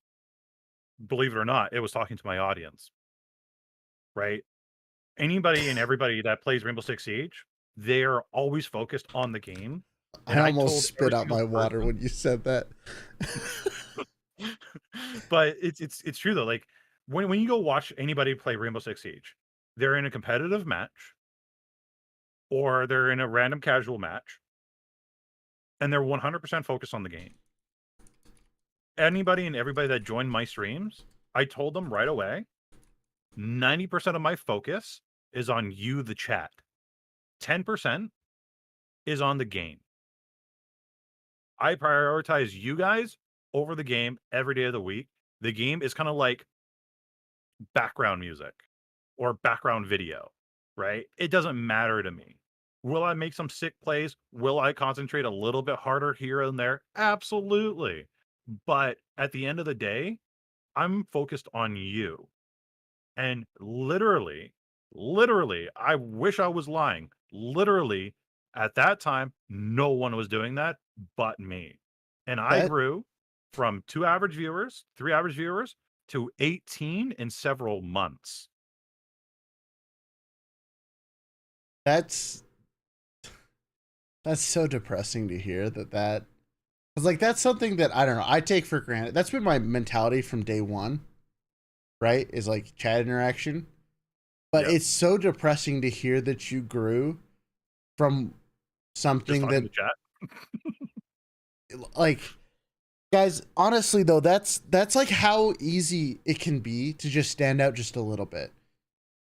Believe it or not, it was talking to my audience, right? Anybody and everybody that plays Rainbow Six Siege, they're always focused on the game. I And I almost told every spit out single my water person, when you said that. but it's true though. Like when you go watch anybody play Rainbow Six Siege, they're in a competitive match or they're in a random casual match, and they're 100% focused on the game. Anybody and everybody that joined my streams, I told them right away, 90% of my focus is on you, the chat. 10% is on the game. I prioritize you guys over the game every day of the week. The game is kind of like background music or background video, right? It doesn't matter to me. Will I make some sick plays? Will I concentrate a little bit harder here and there? Absolutely. But at the end of the day, I'm focused on you. And literally, I wish I was lying. Literally, at that time, no one was doing that but me. And I That grew from 2 average viewers, 3 average viewers to 18 in several months. that's so depressing to hear that because like that's something that I don't know, I take for granted. That's been my mentality from day one, right? Is like chat interaction. But Yeah. it's so depressing to hear that you grew from Just something talking that to chat. like, guys, honestly though, that's like how easy it can be to just stand out just a little bit.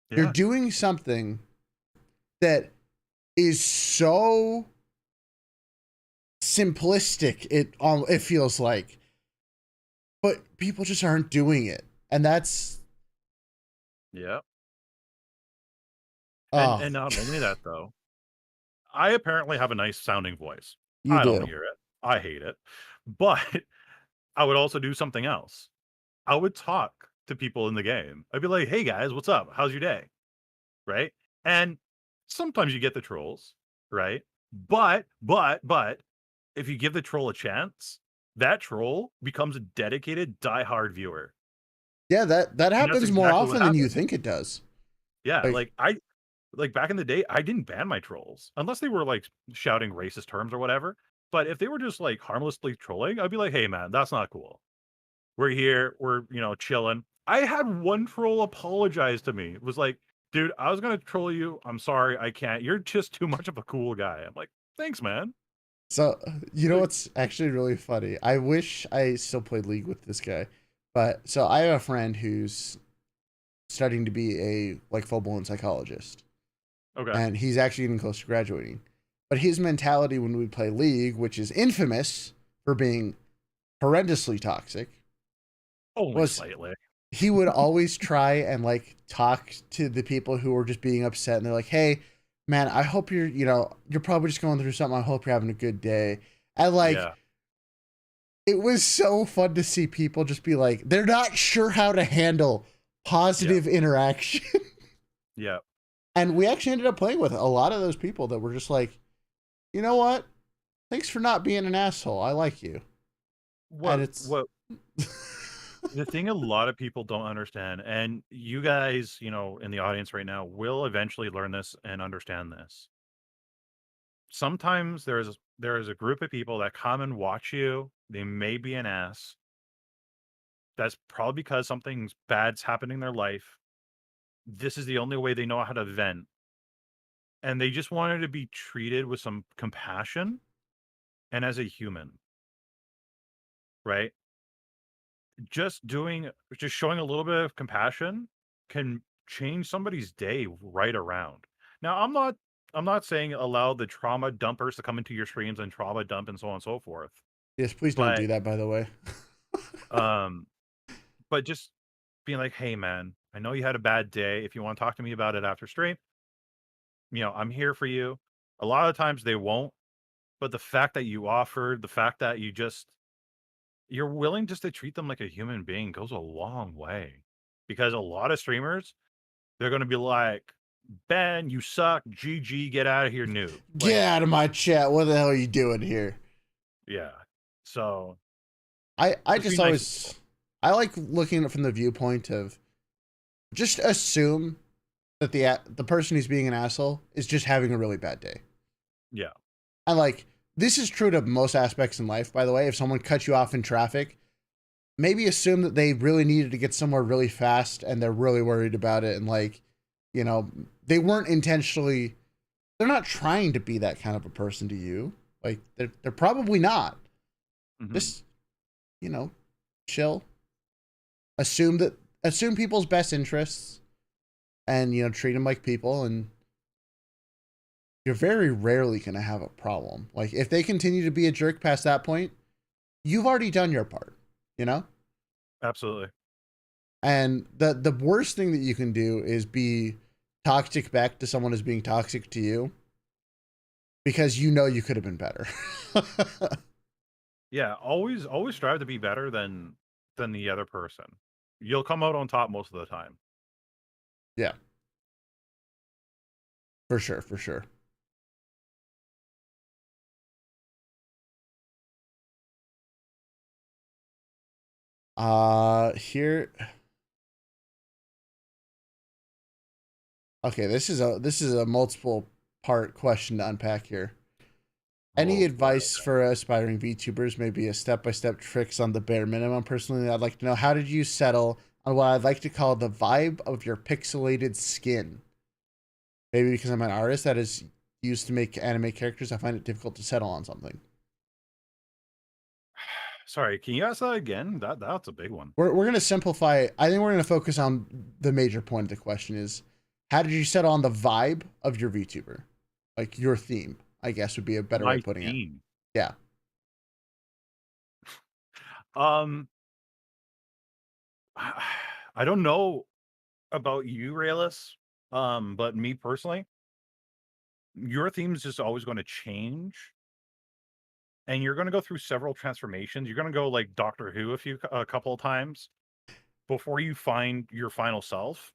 You're Yeah. doing something that is so simplistic, it feels like, but people just aren't doing it, and that's Yeah. oh, And not only that though, I apparently have a nice sounding voice. you I don't do. hear it. I hate it. But I would also do something else. I would talk to people in the game. I'd be like, "Hey guys, what's up? How's your day?" Right? And sometimes you get the trolls, right? But if you give the troll a chance, that troll becomes a dedicated diehard viewer. Yeah, that And that's happens more exactly what often than you happened. think it does. Yeah, Like, like back in the day, I didn't ban my trolls unless they were like shouting racist terms or whatever. But if they were just like harmlessly trolling, I'd be like, "Hey man, that's not cool. We're here, we're, chilling." I had one troll apologize to me. It was like, "Dude, I was gonna troll you. I'm sorry, I can't. You're just too much of a cool guy." I'm like, "Thanks, man." so you know Like, what's actually really funny? I wish I still played League with this guy, but so I have a friend who's studying to be a like full-blown psychologist, okay. and he's actually getting close to graduating. But his mentality when we play League, which is infamous for being horrendously toxic, Only was slightly. he would always try and like talk to the people who were just being upset, and they're like, "Hey, man, I hope you're, you're probably just going through something. I hope you're having a good day." And like Yeah. it was so fun to see people just be like, they're not sure how to handle Yeah. positive interaction. Yeah. And we actually ended up playing with a lot of those people that were just like, you know what? Thanks for not being an asshole. I like you. And it's What the thing a lot of people don't understand, and you guys, in the audience right now, will eventually learn this and understand this. Sometimes there is a group of people that come and watch you. They may be an ass. That's probably because something bad's happening in their life. This is the only way they know how to vent. And they just wanted to be treated with some compassion and as a human, right? Just doing just showing a little bit of compassion can change somebody's day right around. Now, I'm not saying allow the trauma dumpers to come into your streams and trauma dump and so on and so forth. yes, please don't But do that, by the way. um but just being like, "Hey man, I know you had a bad day. If you want to talk to me about it after stream, I'm here for you." A lot of times they won't, but the fact that you offered, the fact that you're willing just to treat them like a human being goes a long way. Because a lot of streamers, they're gonna be like, "Ben, you suck. GG, get out of here, noob." Get Like, out of my chat. What the hell are you doing here? yeah. So I just be just nice to people. always I like looking at it from the viewpoint of just assume that the person who's being an asshole is just having a really bad day. Yeah. And like this is true to most aspects in life, by the way. If someone cuts you off in traffic, maybe assume that they really needed to get somewhere really fast and they're really worried about it and like, you know, they weren't intentionally they're not trying to be that kind of a person to you. Like they're probably not. Mhm. Just, you know, chill. Assume people's best interests and treat them like people, and you're very rarely going to have a problem. Like if they continue to be a jerk past that point, you've already done your part, you know? Absolutely. And the worst thing that you can do is be toxic back to someone who's being toxic to you because you could have been better. Yeah, always strive to be better than the other person. You'll come out on top most of the time. Yeah, for sure, for sure. Here. Okay, this is a multiple part question to unpack here. Any Oh boy. advice for aspiring VTubers? Maybe a step-by-step tricks on the bare minimum. Personally, I'd like to know, how did you settle on what I'd like to call the vibe of your pixelated skin? Maybe because I'm an artist that is used to make anime characters, I find it difficult to settle on something. Sorry, can you ask that again? That's a big one. We're gonna simplify. I think we're gonna focus on the major point of the question is, how did you settle on the vibe of your VTuber, like your theme? I guess would be a better way My of putting it. theme. Yeah. Um, I don't know about you, Raelus, but me personally, your theme is just always going to change, and you're going to go through several transformations. You're going to go like Doctor Who a couple of times before you find your final self.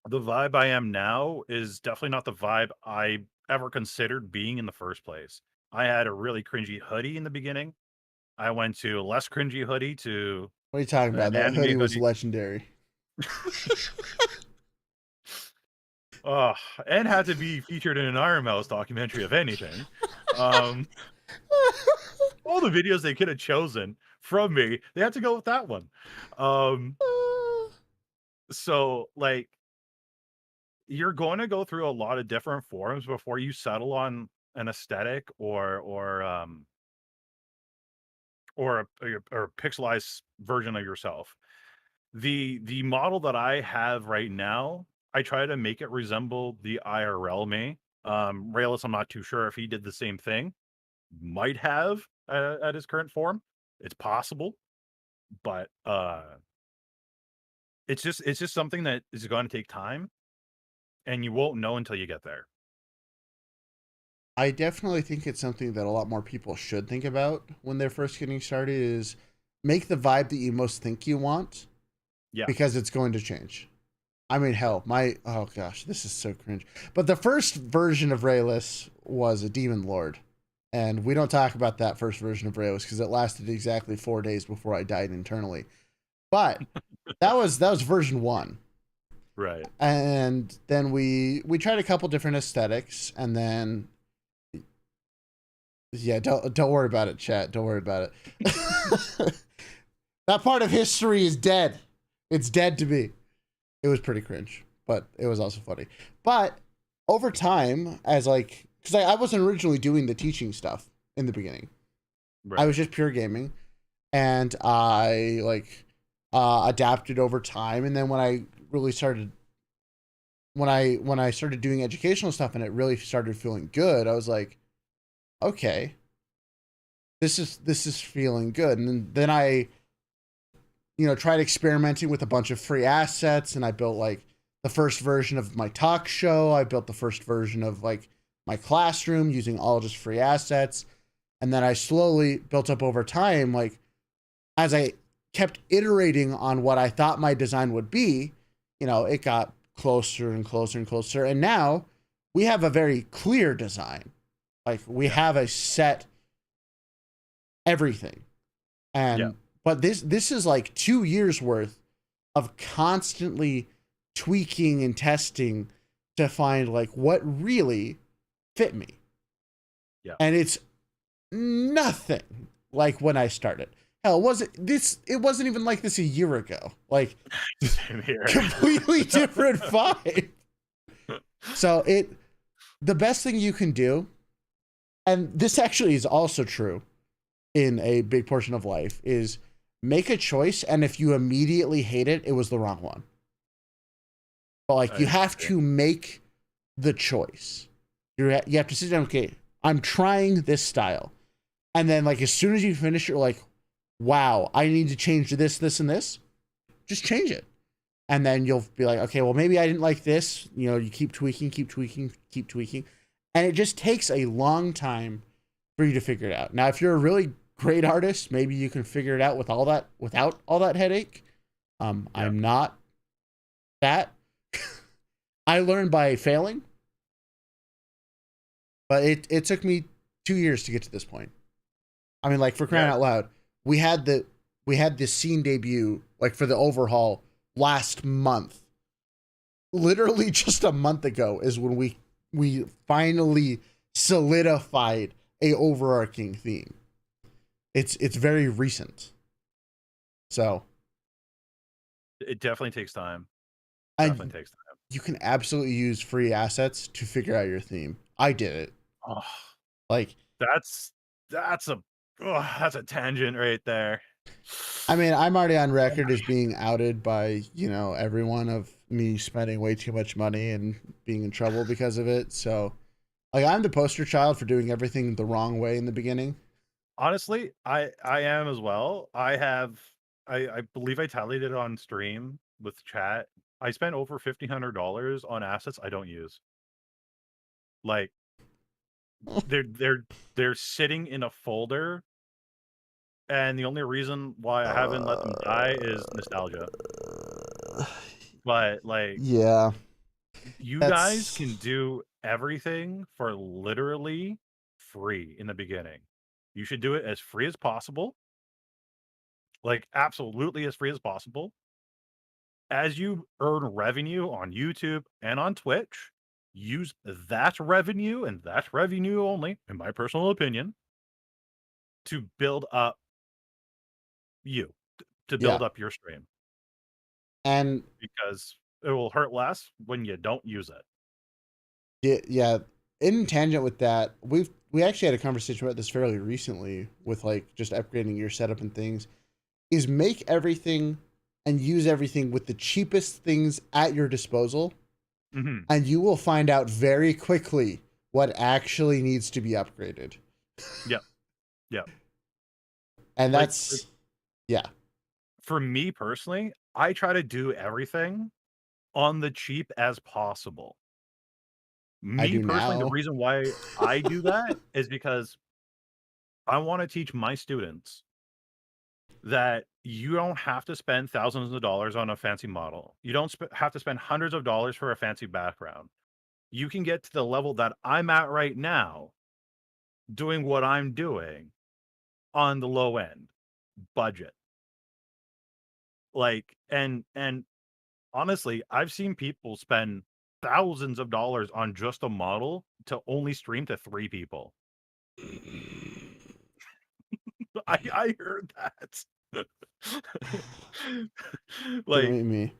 The vibe I am now is definitely not the vibe I ever considered being in the first place. I had a really cringy hoodie in the beginning. I went to a less cringy hoodie to What are you talking about? an That anime hoodie was hoodie. legendary. Oh, and had to be featured in an Iron Mouse documentary, if anything. Um, all the videos they could have chosen from me, they had to go with that one. Um, so like you're going to go through a lot of different forms before you settle on an aesthetic or a pixelized version of yourself. The model that I have right now, I try to make it resemble the IRL me. Raelz, I'm not too sure if he did the same thing. Might have at his current form. It's possible, but it's just something that is going to take time, and you won't know until you get there. I definitely think it's something that a lot more people should think about when they're first getting started is make the vibe that you most think you want Yeah. because it's going to change. I mean, hell, oh gosh, this is so cringe. But the first version of Raelice was a demon lord. And we don't talk about that first version of Raelice because it lasted exactly 4 days before I died internally. But that was version 1. Right. And then we tried a couple different aesthetics, and then yeah, don't worry about it, chat. Don't worry about it. That part of history is dead. It's dead to me. It was pretty cringe, but it was also funny. But over time, as like, because I wasn't originally doing the teaching stuff in the beginning, I Right. was just pure gaming, and I like adapted over time. And then when I really started, when I started doing educational stuff, and it really started feeling good, I was like, okay, this is feeling good. And then I tried experimenting with a bunch of free assets, and I built like the first version of my talk show. I built the first version of like my classroom using all just free assets. And then I slowly built up over time, like as I kept iterating on what I thought my design would be, it got closer and closer and closer. And now we have a very clear design. Like we Yeah. have a set everything. Yeah. And but this is like 2 years worth of constantly tweaking and testing to find like what really fit me. Yeah. And it's nothing like when I started. Hell, it wasn't even like this a year ago. Like Same here. completely different vibe. So the best thing you can do, and this actually is also true in a big portion of life, is make a choice, and if you immediately hate it, it was the wrong one. But like I you have agree. to make the choice. You have to sit down. Okay, I'm trying this style, and then like as soon as you finish, you're like, wow, I need to change this, this, and this. Just change it, and then you'll be like, okay, well maybe I didn't like this. You keep tweaking, keep tweaking, keep tweaking, and it just takes a long time for you to figure it out. Now, if you're a really great artist, maybe you can figure it out without all that headache. Yeah. I'm not that. I learned by failing, but it took me 2 years to get to this point. I mean, like for crying Yeah. out loud, we had the scene debut like for the overhaul last month. Literally just a month ago is when we finally solidified a overarching theme. It's very recent. So, It definitely takes time. and Definitely takes time. you can absolutely use free assets to figure out your theme. I did it. Oh, Like, that's that's a that's a tangent right there. I mean, I'm already on record as being outed by, everyone of me spending way too much money and being in trouble because of it. So, like, I'm the poster child for doing everything the wrong way in the beginning. Honestly, I am as well. I believe I tallied it on stream with chat. I spent over $1,500 on assets I don't use. Like they're sitting in a folder, and the only reason why I haven't let them die is nostalgia. But like Yeah, you guys that's can do everything for literally free in the beginning. You should do it as free as possible, like absolutely as free as possible. As you earn revenue on YouTube and on Twitch, use that revenue and that revenue only, in my personal opinion, to build up you, to yeah. build up your stream, And because it will hurt less when you don't use it. yeah, in tangent with that, we actually had a conversation about this fairly recently with like just upgrading your setup and things. Is make everything and use everything with the cheapest things at your disposal, Mhm. and you will find out very quickly what actually needs to be upgraded. Yep, yep. And Like, that's yeah. for me personally, I try to do everything on the cheap as possible. I Me do personally, the now. reason why I do that is because I want to teach my students that you don't have to spend thousands of dollars on a fancy model. You don't have to spend hundreds of dollars for a fancy background. You can get to the level that I'm at right now, doing what I'm doing on the low end budget. Like, and honestly, I've seen people spend thousands of dollars on just a model to only stream to 3 people. I heard that. Gonna Like make me.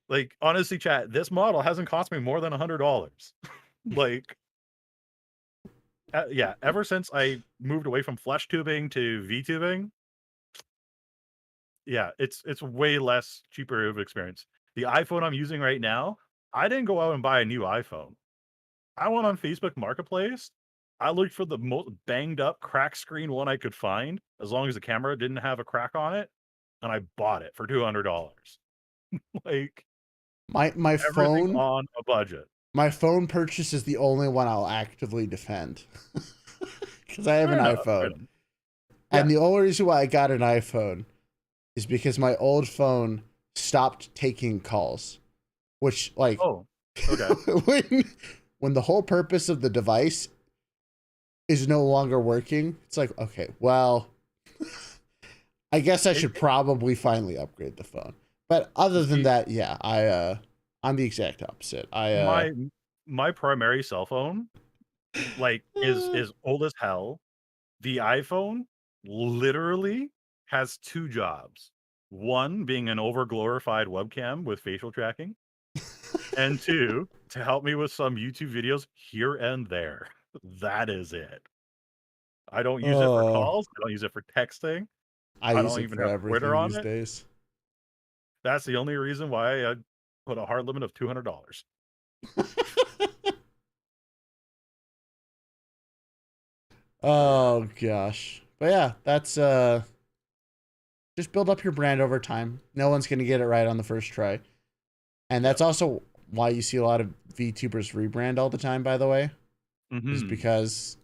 like, honestly, chat, this model hasn't cost me more than $100. Like, yeah, ever since I moved away from flesh tubing to V-tubing, yeah, it's way less cheaper of an experience. The iPhone I'm using right now, I didn't go out and buy a new iPhone. I went on Facebook Marketplace. I looked for the most banged up crack screen one I could find, as long as the camera didn't have a crack on it, and I bought it for $200. Like, My everything phone on a budget. my phone purchase is the only one I'll actively defend. Because I have Fair an enough, fair iPhone. enough. And Yeah. the only reason why I got an iPhone is because my old phone stopped taking calls. Which, like, Oh, okay. when the whole purpose of the device is no longer working, it's like, okay, well, I guess I should probably finally upgrade the phone. But other than See, that, yeah, I'm the exact opposite. my primary cell phone, like, is old as hell. The iPhone literally has 2 jobs. One being an over-glorified webcam with facial tracking, and 2, to help me with some YouTube videos here and there. That is it. I don't use it for Oh, calls, I don't use it for texting, I I use don't it even for have Twitter everything on these it. days. That's the only reason why I put a hard limit of $200. Oh gosh. But yeah, that's just build up your brand over time. No one's gonna get it right on the first try. And Yeah. that's also why you see a lot of VTubers rebrand all the time, by the way. Is Mhm. because,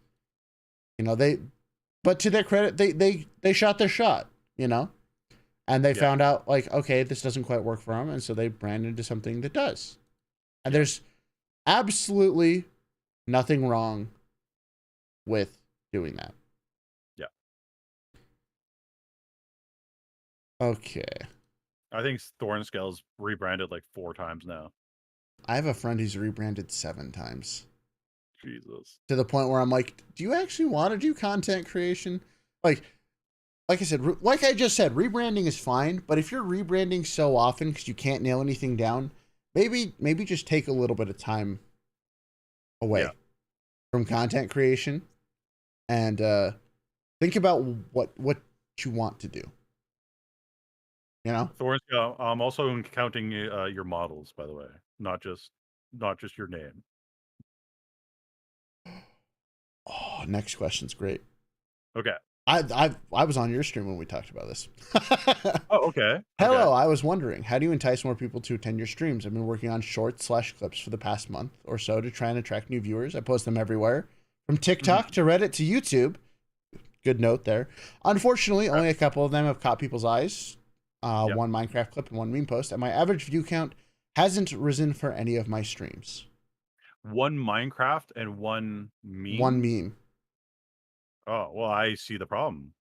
but to their credit, they shot their shot, and they Yeah, found out, like, okay, this doesn't quite work for them, and so they branded into something that does. And yeah, there's absolutely nothing wrong with doing that. yeah. Okay. I think Thorn Scale's rebranded like 4 times now. I have a friend who's rebranded 7 times. Jesus. To the point where I'm like, do you actually want to do content creation? Like I said, like I just said, rebranding is fine, but if you're rebranding so often because you can't nail anything down, maybe just take a little bit of time away Yeah. from content creation and think about what you want to do. Thorn Scale, I'm also counting your models, by the way, not just your name. Oh, next question's great. Okay. I was on your stream when we talked about this. Oh, okay. Hello, Okay. I was wondering, how do you entice more people to attend your streams? I've been working on shorts/clips for the past month or so to try and attract new viewers. I post them everywhere, from TikTok Mhm. to Reddit to YouTube. Good note there. Unfortunately, Okay. only a couple of them have caught people's eyes. Yep. One Minecraft clip and one meme post, and my average view count hasn't risen for any of my streams. 1 Minecraft and 1 One meme? meme. Oh, well, I see the problem.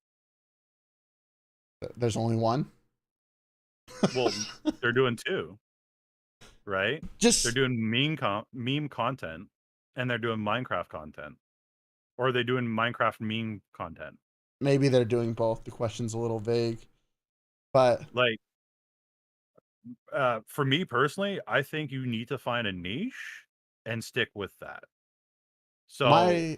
There's only one. Well, they're doing 2, right? They're Just doing meme content, and they're doing Minecraft content. Or are they doing Minecraft meme content? maybe they're doing both. The question's a little vague, but Like, for me personally, I think you need to find a niche and stick with that. So,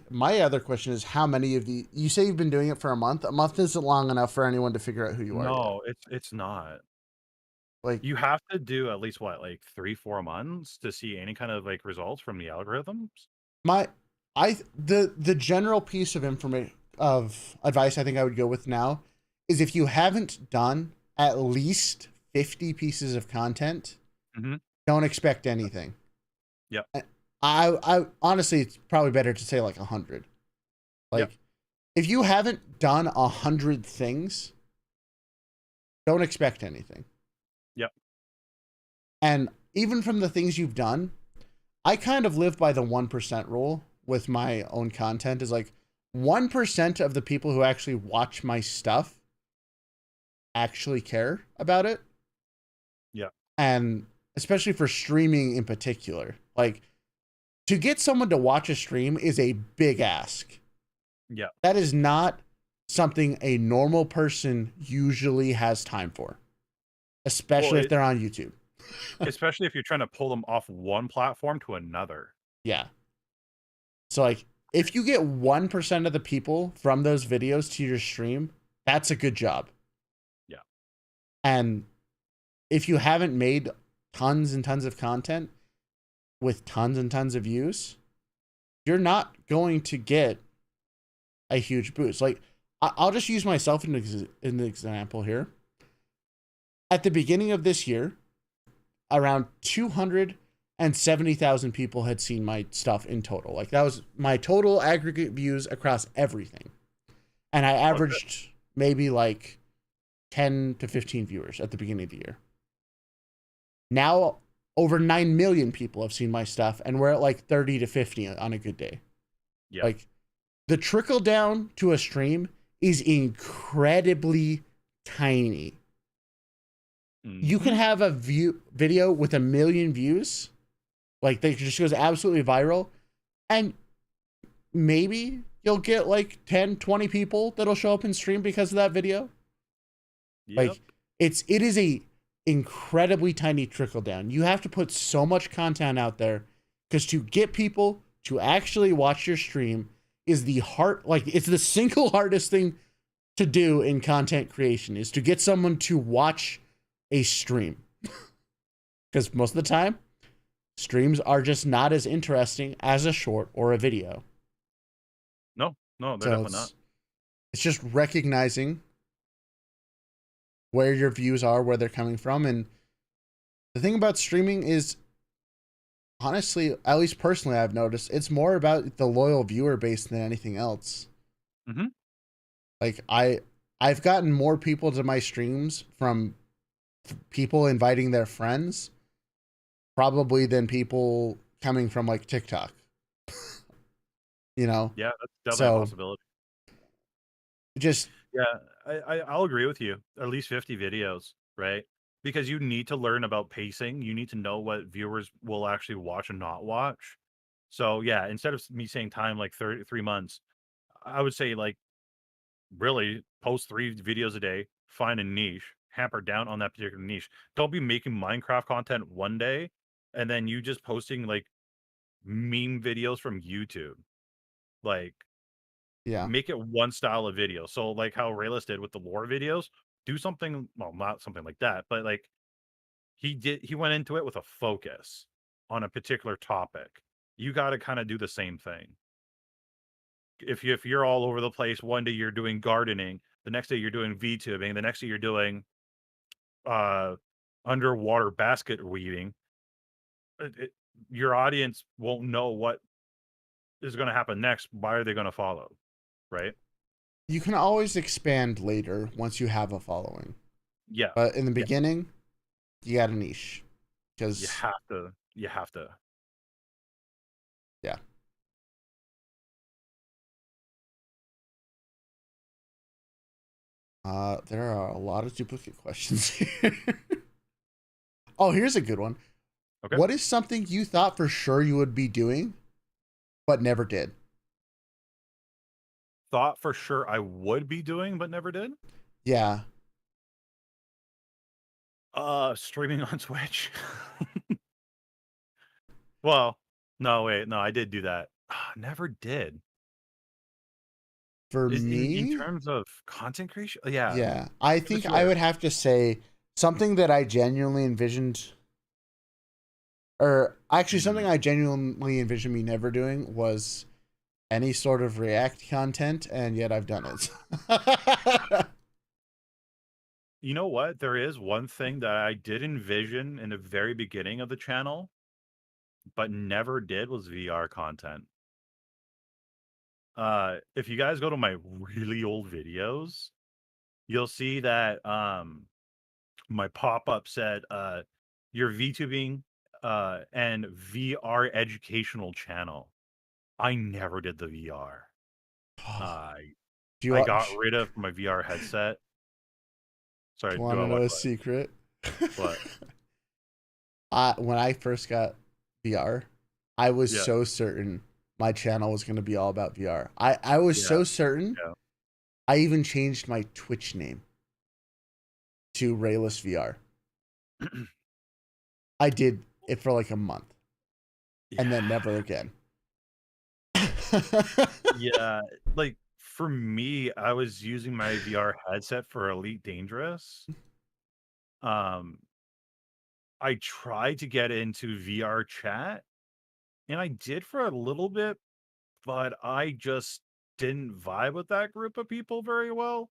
my other question is, how many of the, you say you've been doing it for a month? A month isn't long enough for anyone to figure out who you are yet. no, it's not. Like You have to do at least what, like 3, 4 months to see any kind of like results from the algorithms? my the general piece of information of advice I think I would go with now is, if you haven't done at least 50 pieces of content, Mhm. don't expect anything. Yep. I honestly, it's probably better to say like 100. Yep. Like, if you haven't done 100 things, don't expect anything. Yep. And even from the things you've done, I kind of live by the 1% rule with my own content. Is like 1% of the people who actually watch my stuff actually care about it. Yeah. And especially for streaming in particular. Like, to get someone to watch a stream is a big ask. Yeah. That is not something a normal person usually has time for, especially if they're on YouTube. Especially if you're trying to pull them off one platform to another. Yeah. So, like, if you get 1% of the people from those videos to your stream, that's a good job. Yeah. And if you haven't made tons and tons of content with tons and tons of views, you're not going to get a huge boost. Like, I'll just use myself in an example here. At the beginning of this year, around 270,000 people had seen my stuff in total. Like, that was my total aggregate views across everything. And I averaged maybe like 10 to 15 viewers at the beginning of the year. Now, over 9 million people have seen my stuff, and we're at like 30 to 50 on a good day. Yeah. Like, the trickle down to a stream is incredibly tiny. You can have a video with 1 million views, like, that just goes absolutely viral, and maybe you'll get like 10, 20 people that'll show up in stream because of that video. Yep. Like, it is a incredibly tiny trickle down. You have to put so much content out there, because to get people to actually watch your stream is it's the single hardest thing to do in content creation, is to get someone to watch a stream. Because most of the time, streams are just not as interesting as a short or a video. No, they're definitely not. It's just recognizing where your views are, where they're coming from. And the thing about streaming is, honestly, at least personally, I've noticed it's more about the loyal viewer base than anything else. Mm-hmm. Like, I've gotten more people to my streams from people inviting their friends, probably, than people coming from like TikTok. You know? Yeah, that's definitely a possibility. Just, yeah, I'll agree with you. At least 50 videos, right? Because you need to learn about pacing. You need to know what viewers will actually watch and not watch. So yeah, instead of me saying time like 3 months, I would say, like, really post 3 videos a day, find a niche, hamper down on that particular niche. Don't be making Minecraft content one day and then you just posting like meme videos from YouTube. Like, yeah. make it one style of video. So like how Raelz did with the lore videos, do something, well, not something like that, but like he went into it with a focus on a particular topic. You got to kind of do the same thing. If you're all over the place, one day you're doing gardening, the next day you're doing VTubing, the next day you're doing underwater basket weaving, your audience won't know what is going to happen next. Why are they going to follow? Right? You can always expand later once you have a following. Yeah. But in the beginning, you got a niche. Because you have to. Yeah. There are a lot of duplicate questions here. Oh, here's a good one. Okay. What is something you thought for sure you would be doing, but never did? Thought for sure I would be doing, but never did? Yeah. Streaming on Twitch. Well, no, wait, no, I did do that. Never did. For In me, terms of content creation, yeah. yeah, I think I would have to say something that I genuinely envisioned, or actually something I genuinely envisioned me never doing, was any sort of React content, and yet I've done it. You know what? There is one thing that I did envision in the very beginning of the channel but never did was VR content. If you guys go to my really old videos, you'll see that my pop-up said your VTubing and VR educational channel. I never did the VR. I Do you I want, got rid of my VR headset. do Sorry, you do want I to know what a secret? what? When I first got VR, I was Yeah, so certain my channel was going to be all about VR. I was yeah, so certain. yeah. I even changed my Twitch name to Raelz VR. I did it for like a month and then Yeah. never again. Yeah, like, for me, I was using my VR headset for Elite Dangerous. Um, I tried to get into VR chat, and I did for a little bit, but I just didn't vibe with that group of people very well.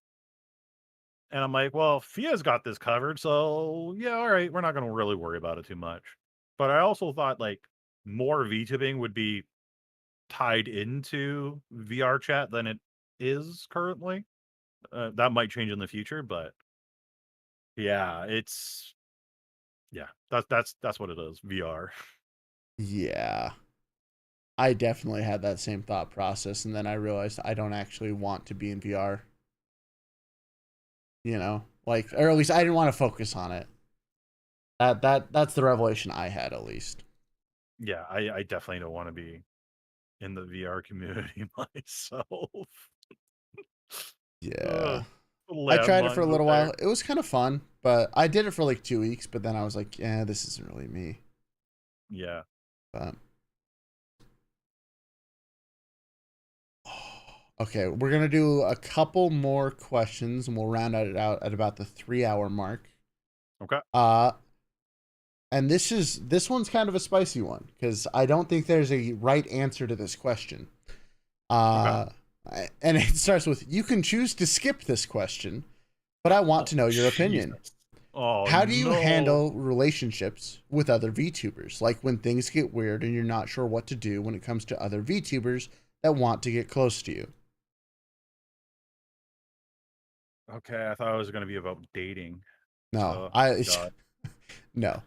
And I'm like, well, Fia's got this covered, so yeah, all right, we're not gonna really worry about it too much. But I also thought like more VTubing would be tied into VR chat than it is currently. That might change in the future, but yeah, it's yeah, that's what it is. VR. Yeah. I definitely had that same thought process, and then I realized I don't actually want to be in VR. Like, or at least I didn't want to focus on it. That's the revelation I had, at least. Yeah, I definitely don't want to be in the VR community myself. Yeah, Ugh, I tried it for a landmines out little there. while. It was kind of fun, but I did it for like 2 weeks. But then I was like, yeah, this isn't really me. Yeah. But okay, we're gonna do a couple more questions, and we'll round it out at about the 3 hour mark. Okay. Uh, and this one's kind of a spicy one because I don't think there's a right answer to this question. Okay. Uh, and it starts with, you can choose to skip this question, but I want Oh, to know your opinion. Jesus. Oh, How do you no. handle relationships with other VTubers? Like when things get weird and you're not sure what to do when it comes to other VTubers that want to get close to you. Okay, I thought it was gonna be about dating. No, Oh, I God. no,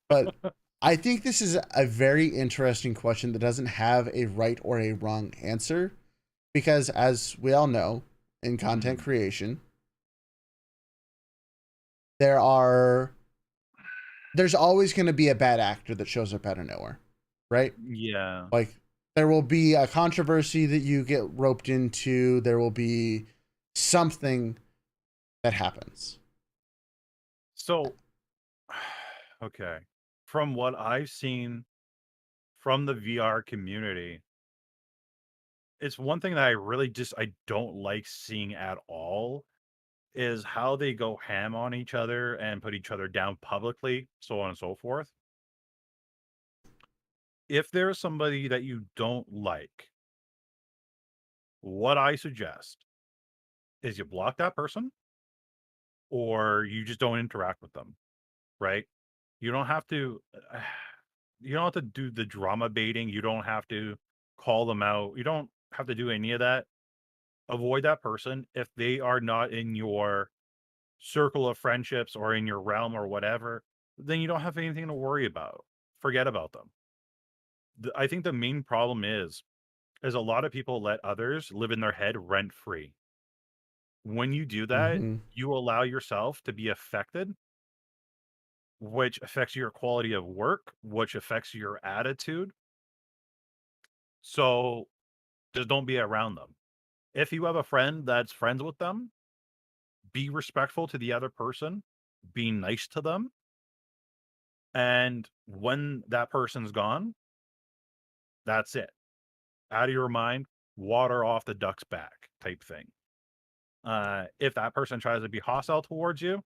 but I think this is a very interesting question that doesn't have a right or a wrong answer because, as we all know, in content Mhm. creation, there are there's always going to be a bad actor that shows up out of nowhere, right? Yeah. Like there will be a controversy that you get roped into, there will be something that happens. So, okay. From what I've seen from the VR community, it's one thing that I don't like seeing at all is how they go ham on each other and put each other down publicly, so on and so forth. If there's somebody that you don't like, what I suggest is you block that person or you just don't interact with them, right? You don't have to you don't have to do the drama baiting, you don't have to call them out. You don't have to do any of that. Avoid that person if they are not in your circle of friendships or in your realm or whatever, then you don't have anything to worry about. Forget about them. I think the main problem is a lot of people let others live in their head rent free. When you do that, Mm-hmm. you allow yourself to be affected, which affects your quality of work, which affects your attitude. So just don't be around them. If you have a friend that's friends with them, be respectful to the other person, be nice to them. And when that person's gone, that's it. Out of your mind, water off the duck's back type thing. If that person tries to be hostile towards you,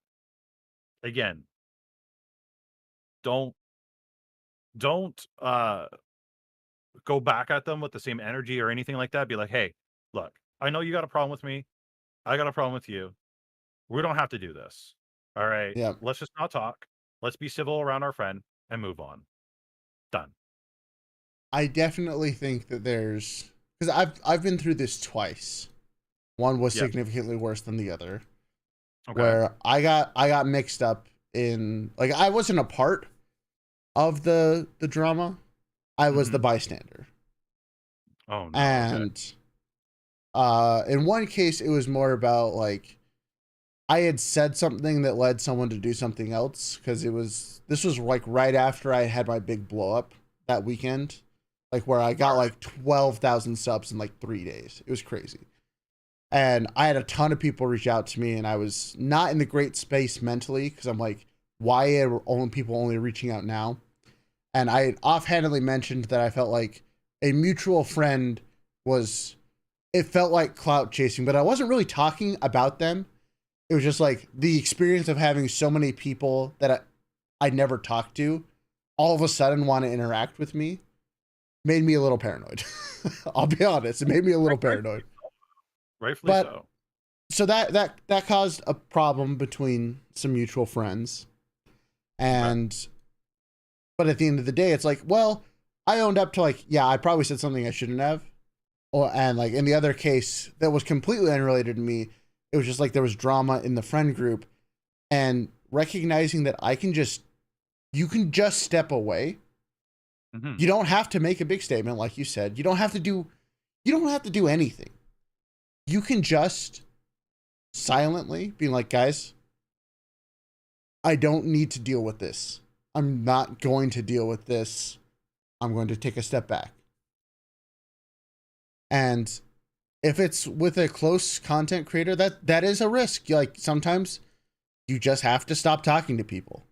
again, don't don't go back at them with the same energy or anything like that. Be like, hey, look, I know you got a problem with me. I got a problem with you. We don't have to do this. All right. Yeah. Let's just not talk. Let's be civil around our friend and move on. Done. I definitely think that there's, because I've been through this twice. One was Yeah. significantly worse than the other, Okay. where I got mixed up in, like, I wasn't a part of the drama. I was the Hmm. bystander. Oh no. Okay. And in one case it was more about like I had said something that led someone to do something else, because this was like right after I had my big blow up that weekend, like where I got All right. like 12,000 subs in like 3 days. It was crazy. And I had a ton of people reach out to me, and I was not in the great space mentally, because I'm like, why are people only reaching out now? And I had offhandedly mentioned that I felt like a mutual friend was, it felt like clout chasing, but I wasn't really talking about them. It was just like the experience of having so many people that I never talked to all of a sudden want to interact with me made me a little paranoid. I'll be honest, it made me a little paranoid. Rightfully But so. so that caused a problem between some mutual friends. Okay. And but at the end of the day, it's like, well, I owned up to, like, yeah, I probably said something I shouldn't have. Or, and like in the other case that was completely unrelated to me, it was just like there was drama in the friend group, and recognizing that you can just step away. Hmm. You don't have to make a big statement, like you said. You don't have to do anything. You can just silently be like, guys, I don't need to deal with this. I'm not going to deal with this. I'm going to take a step back. And if it's with a close content creator, that is a risk. Like, sometimes you just have to stop talking to people.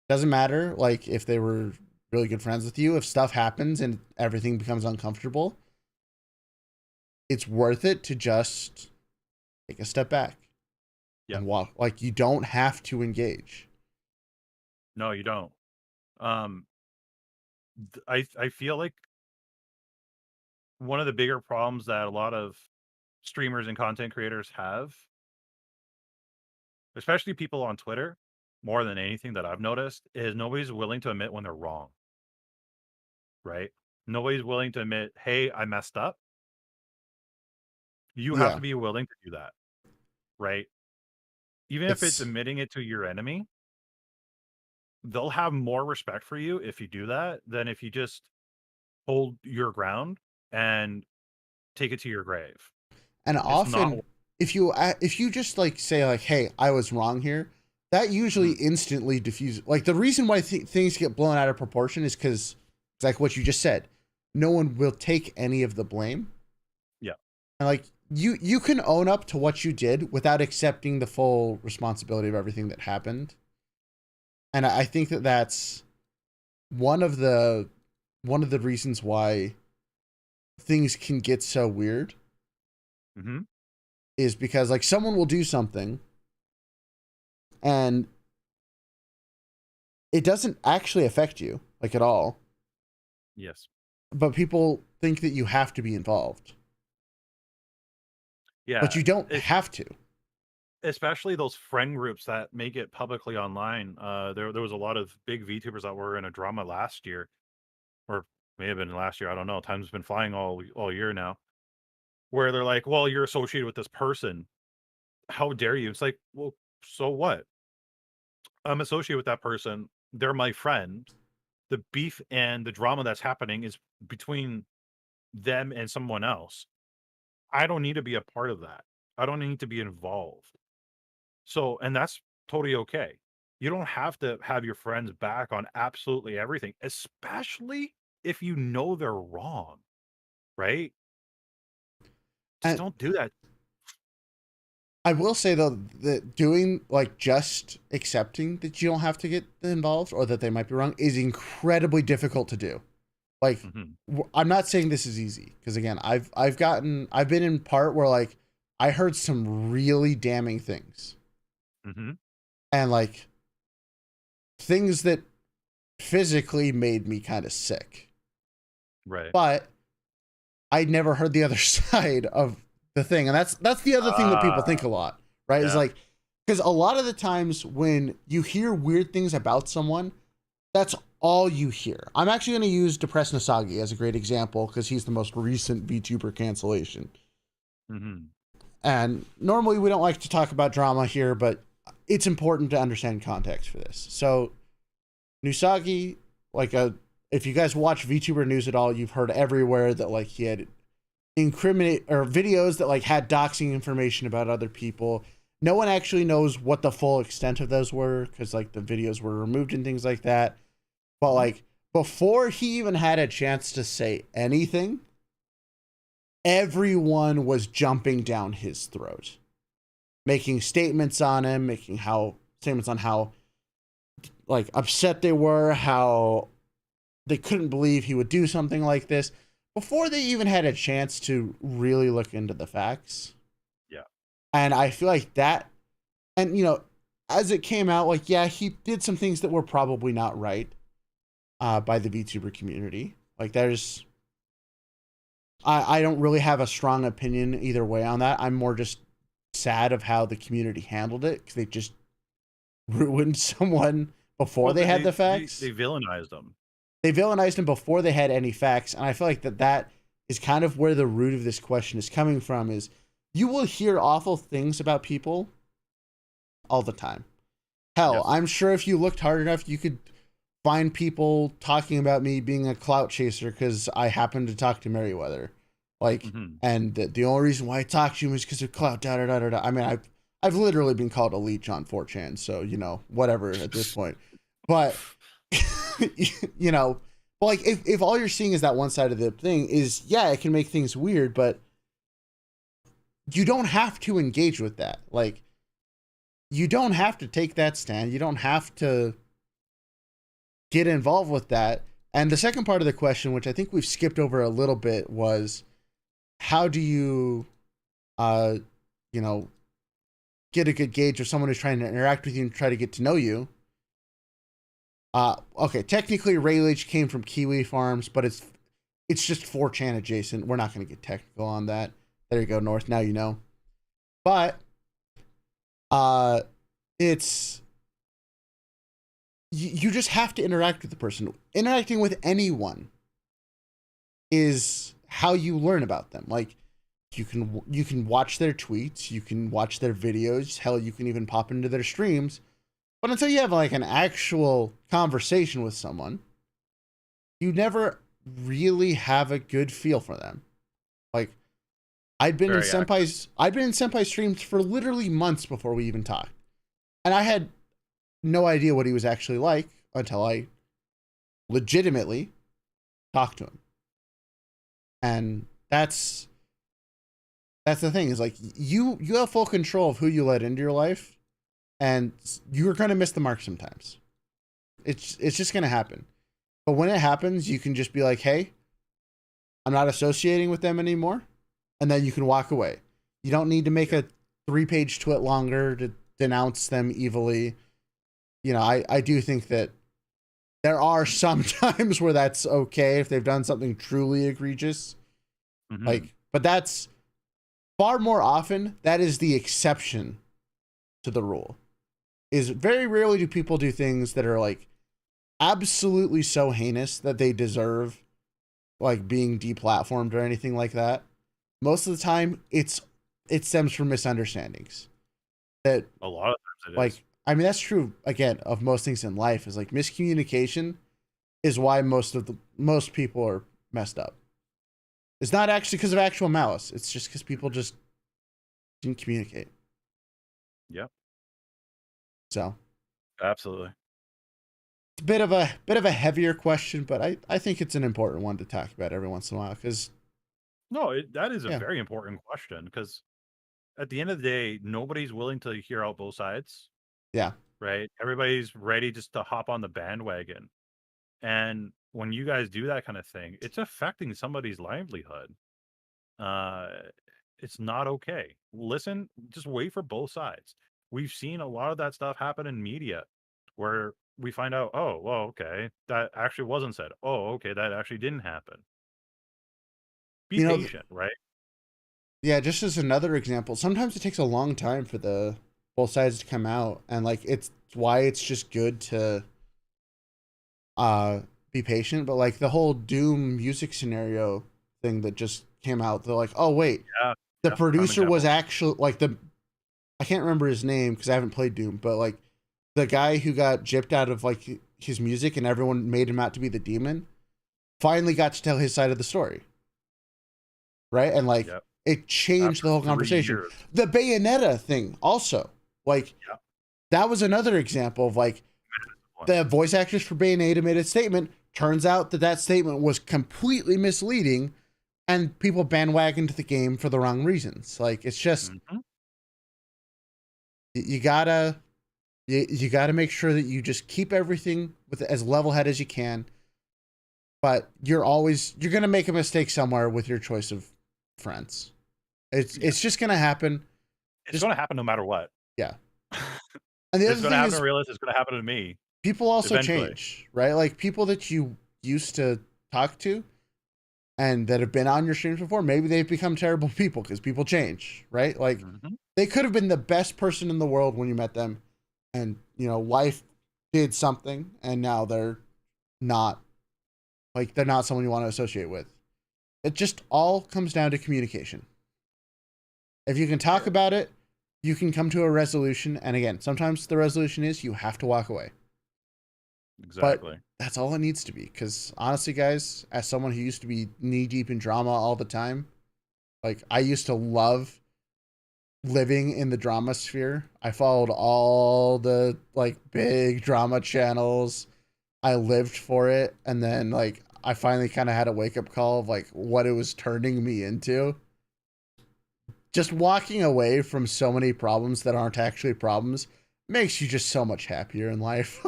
Doesn't matter like if they were really good friends with you. If stuff happens and everything becomes uncomfortable, it's worth it to just take a step back Yeah. and walk. Like, you don't have to engage. No, you don't. Um, I feel like one of the bigger problems that a lot of streamers and content creators have, especially people on Twitter, more than anything that I've noticed, is nobody's willing to admit when they're wrong, right? Nobody's willing to admit, "Hey, I messed up." You have Yeah, to be willing to do that, right? Even if it's it's admitting it to your enemy, they'll have more respect for you if you do that than if you just hold your ground and take it to your grave. and It's not. often if you just like say like, hey, I was wrong here, that usually Mhm. instantly diffuses. Like, the reason why things get blown out of proportion is because it's like what you just said. No one will take any of the blame. Yeah. And like, you can own up to what you did without accepting the full responsibility of everything that happened. And I think that that's one of the reasons why things can get so weird, Mhm. is because like someone will do something and it doesn't actually affect you like at all, Yes. but people think that you have to be involved, but Yeah. you don't Es have to. especially those friend groups that make it publicly online. There was a lot of big VTubers that were in a drama last year, or may have been last year. I don't know. Time's been flying all year now. Where they're like, "Well, you're associated with this person. How dare you?" It's like, well, so what? I'm associated with that person. They're my friend. The beef and the drama that's happening is between them and someone else. I don't need to be a part of that. I don't need to be involved. So, and that's totally okay. You don't have to have your friends back on absolutely everything, especially if you know they're wrong, right? Just And don't do that. I will say though that doing like just accepting that you don't have to get involved or that they might be wrong is incredibly difficult to do. Like, Mhm. I'm not saying this is easy, because again, I've been in part where like I heard some really damning things, Mhm. and like things that physically made me kind of sick. Right. But I'd never heard the other side of the thing, and that's the other thing that people think Ah, a lot, right? Is yeah. like, because a lot of the times when you hear weird things about someone, That's all you hear. I'm actually going to use Depressed Nasagi as a great example because he's the most recent VTuber cancellation. Mm-hmm. And normally we don't like to talk about drama here, but it's important to understand context for this. So Nusagi, if you guys watch VTuber news at all, you've heard everywhere that like he had incriminate or videos that like had doxing information about other people. No one actually knows what the full extent of those were because like the videos were removed and things like that. But like before he even had a chance to say anything, everyone was jumping down his throat, making statements on him, statements on how like upset they were, how they couldn't believe he would do something like this before they even had a chance to really look into the facts. Yeah. And I feel like that, and you know, as it came out, like, yeah, he did some things that were probably not right by the VTuber community. Like, I don't really have a strong opinion either way on that. I'm more just sad of how the community handled it because they just ruined someone before they had the facts. They villainized them. They villainized him before they had any facts, and I feel like that is kind of where the root of this question is coming from. Is you will hear awful things about people all the time. Hell, yes. I'm sure if you looked hard enough, you could find people talking about me being a clout chaser because I happen to talk to Merriweather. Like, and the only reason why I talk to him is because of clout. Da da da da da. I mean, I've literally been called a leech on 4chan, so you know, whatever at this point. But you know, but like if all you're seeing is that one side of the thing, is yeah, it can make things weird, but you don't have to engage with that. Like, you don't have to take that stand. You don't have to get involved with that. And the second part of the question, which I think we've skipped over a little bit, was how do you, you know, get a good gauge of someone who's trying to interact with you and try to get to know you? Okay, technically Raelz came from Kiwi Farms, but it's just 4chan adjacent. We're not going to get technical on that. There you go, North. Now you know. But it's you just have to interact with the person. Interacting with anyone is how you learn about them. Like, you can watch their tweets, you can watch their videos, hell, you can even pop into their streams. But until you have like an actual conversation with someone, you never really have a good feel for them. Like, I'd been in Senpai's streams for literally months before we even talked. And I had no idea what he was actually like until I legitimately talked to him. And that's the thing, is like you have full control of who you let into your life, and you're going to miss the mark sometimes. It's just going to happen. But when it happens, you can just be like, hey, I'm not associating with them anymore. And then you can walk away. You don't need to make a 3-page tweet longer to denounce them evilly. You know, I do think that there are some times where that's okay if they've done something truly egregious. Like, but that's far more often, that is the exception to the rule. Is very rarely do people do things that are like absolutely so heinous that they deserve like being deplatformed or anything like that. Most of the time it stems from misunderstandings. That a lot of times it like is. I mean, that's true again of most things in life, is like miscommunication is why most people are messed up. It's not actually because of actual malice. It's just because people just didn't communicate. Yep. So absolutely. It's a bit of a heavier question, but I think it's an important one to talk about every once in a while, because that is a very important question, because at the end of the day, nobody's willing to hear out both sides. Yeah. Right? Everybody's ready just to hop on the bandwagon. And when you guys do that kind of thing, it's affecting somebody's livelihood. It's not okay. Listen, just wait for both sides. We've seen a lot of that stuff happen in media where we find out, oh, well, okay, that actually wasn't said. Oh, okay, that actually didn't happen. Be patient, right? Yeah, just as another example, sometimes it takes a long time for the both sides to come out, and like it's why it's just good to uh be patient. But like the whole Doom music scenario thing that just came out, they're like, oh wait, Yeah, the yeah, prime producer was example. actually like the I can't remember his name because I haven't played Doom, but like the guy who got gypped out of like his music and everyone made him out to be the demon finally got to tell his side of the story, right? And like Yep. it changed After the whole 3 conversation. years. The Bayonetta thing also, like Yeah. that was another example of like One. the voice actress for Bayonetta made a statement. Turns out that that statement was completely misleading, and people bandwagoned to the game for the wrong reasons. Like it's just Mhm. you gotta you gotta make sure that you just keep everything with as level head as you can. But you're gonna make a mistake somewhere with your choice of friends. Yeah. It's just gonna happen. It's Just gonna happen no matter what. yeah. And the It's other gonna thing happen to is Raelice, it's gonna happen to me people also eventually. change, right? Like people that you used to talk to and that have been on your streams before, maybe they've become terrible people because people change, right? Like Mhm. they could have been the best person in the world when you met them, and you know life did something, and now they're not like they're not someone you want to associate with. It just all comes down to communication. If you can talk Sure. about it, you can come to a resolution. And again, sometimes the resolution is you have to walk away. But Exactly. that's all it needs to be. Because honestly, guys, as someone who used to be knee deep in drama all the time, like I used to love living in the drama sphere. I followed all the like big drama channels. I lived for it. And then like I finally kind of had a wake up call of like what it was turning me into. Just walking away from so many problems that aren't actually problems makes you just so much happier in life.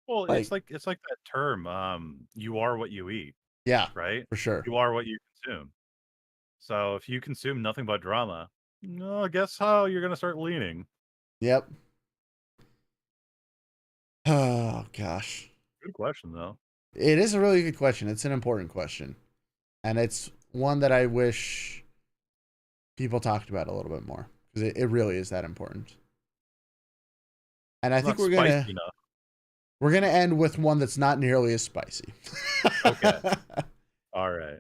Well, Like, it's like that term, you are what you eat, yeah, right? for sure. You are what you consume. So if you consume nothing but drama, no, guess how you're gonna start leaning. Yep. Oh gosh. Good question though. It is a really good question. It's an important question. And it's one that I wish people talked about a little bit more. Because it really is that important. And I It's think not spicy enough. we're gonna end with one that's not nearly as spicy. Okay. All right.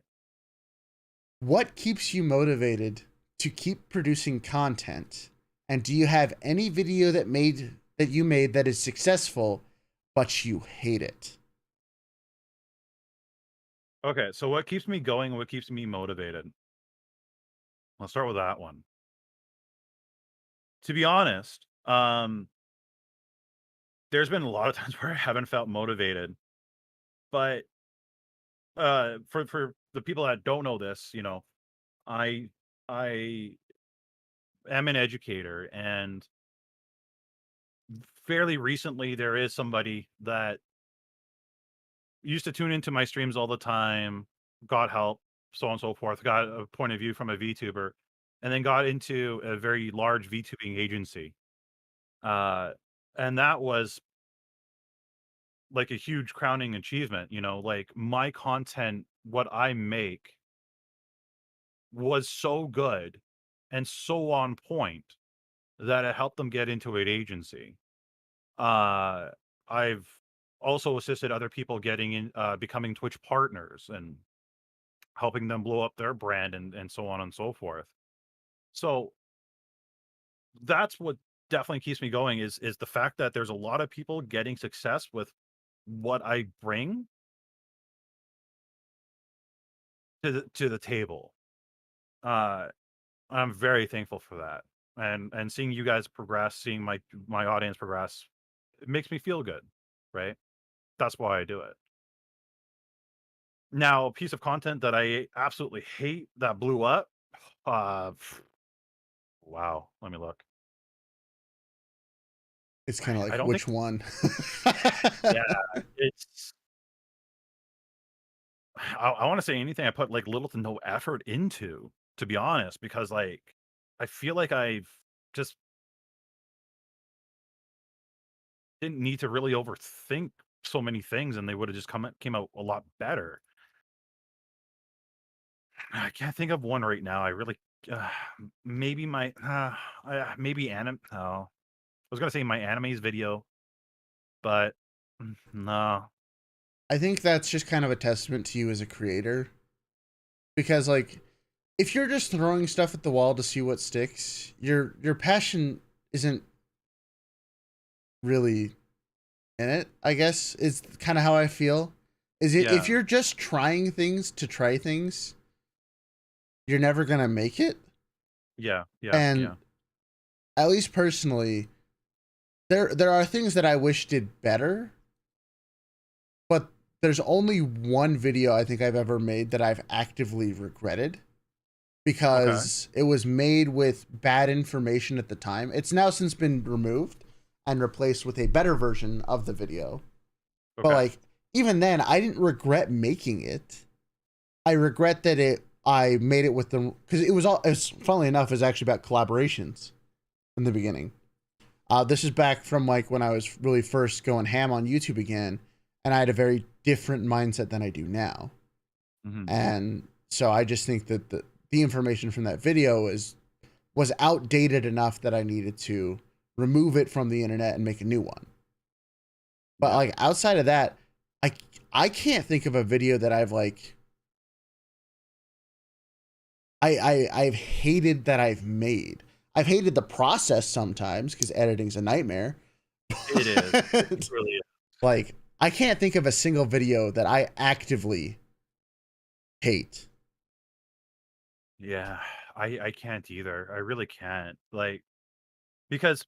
What keeps you motivated to keep producing content? And do you have any video that you made that is successful, but you hate it? Okay, so what keeps me going, what keeps me motivated? Let's start with that one. To be honest, there's been a lot of times where I haven't felt motivated, but for the people that don't know this, I I am an educator, and fairly recently there is somebody that used to tune into my streams all the time, got help, so on and so forth, got a point of view from a VTuber, and then got into a very large VTubing agency. Uh, and that was like a huge crowning achievement, like my content, what I make was so good and so on point that it helped them get into an agency. Uh, I've also assisted other people getting in, becoming Twitch partners and helping them blow up their brand and so on and so forth. So that's what definitely keeps me going is the fact that there's a lot of people getting success with what I bring to the table. Uh, I'm very thankful for that. And seeing you guys progress, seeing my audience progress, it makes me feel good, right? That's why I do it. Now, a piece of content that I absolutely hate that blew up. Uh, wow. Let me look. It's kind of I like don't think. which one? Yeah, it's. I want to say anything I put like little to no effort into, to be honest, because like I feel like I've just didn't need to really overthink so many things, and they would have just came out a lot better. I can't think of one right now. I really, maybe maybe anime. Oh, I was gonna say my animes video, but No. I think that's just kind of a testament to you as a creator. Because like if you're just throwing stuff at the wall to see what sticks, your passion isn't really in it, I guess, is kind of how I feel. Is it if Yeah. you're just trying things to try things, you're never gonna make it. Yeah. Yeah. And Yeah. at least personally, there are things that I wish did better, but there's only one video I think I've ever made that I've actively regretted Okay. because it was made with bad information at the time. It's now since been removed and replaced with a better version of the video. But Okay. like even then, I didn't regret making it. I regret that I made it with them because it was all. It's funnily enough, is actually about collaborations in the beginning. This is back from like when I was really first going ham on YouTube again, and I had a very different mindset than I do now. Hmm. And so I just think that the information from that video was outdated enough that I needed to remove it from the internet and make a new one. But Yeah. like outside of that, I I can't think of a video that I've like I've hated that I've made. I've hated the process sometimes because editing's a nightmare. It is. It But, really is. like I can't think of a single video that I actively hate. Yeah. I can't either. I really can't. Like, because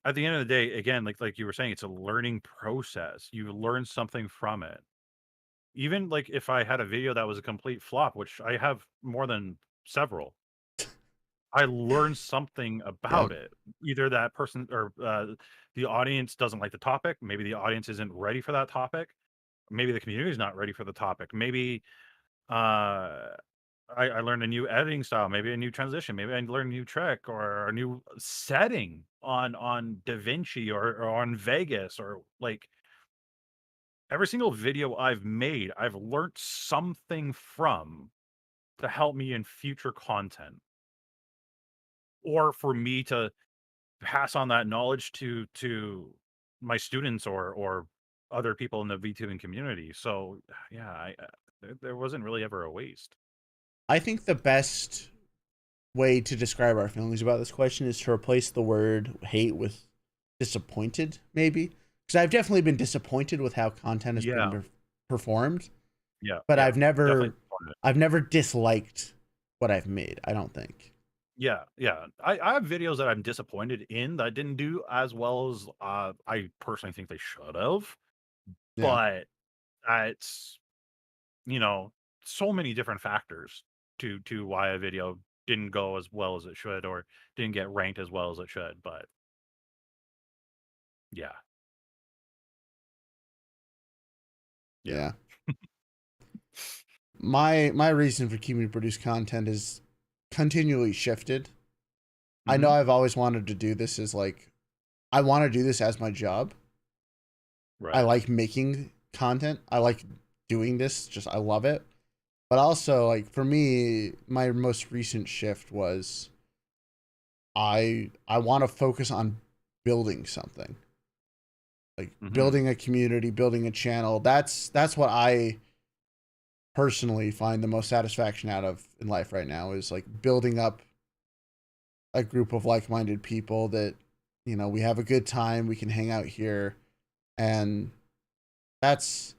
at the end of the day, again, like you were saying, it's a learning process. You learn something from it. Even like if I had a video that was a complete flop, which I have more than several, I learned something Yeah. about it. Either that person or the audience doesn't like the topic. Maybe the audience isn't ready for that topic. Maybe the community is not ready for the topic. Maybe uh, I learned a new editing style, maybe a new transition, maybe I learned a new trick or a new setting on DaVinci or on Vegas or like every single video I've made, I've learned something from to help me in future content or for me to pass on that knowledge to my students or other people in the VTubing community. So yeah, there wasn't really ever a waste. I think the best way to describe our feelings about this question is to replace the word hate with disappointed, maybe. Because I've definitely been disappointed with how content has been Yeah, performed, yeah, but yeah. Definitely. I've never disliked what I've made. I don't think. Yeah, yeah. I have videos that I'm disappointed in that didn't do as well as I personally think they should have. Yeah, But it's you know so many different factors to why a video didn't go as well as it should or didn't get ranked as well as it should. But yeah, yeah. yeah. My reason for keeping to produce content is continually shifted. I know Hmm. I've always wanted to do this as like I want to do this as my job. I Right. like making content. I like doing this. Just I love it. But also like for me, my most recent shift was I want to focus on building something. Like Hmm. building a community, building a channel. That's what I personally find the most satisfaction out of in life right now is like building up a group of like-minded people that we have a good time, we can hang out here, and that's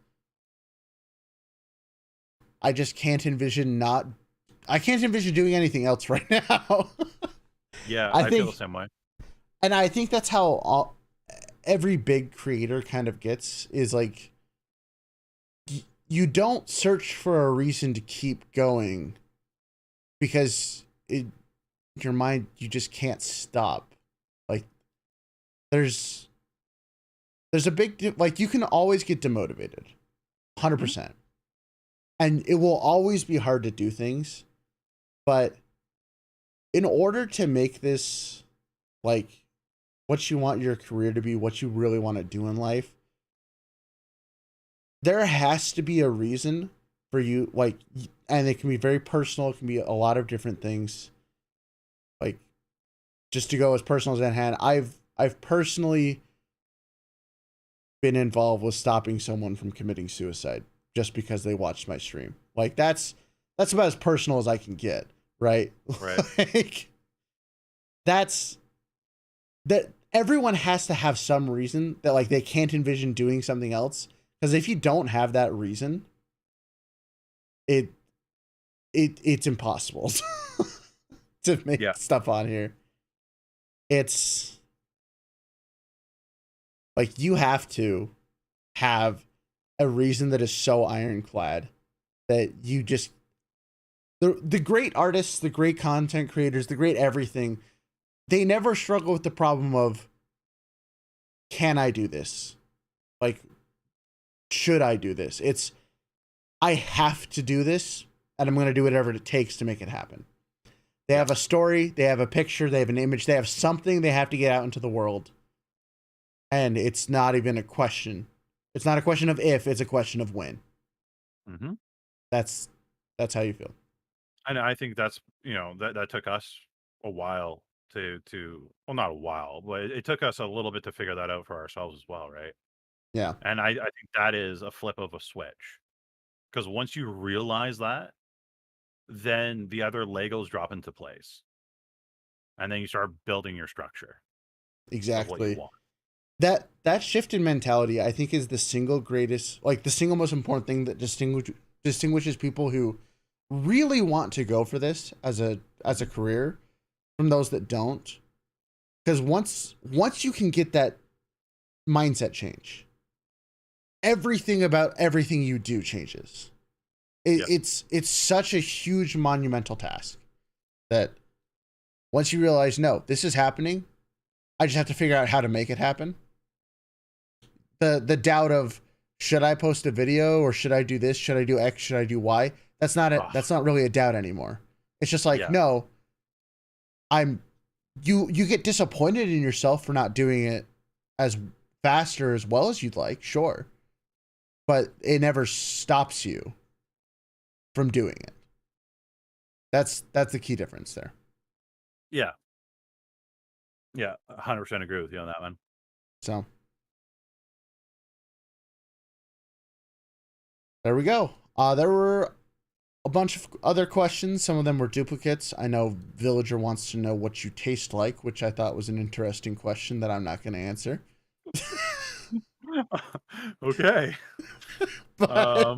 I just can't envision not I can't envision doing anything else right now. Yeah, I I feel the think same way. and I think that's how every big creator kind of gets is like you don't search for a reason to keep going because your mind you just can't stop. Like there's there's a like you can always get demotivated, Hmm. 100%, and it will always be hard to do things. But in order to make this like what you want your career to be, what you really want to do in life, there has to be a reason for you. Like, and it can be very personal. It can be a lot of different things. Like, just to go as personal as at hand, I've personally been involved with stopping someone from committing suicide just because they watched my stream. Like that's about as personal as I can get, right? Right. Like that's that everyone has to have some reason that like they can't envision doing something else, because if you don't have that reason, it's impossible to make Yeah. stuff on here. It's like you have to have a reason that is so ironclad that you just the great artists, the great content creators, the great everything, they never struggle with the problem of, can I do this? Like, should I do this? It's, I have to do this, and I'm going to do whatever it takes to make it happen. They have a story, they have a picture, they have an image, they have something they have to get out into the world. And it's not even a question. It's not a question of if, it's a question of when. Mm-hmm. That's how you feel. And I think that's, that took us a while to well, not a while, but it took us a little bit to figure that out for ourselves as well, right? Yeah. And I think that is a flip of a switch, because once you realize that, then the other Legos drop into place, and then you start building your structure of what you Exactly. want. That shift in mentality, I think, is the single greatest, like the single most important thing that distinguishes people who really want to go for this as a career from those that don't. Because once you can get that mindset change, everything about everything you do changes. Yes. It's such a huge monumental task that once you realize, no, this is happening, I just have to figure out how to make it happen. The doubt of, should I post a video, or should I do this? Should I do X? Should I do Y? That's not really a doubt anymore. It's just like, Yeah. no, you get disappointed in yourself for not doing it as fast or as well as you'd like, sure. But it never stops you from doing it. That's the key difference there. Yeah. Yeah. 100% agree with you on that one. So there we go. There were a bunch of other questions. Some of them were duplicates. I know Villager wants to know what you taste like, which I thought was an interesting question that I'm not going to answer. Okay. But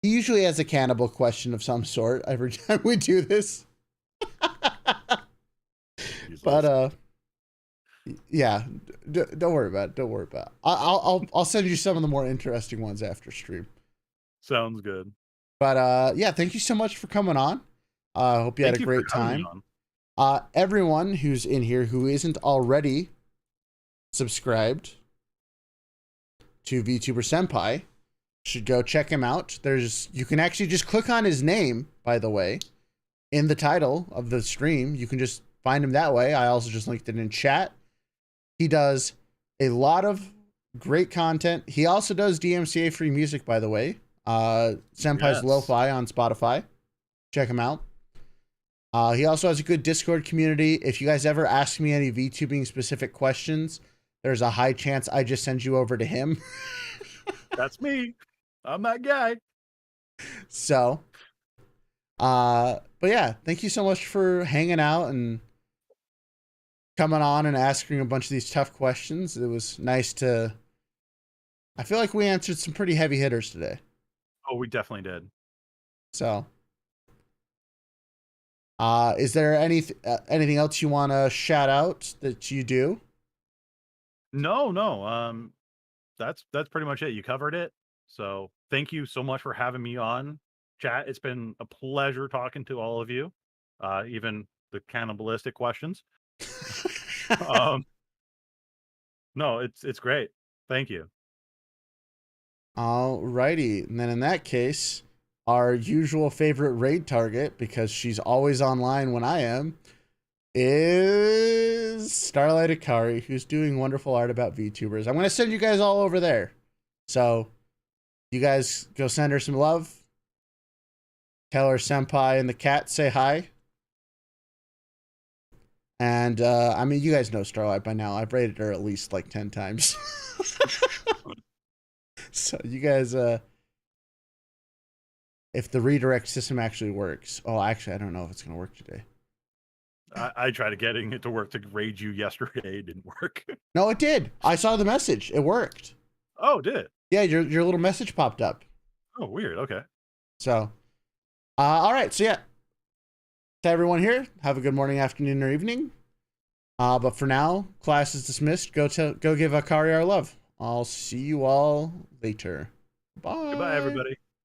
he usually has a cannibal question of some sort every time we do this. But yeah, don't worry about it. Don't worry about it. I'll send you some of the more interesting ones after stream. Sounds good. But yeah, thank you so much for coming on. Hope you had a great time. Everyone who's in here who isn't already subscribed to VTuber Senpai should go check him out. You can actually just click on his name, by the way, in the title of the stream. You can just find him that way. I also just linked it in chat. He does a lot of great content. He also does DMCA free music, by the way. Senpai's Lo-Fi on Spotify. Check him out. He also has a good Discord community. If you guys ever ask me any VTubing specific questions, there's a high chance I just send you over to him. That's me. I'm that guy. So, but yeah, thank you so much for hanging out and coming on and asking a bunch of these tough questions. It was nice to, I feel like we answered some pretty heavy hitters today. Oh, we definitely did. So, is there anything else you want to shout out that you do? No. That's pretty much it. You covered it. So thank you so much for having me on, chat. It's been a pleasure talking to all of you, even the cannibalistic questions. No, it's great. Thank you. Alrighty, and then in that case, our usual favorite raid target, because she's always online when I am, is Starlight Akari, who's doing wonderful art about VTubers. I'm going to send you guys all over there. So, you guys go send her some love. Tell her Senpai and the cat say hi. And And I mean, you guys know Starlight by now. I've rated her at least like 10 times. So you guys, if the redirect system actually works. Oh, actually, I don't know if it's going to work today. I tried getting it to work to raid you yesterday. It didn't work. No, it did. I saw the message. It worked. Oh, did it? Yeah, your little message popped up. Oh, weird. Okay. So, all right. So, yeah. To everyone here, have a good morning, afternoon, or evening. But for now, class is dismissed. Go give Akari our love. I'll see you all later. Bye. Goodbye, everybody.